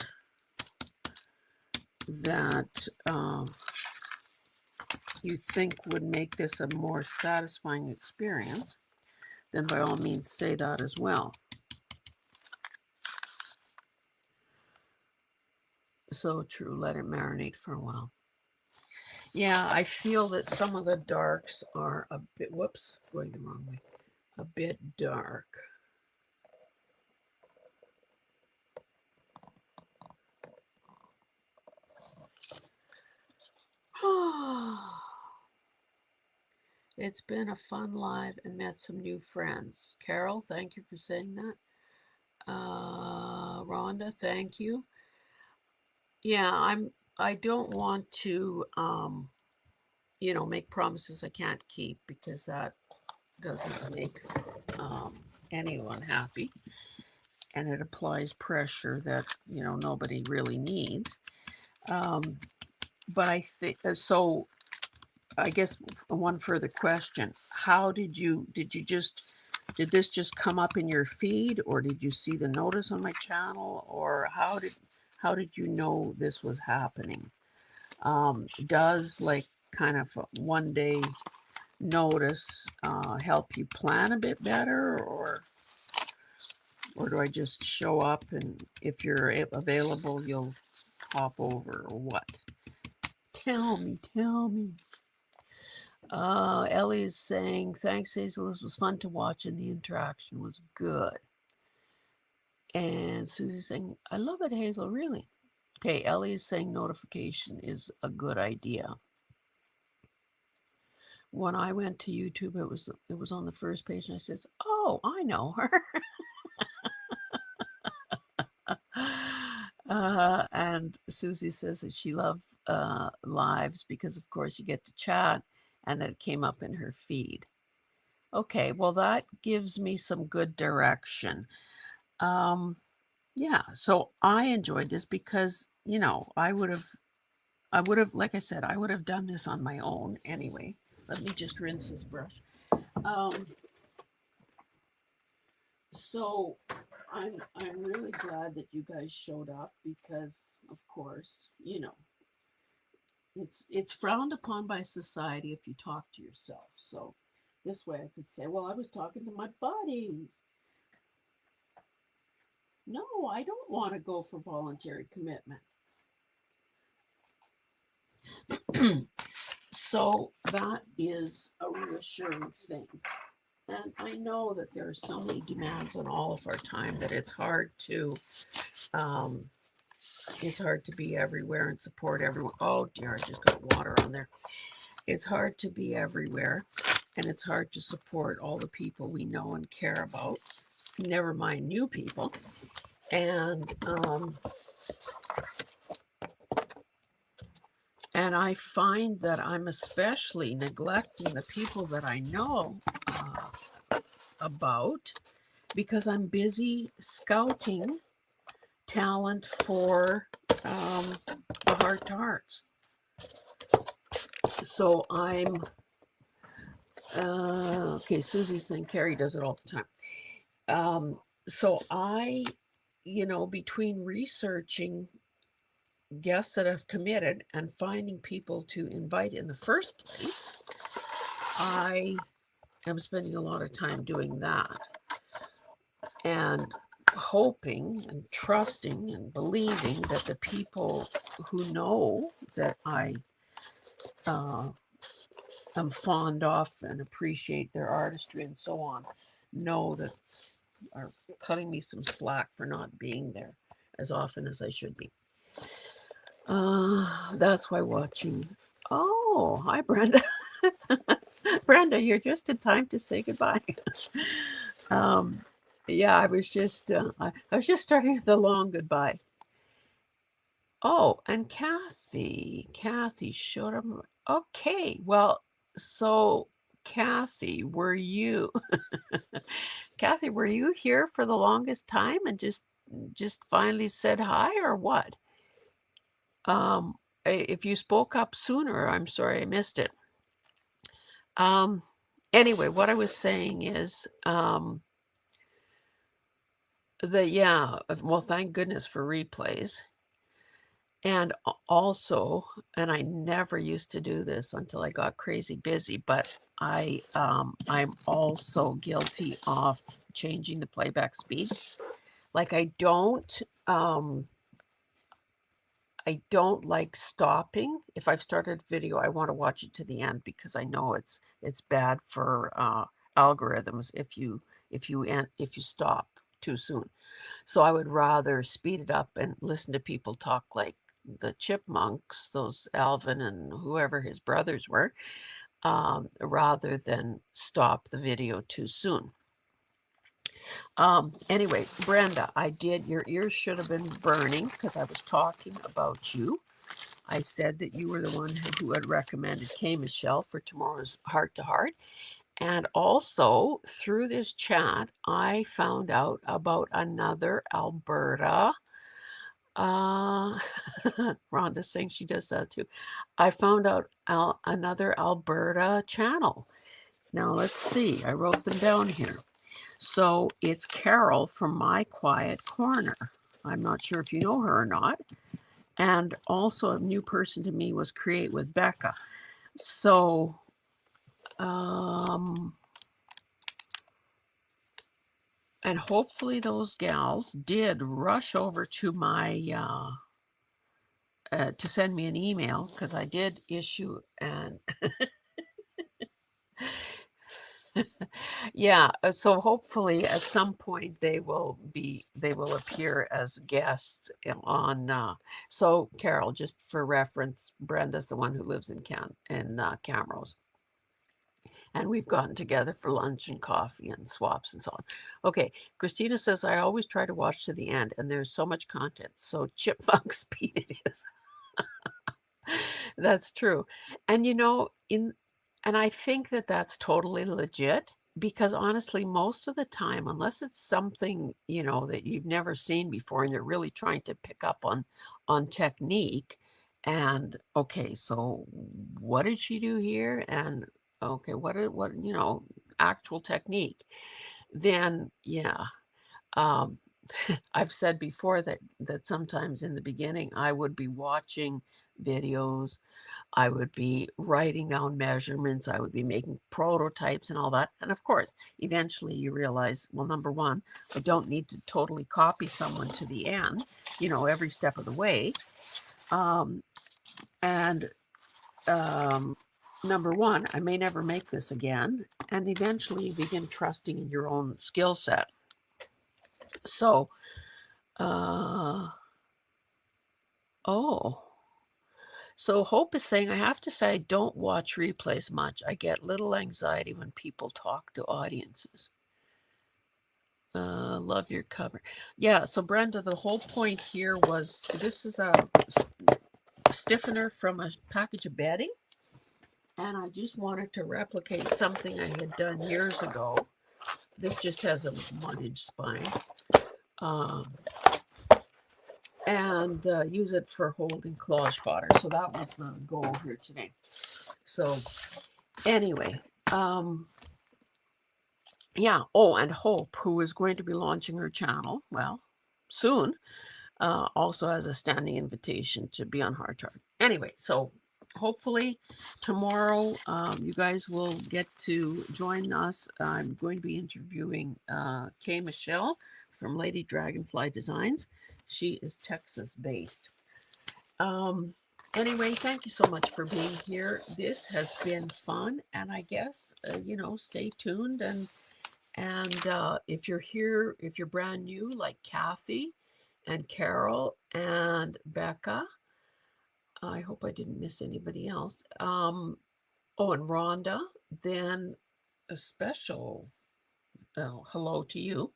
Speaker 1: that you think would make this a more satisfying experience, then by all means say that as well. So true, let it marinate for a while. Yeah, I feel that some of the darks are a bit, whoops, going the wrong way, a bit dark. It's been a fun live and met some new friends. Carol, thank you for saying that. Rhonda, thank you. Yeah, I don't want to make promises I can't keep, because that doesn't make anyone happy, and it applies pressure that nobody really needs. But I think so. I guess one further question: how did this just come up in your feed, or did you see the notice on my channel, or how did you know this was happening? Does like kind of a 1 day notice help you plan a bit better, or do I just show up and if you're available you'll hop over, or what? Tell me. Ellie is saying, thanks, Hazel. This was fun to watch and the interaction was good. And Susie's saying, I love it, Hazel, really. Okay, Ellie is saying notification is a good idea. When I went to YouTube, it was on the first page, and I says, oh, I know her. And Susie says that she loved lives because, of course, you get to chat, and that it came up in her feed. Okay, well, that gives me some good direction. Yeah, so I enjoyed this because, I would have, like I said, I would have done this on my own anyway. Let me just rinse this brush. So I'm really glad that you guys showed up, because of course, it's frowned upon by society if you talk to yourself. So this way I could say, well, I was talking to my buddies. No, I don't want to go for voluntary commitment. So that is a reassuring thing. And I know that there are so many demands on all of our time that it's hard to be everywhere and support everyone. Oh dear, I just got water on there. It's hard to be everywhere, and it's hard to support all the people we know and care about, never mind new people. And I find that I'm especially neglecting the people that I know about, because I'm busy scouting talent for the Heart to Hearts. So I'm okay. Susie's saying Carrie does it all the time. So I, between researching guests that have committed and finding people to invite in the first place, I am spending a lot of time doing that, and hoping and trusting and believing that the people who know that I am fond of and appreciate their artistry and so on know that are cutting me some slack for not being there as often as I should be. That's why watching. Oh, hi, Brenda. Brenda, you're just in time to say goodbye. Yeah, I was just starting the long goodbye. Oh, and Kathy showed up. Okay, well, so Kathy, were you Kathy, were you here for the longest time and just finally said hi, or what? If you spoke up sooner, I'm sorry I missed it. Anyway, what I was saying is well, thank goodness for replays. And also, and I never used to do this until I got crazy busy, but I'm also guilty of changing the playback speed. Like I don't like stopping. If I've started a video, I want to watch it to the end, because I know it's bad for algorithms if you stop too soon. So I would rather speed it up and listen to people talk like the Chipmunks, those Alvin and whoever his brothers were, rather than stop the video too soon. Anyway, Brenda, your ears should have been burning because I was talking about you. I said that you were the one who had recommended Kay Michelle for tomorrow's Heart to Heart. And also through this chat, I found out about another Alberta. Rhonda saying she does that too. I found out another Alberta channel. Now let's see. I wrote them down here. So it's Carol from My Quiet Corner. I'm not sure if you know her or not. And also a new person to me was Create with Becca. So, and hopefully those gals did rush over to my, to send me an email, because I did issue an yeah, so hopefully at some point they will appear as guests on so Carol, just for reference, Brenda's the one who lives in Camrose, and we've gotten together for lunch and coffee and swaps and so on. Okay, Christina says, I always try to watch to the end and there's so much content, so chipmunk speed it is. That's true. And and I think that that's totally legit, because honestly, most of the time, unless it's something, that you've never seen before and you're really trying to pick up on technique and, okay, so what did she do here? And okay, what actual technique, then yeah. I've said before that sometimes in the beginning I would be watching videos, I would be writing down measurements, I would be making prototypes and all that. And of course, eventually you realize, well, number one, I don't need to totally copy someone to the end, every step of the way. Number one, I may never make this again. And eventually you begin trusting in your own skill set. So, so Hope is saying, I have to say, I don't watch replays much. I get little anxiety when people talk to audiences. Love your cover. Yeah, so Brenda, the whole point here was, this is a stiffener from a package of bedding. And I just wanted to replicate something I had done years ago. This just has a 1-inch spine. And use it for holding collage fodder. So that was the goal here today. So anyway, yeah. Oh, and Hope, who is going to be launching her channel, well, soon, also has a standing invitation to be on Heart to Heart. Anyway, so hopefully tomorrow you guys will get to join us. I'm going to be interviewing Kay Michelle from Lady Dragonfly Designs. She is Texas based. Anyway, thank you so much for being here. This has been fun, and I guess stay tuned, and if you're here, if you're brand new, like Kathy and Carol and Becca, I hope I didn't miss anybody else. And Rhonda, then a special hello to you.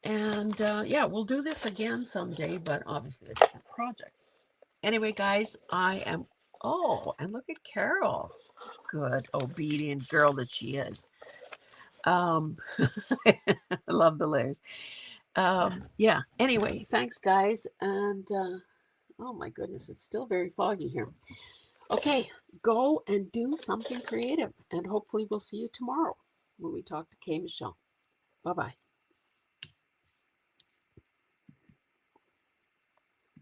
Speaker 1: And yeah, we'll do this again someday, but obviously a different project. Anyway, guys, I am, and look at Carol. Good, obedient girl that she is. I love the layers. Yeah, anyway, thanks, guys. And oh my goodness, it's still very foggy here. Okay, go and do something creative. And hopefully we'll see you tomorrow when we talk to Kay Michelle. Bye-bye.